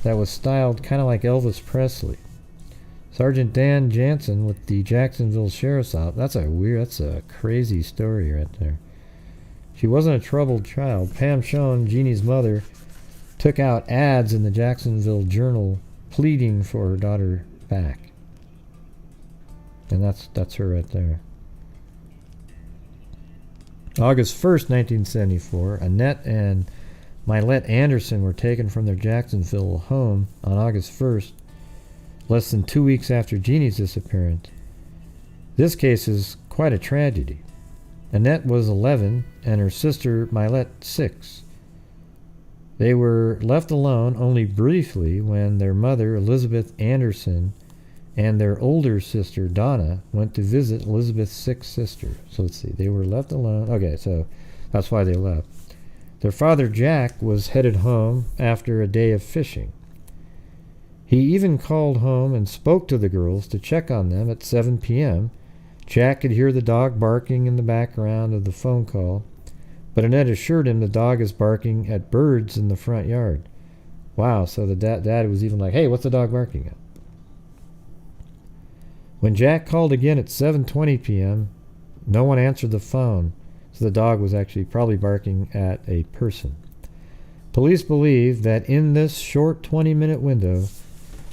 that was styled kind of like Elvis Presley. Sergeant Dan Jansen with the Jacksonville Sheriff's Office. That's a crazy story right there. She wasn't a troubled child. Pam Schoen, Jeannie's mother, took out ads in the Jacksonville Journal pleading for her daughter back. And that's her right there. August 1st, 1974, Annette and Mylette Anderson were taken from their Jacksonville home on August 1st, less than 2 weeks after Jeannie's disappearance. This case is quite a tragedy. Annette was 11 and her sister Mylette 6. They were left alone only briefly when their mother, Elizabeth Anderson, and their older sister, Donna, went to visit Elizabeth's 6th sister. So let's see, they were left alone. Okay, so that's why they left. Their father, Jack, was headed home after a day of fishing. He even called home and spoke to the girls to check on them at 7 p.m. Jack could hear the dog barking in the background of the phone call, but Annette assured him the dog is barking at birds in the front yard. Wow, so the dad was even like, hey, what's the dog barking at? When Jack called again at 7:20 p.m., no one answered the phone, so the dog was actually probably barking at a person. Police believe that in this short 20-minute window,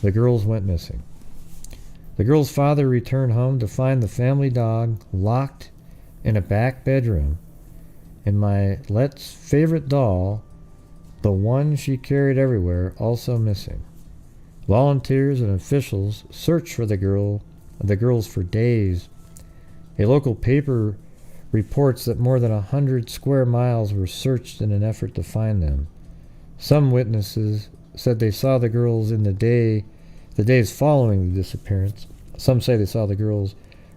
the girls went missing. The girl's father returned home to find the family dog locked in a back bedroom, and my Let's favorite doll, the one she carried everywhere, also missing. Volunteers and officials searched for the girls for days. A local paper reports that more than 100 square miles were searched in an effort to find them. Some witnesses said they saw the girls in the days following the disappearance. Some say they saw the girls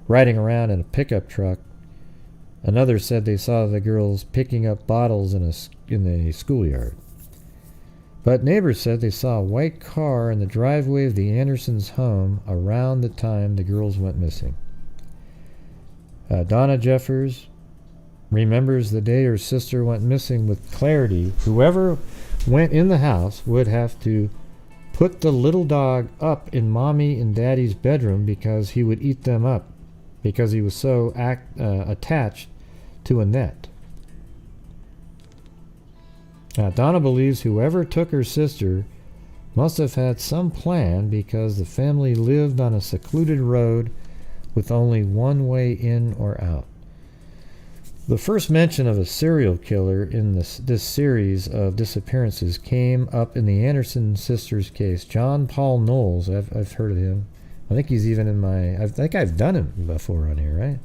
riding around in a pickup truck. Another said they saw the girls picking up bottles in a schoolyard. But neighbors said they saw a white car in the driveway of the Andersons' home around the time the girls went missing. Donna Jeffers remembers the day her sister went missing with clarity. Whoever went in the house would have to put the little dog up in Mommy and Daddy's bedroom because he would eat them up, because he was so attached to a net. Donna believes whoever took her sister must have had some plan because the family lived on a secluded road with only one way in or out. The first mention of a serial killer in this series of disappearances came up in the Anderson sisters case. John Paul Knowles, I've heard of him. I think he's even in I think I've done him before on here, right?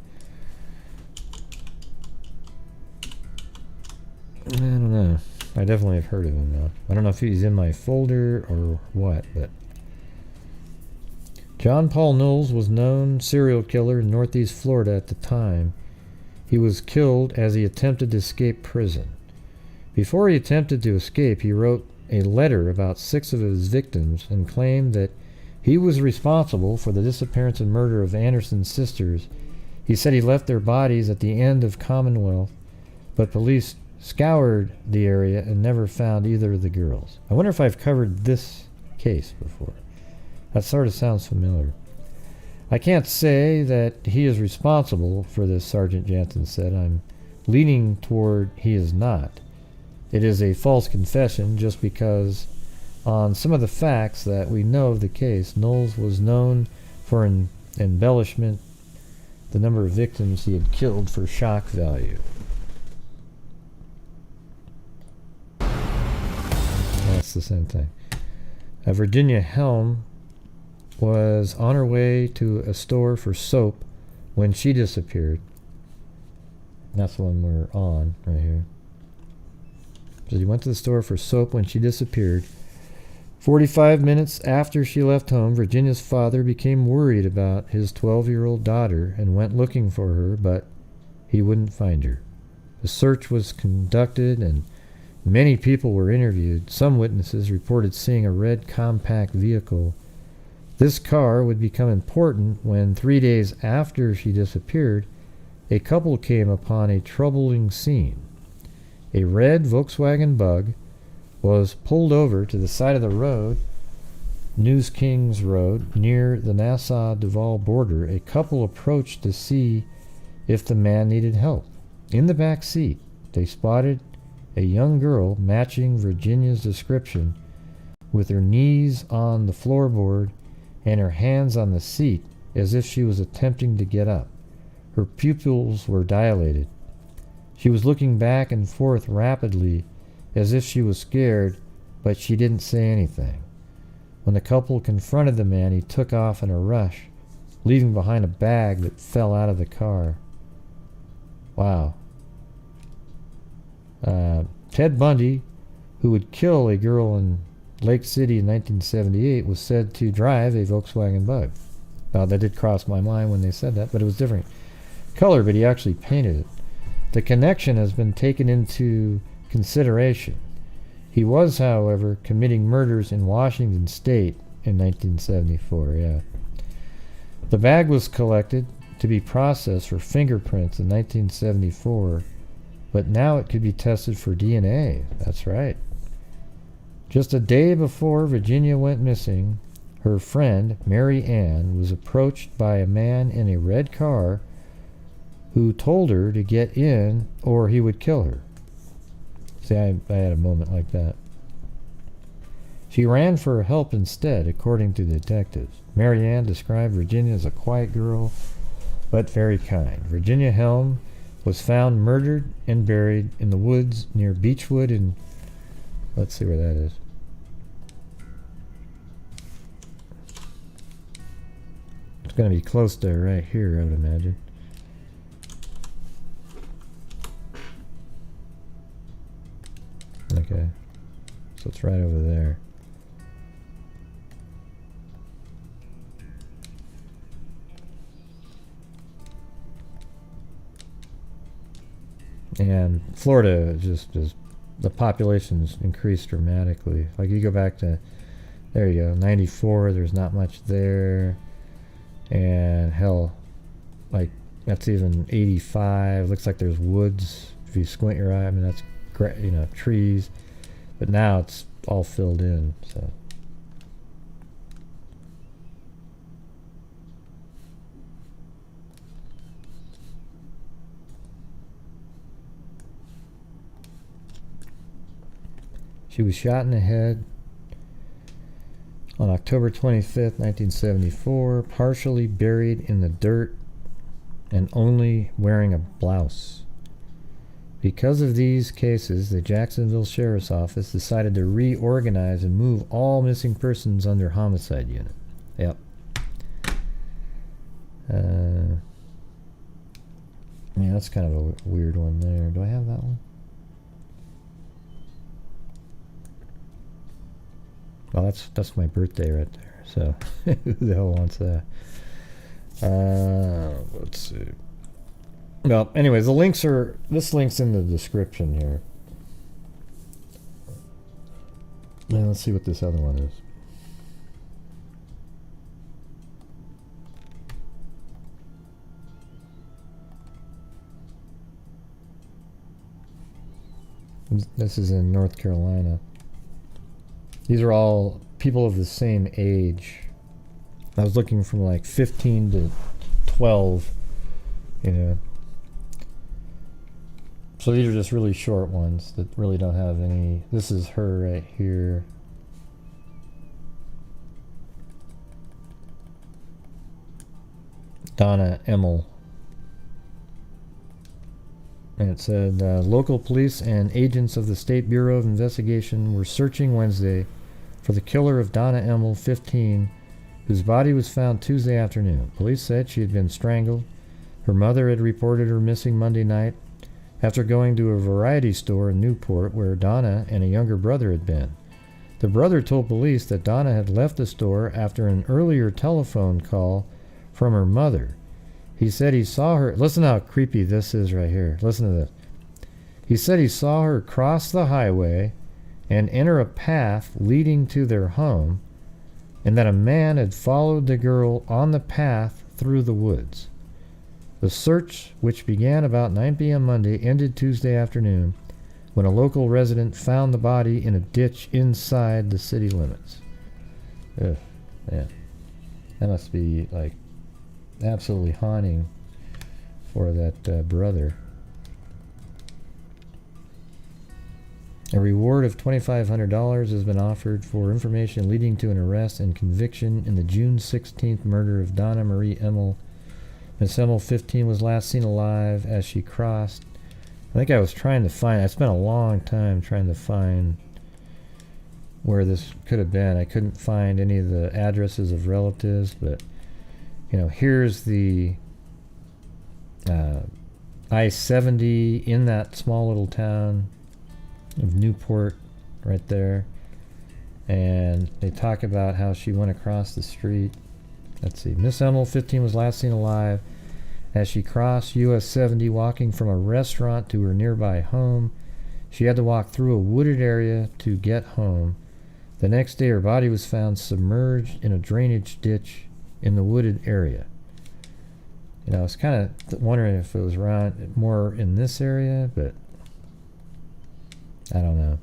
I don't know. I definitely have heard of him though. I don't know if he's in my folder or what, but John Paul Knowles was known serial killer in Northeast Florida at the time. He was killed as he attempted to escape prison. Before he attempted to escape, he wrote a letter about 6 of his victims and claimed that he was responsible for the disappearance and murder of Anderson's sisters. He said he left their bodies at the end of Commonwealth, but police scoured the area and never found either of the girls. I wonder if I've covered this case before. That sort of sounds familiar. I can't say that he is responsible for this, Sergeant Jansen said. I'm leaning toward he is not. It is a false confession just because on some of the facts that we know of the case, Knowles was known for embellishment, the number of victims he had killed for shock value. That's the same thing. Virginia Helm was on her way to a store for soap when she disappeared. That's the one we're on right here. So she went to the store for soap when she disappeared. 45 minutes after she left home, Virginia's father became worried about his 12-year-old daughter and went looking for her, but he wouldn't find her. The search was conducted and many people were interviewed. Some witnesses reported seeing a red compact vehicle. This car would become important when 3 days after she disappeared, a couple came upon a troubling scene. A red Volkswagen Bug was pulled over to the side of the road, News Kings Road, near the Nassau-Duval border. A couple approached to see if the man needed help. In the back seat, they spotted a young girl matching Virginia's description, with her knees on the floorboard and her hands on the seat as if she was attempting to get up. Her pupils were dilated. She was looking back and forth rapidly as if she was scared, but she didn't say anything. When the couple confronted the man, he took off in a rush, leaving behind a bag that fell out of the car. Wow. Ted Bundy, who would kill a girl in Lake City in 1978, was said to drive a Volkswagen Bug. Now, that did cross my mind when they said that, but it was different color, but he actually painted it. The connection has been taken into consideration. He was, however, committing murders in Washington State in 1974, yeah. The bag was collected to be processed for fingerprints in 1974, but now it could be tested for DNA. That's right. Just a day before Virginia went missing, her friend, Mary Ann, was approached by a man in a red car who told her to get in or he would kill her. See, I had a moment like that. She ran for help instead, according to detectives. Mary Ann described Virginia as a quiet girl, but very kind. Virginia Helm was found murdered and buried in the woods near Beechwood in, let's see where that is. It's going to be close to right here, I would imagine. Okay, so it's right over there. And Florida just the population's increased dramatically. Like you go back to, there you go, 94, there's not much there. And hell, like that's even 85. Looks like there's woods if you squint your eye. I mean, that's great, you know, trees. But now it's all filled in, so. She was shot in the head on October 25th, 1974, partially buried in the dirt and only wearing a blouse. Because of these cases, the Jacksonville Sheriff's Office decided to reorganize and move all missing persons under homicide unit. Yep. Yeah, that's kind of a weird one there. Do I have that one? Well, that's my birthday right there. So who the hell wants that? Let's see. Well, anyways, this link's in the description here. Now let's see what this other one is. This is in North Carolina. These are all people of the same age. I was looking from like 15 to 12, you know. So these are just really short ones that really don't have any. This is her right here. Donna Emmel. And it said, local police and agents of the State Bureau of Investigation were searching Wednesday for the killer of Donna Emmel, 15, whose body was found Tuesday afternoon. Police said she had been strangled. Her mother had reported her missing Monday night after going to a variety store in Newport where Donna and a younger brother had been. The brother told police that Donna had left the store after an earlier telephone call from her mother. He said he saw her. Listen how creepy this is right here. Listen to this. He said he saw her cross the highway and enter a path leading to their home, and that a man had followed the girl on the path through the woods. The search, which began about 9 p.m. Monday, ended Tuesday afternoon when a local resident found the body in a ditch inside the city limits. Ugh, man. That must be like absolutely haunting for that brother. A reward of $2,500 has been offered for information leading to an arrest and conviction in the June 16th murder of Donna Marie Emmel. Miss Emmel, 15, was last seen alive as she crossed. I think I was trying to find, I spent a long time trying to find where this could have been. I couldn't find any of the addresses of relatives, but you know, here's the I-70 in that small little town of Newport right there. And they talk about how she went across the street. Let's see. Miss Emmel, 15, was last seen alive as she crossed US 70 walking from a restaurant to her nearby home. She had to walk through a wooded area to get home. The next day her body was found submerged in a drainage ditch in the wooded area. You know, I was kind of wondering if it was around more in this area, but I don't know.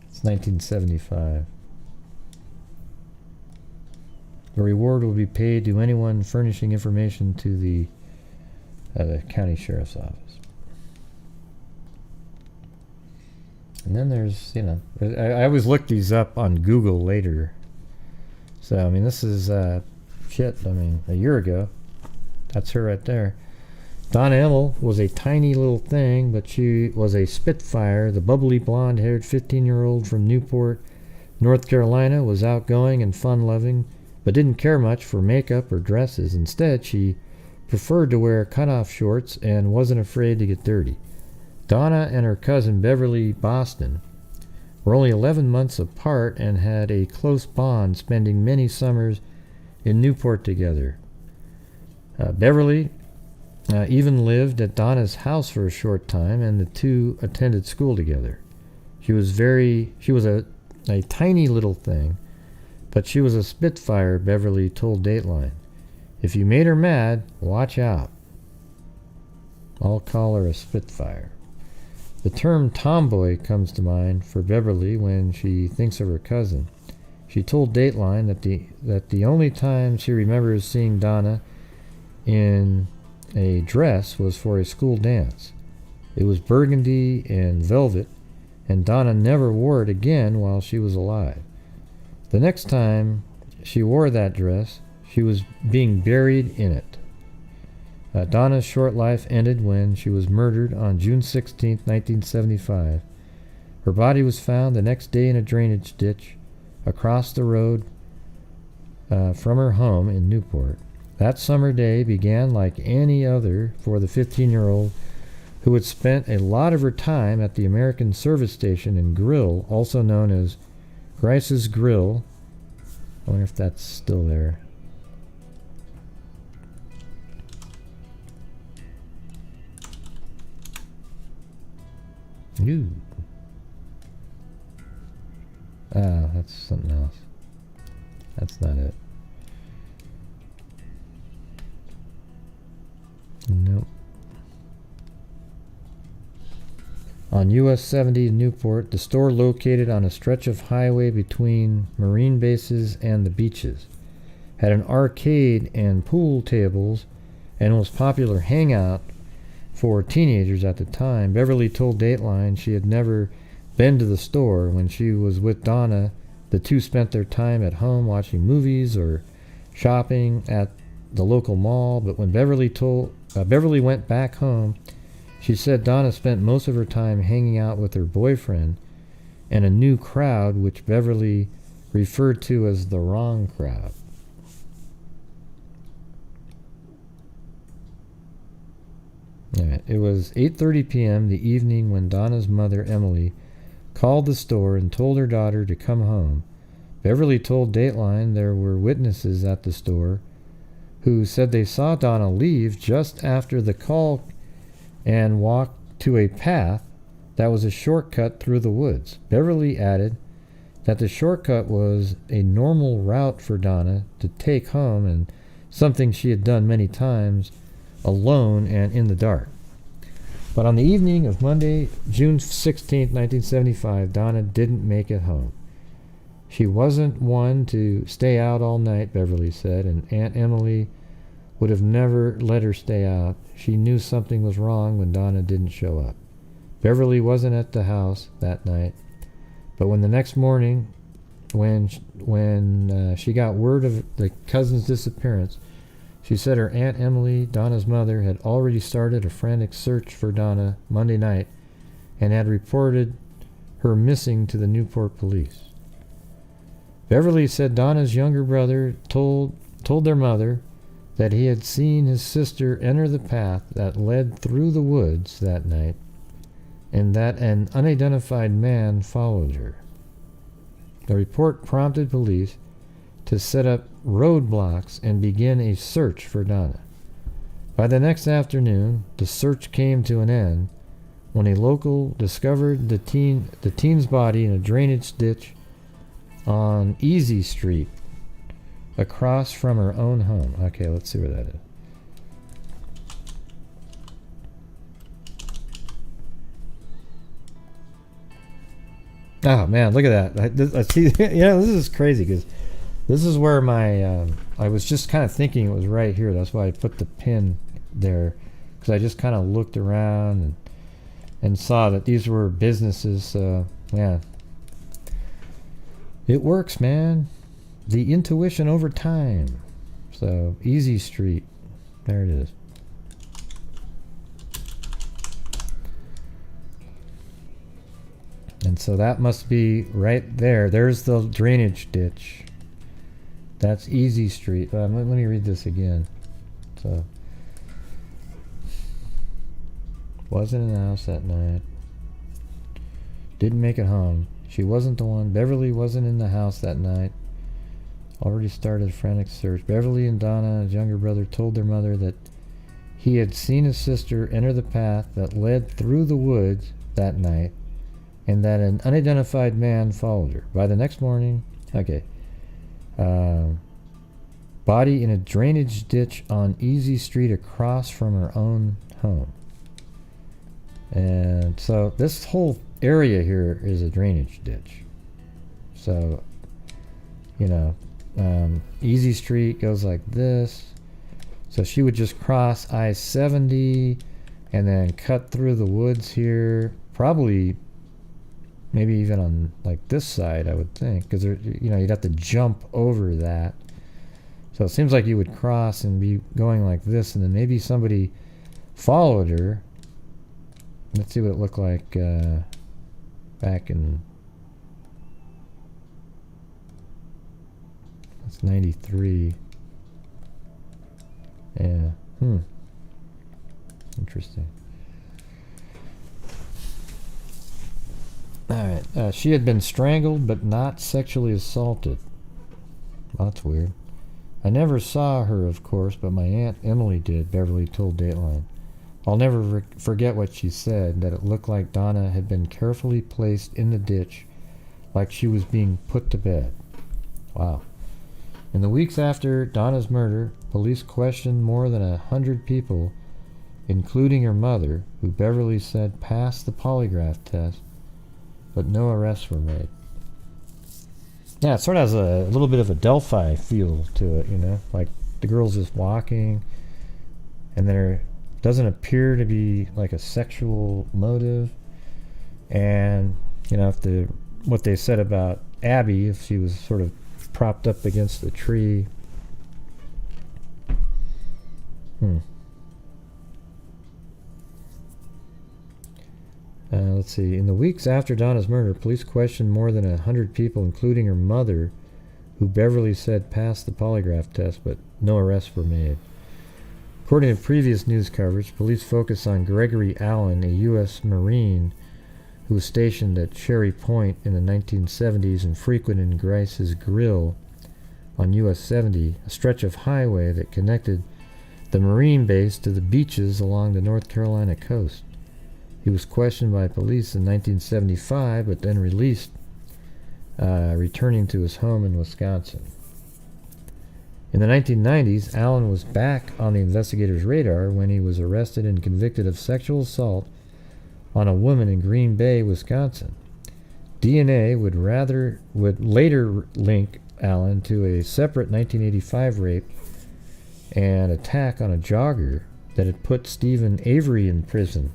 It's 1975. A reward will be paid to anyone furnishing information to the county sheriff's office. And then there's, I always look these up on Google later. So, I mean, this is, a year ago. That's her right there. Donna Emmel was a tiny little thing, but she was a spitfire. The bubbly blonde-haired 15-year-old from Newport, North Carolina, was outgoing and fun-loving, but didn't care much for makeup or dresses. Instead, she preferred to wear cutoff shorts and wasn't afraid to get dirty. Donna and her cousin Beverly Boston were only 11 months apart and had a close bond, spending many summers in Newport together. Beverly even lived at Donna's house for a short time, and the two attended school together. She was a tiny little thing, but she was a spitfire, Beverly told Dateline. If you made her mad, watch out. I'll call her a spitfire. The term tomboy comes to mind for Beverly when she thinks of her cousin. She told Dateline that the only time she remembers seeing Donna in a dress was for a school dance. It was burgundy and velvet, and Donna never wore it again while she was alive. The next time she wore that dress, she was being buried in it. Donna's short life ended when she was murdered on June 16, 1975. Her body was found the next day in a drainage ditch across the road from her home in Newport. That summer day began like any other for the 15-year-old who had spent a lot of her time at the American Service Station and Grill, also known as Grice's Grill. I wonder if that's still there. Ooh. Ah, that's something else. That's not it. Nope. On US 70 in Newport, the store located on a stretch of highway between marine bases and the beaches had an arcade and pool tables and was popular hangout for teenagers at the time. Beverly told Dateline she had never been to the store. When she was with Donna, the two spent their time at home watching movies or shopping at the local mall. But when Beverly went back home, she said Donna spent most of her time hanging out with her boyfriend and a new crowd, which Beverly referred to as the wrong crowd. It was 8:30 p.m. the evening when Donna's mother, Emily, called the store and told her daughter to come home. Beverly told Dateline there were witnesses at the store who said they saw Donna leave just after the call and walk to a path that was a shortcut through the woods. Beverly added that the shortcut was a normal route for Donna to take home and something she had done many times alone and in the dark. But on the evening of Monday, June 16, 1975, Donna didn't make it home. She wasn't one to stay out all night, Beverly said, and Aunt Emily would have never let her stay out. She knew something was wrong when Donna didn't show up. Beverly wasn't at the house that night, but when the next morning, when she got word of the cousin's disappearance, she said her Aunt Emily, Donna's mother, had already started a frantic search for Donna Monday night and had reported her missing to the Newport police. Beverly said Donna's younger brother told their mother that he had seen his sister enter the path that led through the woods that night and that an unidentified man followed her. The report prompted police to set up roadblocks and begin a search for Donna. By the next afternoon, the search came to an end when a local discovered the teen's body in a drainage ditch on Easy Street, across from her own home. Okay, let's see where that is. Oh man, look at that! I see. This is crazy because This is where my, I was just kind of thinking it was right here. That's why I put the pin there. Because I just kind of looked around and saw that these were businesses. Yeah. It works, man. The intuition over time. So, Easy Street. There it is. And so that must be right there. There's the drainage ditch. That's Easy Street. Let me read this again. So, wasn't in the house that night. Didn't make it home. She wasn't the one. Beverly wasn't in the house that night. Already started a frantic search. Beverly and Donna, his younger brother, told their mother that he had seen his sister enter the path that led through the woods that night, and that an unidentified man followed her. By the next morning, body in a drainage ditch on Easy Street across from her own home. And so this whole area here is a drainage ditch. So, you know, Easy Street goes like this. So she would just cross I-70 and then cut through the woods here, probably maybe even on like this side, I would think, because you'd have to jump over that. So it seems like you would cross and be going like this, and then maybe somebody followed her. Let's see what it looked like back in, that's 93. Yeah. Interesting. Alright. She had been strangled but not sexually assaulted. Well, that's weird. I never saw her, of course, but my Aunt Emily did, Beverly told Dateline. I'll never forget what she said, that it looked like Donna had been carefully placed in the ditch like she was being put to bed. Wow. In the weeks after Donna's murder, police questioned more than 100 people, including her mother, who Beverly said passed the polygraph test, but no arrests were made. Yeah, it sort of has a little bit of a Delphi feel to it, you know? Like the girl's just walking, and there doesn't appear to be like a sexual motive. And, you know, what they said about Abby, if she was sort of propped up against the tree. Let's see. In the weeks after Donna's murder, police questioned more than 100 people, including her mother, who Beverly said passed the polygraph test, but no arrests were made. According to previous news coverage, police focused on Gregory Allen, a U.S. Marine who was stationed at Cherry Point in the 1970s and frequented Grice's Grill on US 70, a stretch of highway that connected the Marine base to the beaches along the North Carolina coast. He was questioned by police in 1975, but then released, returning to his home in Wisconsin. In the 1990s, Allen was back on the investigators' radar when he was arrested and convicted of sexual assault on a woman in Green Bay, Wisconsin. DNA would later link Allen to a separate 1985 rape and attack on a jogger that had put Stephen Avery in prison.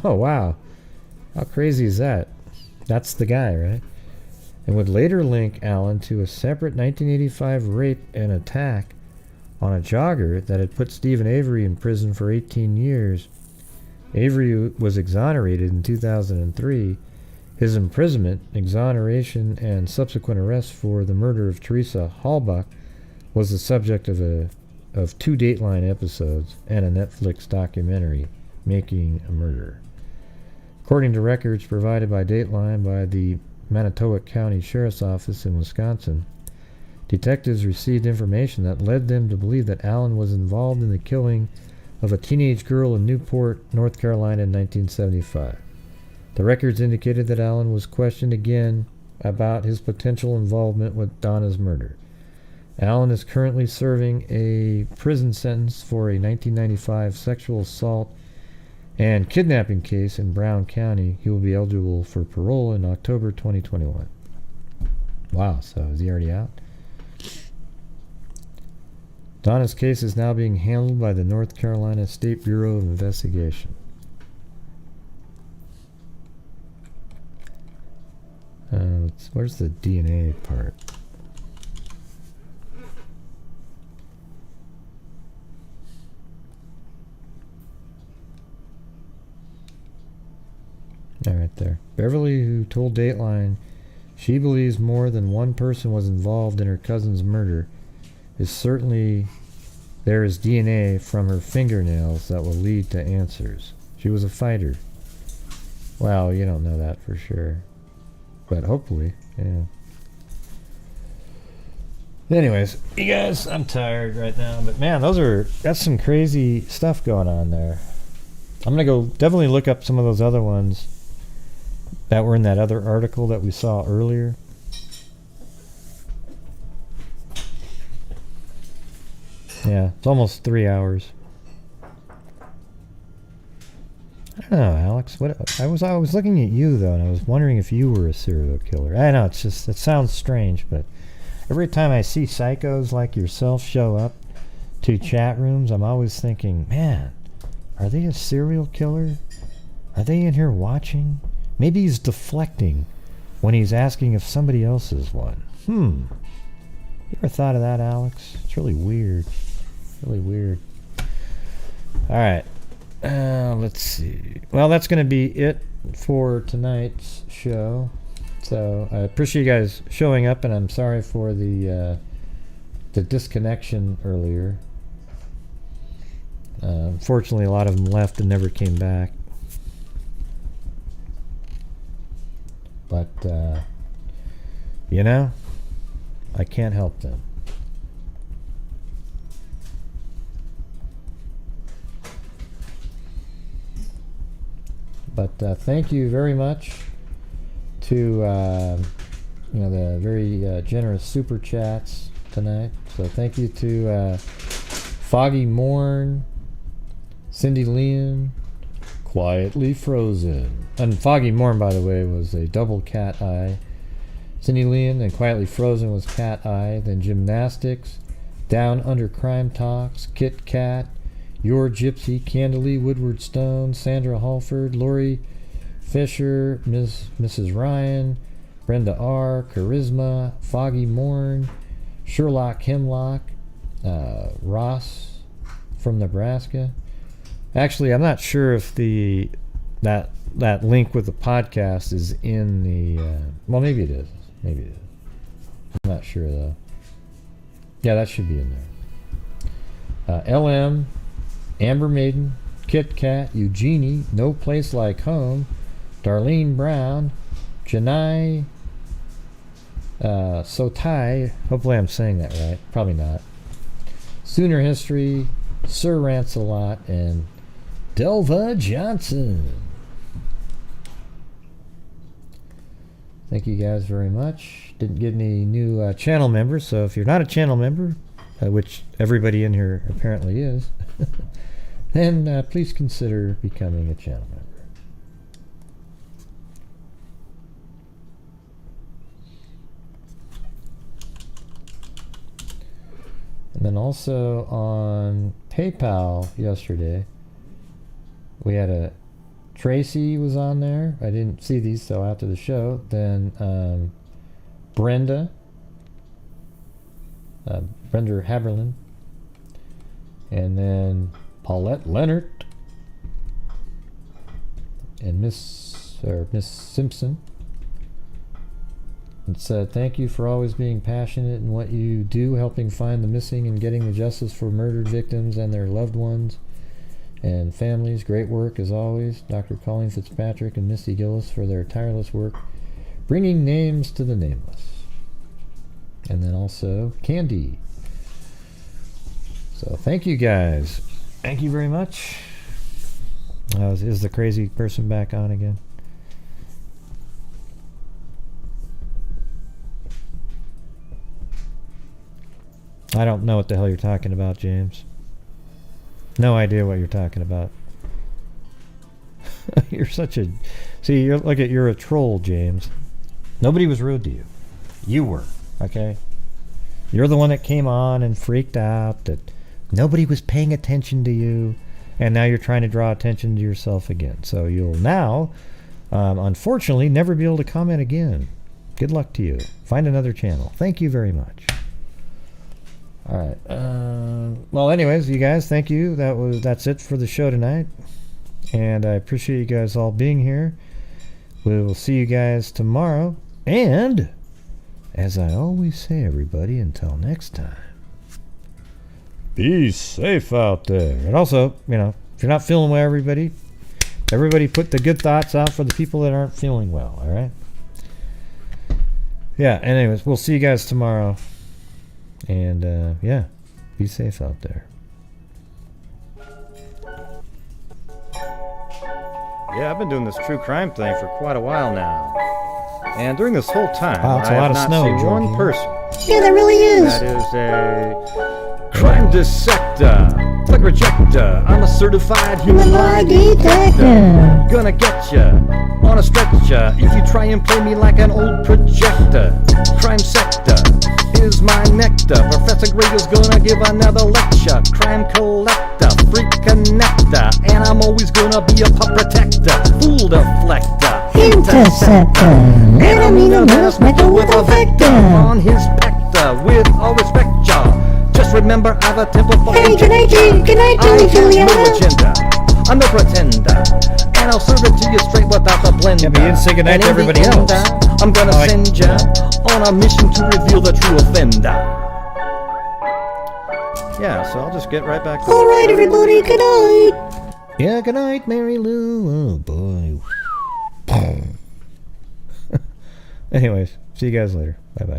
Oh, wow. How crazy is that? That's the guy, right? And would later link Allen to a separate 1985 rape and attack on a jogger that had put Stephen Avery in prison for 18 years. Avery was exonerated in 2003. His imprisonment, exoneration, and subsequent arrest for the murder of Teresa Halbach was the subject of 2 Dateline episodes and a Netflix documentary, Making a Murderer. According to records provided by Dateline by the Manitowoc County Sheriff's Office in Wisconsin, detectives received information that led them to believe that Allen was involved in the killing of a teenage girl in Newport, North Carolina in 1975. The records indicated that Allen was questioned again about his potential involvement with Donna's murder. Allen is currently serving a prison sentence for a 1995 sexual assault and kidnapping case in Brown County. He will be eligible for parole in October 2021. Wow, so is he already out? Donna's case is now being handled by the North Carolina State Bureau of Investigation. Where's the DNA part? Right there. Beverly, who told Dateline she believes more than one person was involved in her cousin's murder, is certainly there is DNA from her fingernails that will lead to answers. She was a fighter. Well, you don't know that for sure. But hopefully, yeah. Anyways, you guys, I'm tired right now, but man, that's some crazy stuff going on there. I'm gonna go definitely look up some of those other ones that were in that other article that we saw earlier. Yeah, it's almost 3 hours. I don't know, Alex. I was looking at you though, and I was wondering if you were a serial killer. I know it sounds strange, but every time I see psychos like yourself show up to chat rooms, I'm always thinking, man, are they a serial killer? Are they in here watching? Maybe he's deflecting when he's asking if somebody else is one. You ever thought of that, Alex? It's really weird. Really weird. All right. Let's see. Well, that's going to be it for tonight's show. So I appreciate you guys showing up, and I'm sorry for the disconnection earlier. Unfortunately, a lot of them left and never came back. But, you know, I can't help them. But thank you very much to the very generous super chats tonight. So thank you to Foggy Morn, Cindy Leon, Quietly Frozen. And Foggy Morn, by the way, was a double cat eye. Cindy Leon and Quietly Frozen was cat eye. Then Gymnastics, Down Under Crime Talks, Kit Kat, Your Gypsy, Candalee Woodward Stone, Sandra Halford, Lori Fisher, Mrs. Ryan, Brenda R., Charisma, Foggy Morn, Sherlock Hemlock, Ross from Nebraska. Actually, I'm not sure if that link with the podcast is in the... well, maybe it is. Maybe it is. I'm not sure, though. Yeah, that should be in there. LM, Amber Maiden, Kit Kat, Eugenie, No Place Like Home, Darlene Brown, Janai Sotai, hopefully I'm saying that right, probably not, Sooner History, Sir Rancelot, and Delva Johnson. Thank you guys very much. Didn't get any new channel members, so if you're not a channel member, which everybody in here apparently is, then please consider becoming a channel member. And then also on PayPal yesterday, we had Tracy was on there. I didn't see these till after the show. Then Brenda Haberlin, and then Paulette Leonard, and Miss Simpson. It said, thank you for always being passionate in what you do, helping find the missing and getting the justice for murdered victims and their loved ones and families. Great work as always. Dr. Colleen Fitzpatrick and Misty Gillis for their tireless work bringing names to the nameless. And then also Candy. So thank you guys. Thank you very much. Is the crazy person back on again? I don't know what the hell you're talking about, James. No idea what you're talking about. You're such a... See, you're a troll, James. Nobody was rude to you. You were, okay? You're the one that came on and freaked out that nobody was paying attention to you, and now you're trying to draw attention to yourself again. So you'll now, unfortunately, never be able to comment again. Good luck to you. Find another channel. Thank you very much. All right. Well, anyways, you guys, thank you. That's it for the show tonight, and I appreciate you guys all being here. We will see you guys tomorrow, and as I always say, everybody, until next time, be safe out there. And also, if you're not feeling well, everybody put the good thoughts out for the people that aren't feeling well. All right. Yeah. Anyways, we'll see you guys tomorrow. And, yeah, be safe out there. Yeah, I've been doing this true crime thing for quite a while now. And during this whole time, Wow, it's I a lot have of not snow, seen Jordan. one person Yeah, there really is. that is a crime dissector, plug rejector. I'm a certified human lie detector. Gonna get ya on a stretcher if you try and play me like an old projector. Crime sector is my nectar. Professor Gragel's gonna give another lecture. Crime collector, freak connector, and I'm always gonna be a pup protector. Fool deflector, Interceptor. Enemy to menace metal with a vector. on his pector. With all respect, y'all, just remember I've a temper for Hey, good night, Jimmy. Good night, I Jimmy have no Juliana. agenda. I'm no pretender, and I'll serve it to you straight without the blender. Yeah, but you didn't say goodnight And to in the everybody end, else. I'm gonna Oh, I- send ya on a mission to reveal the true offender. Yeah, so I'll just get right back to All right, everybody. Good night. Yeah, good night, Mary Lou. Oh, boy. Anyways, see you guys later. Bye-bye.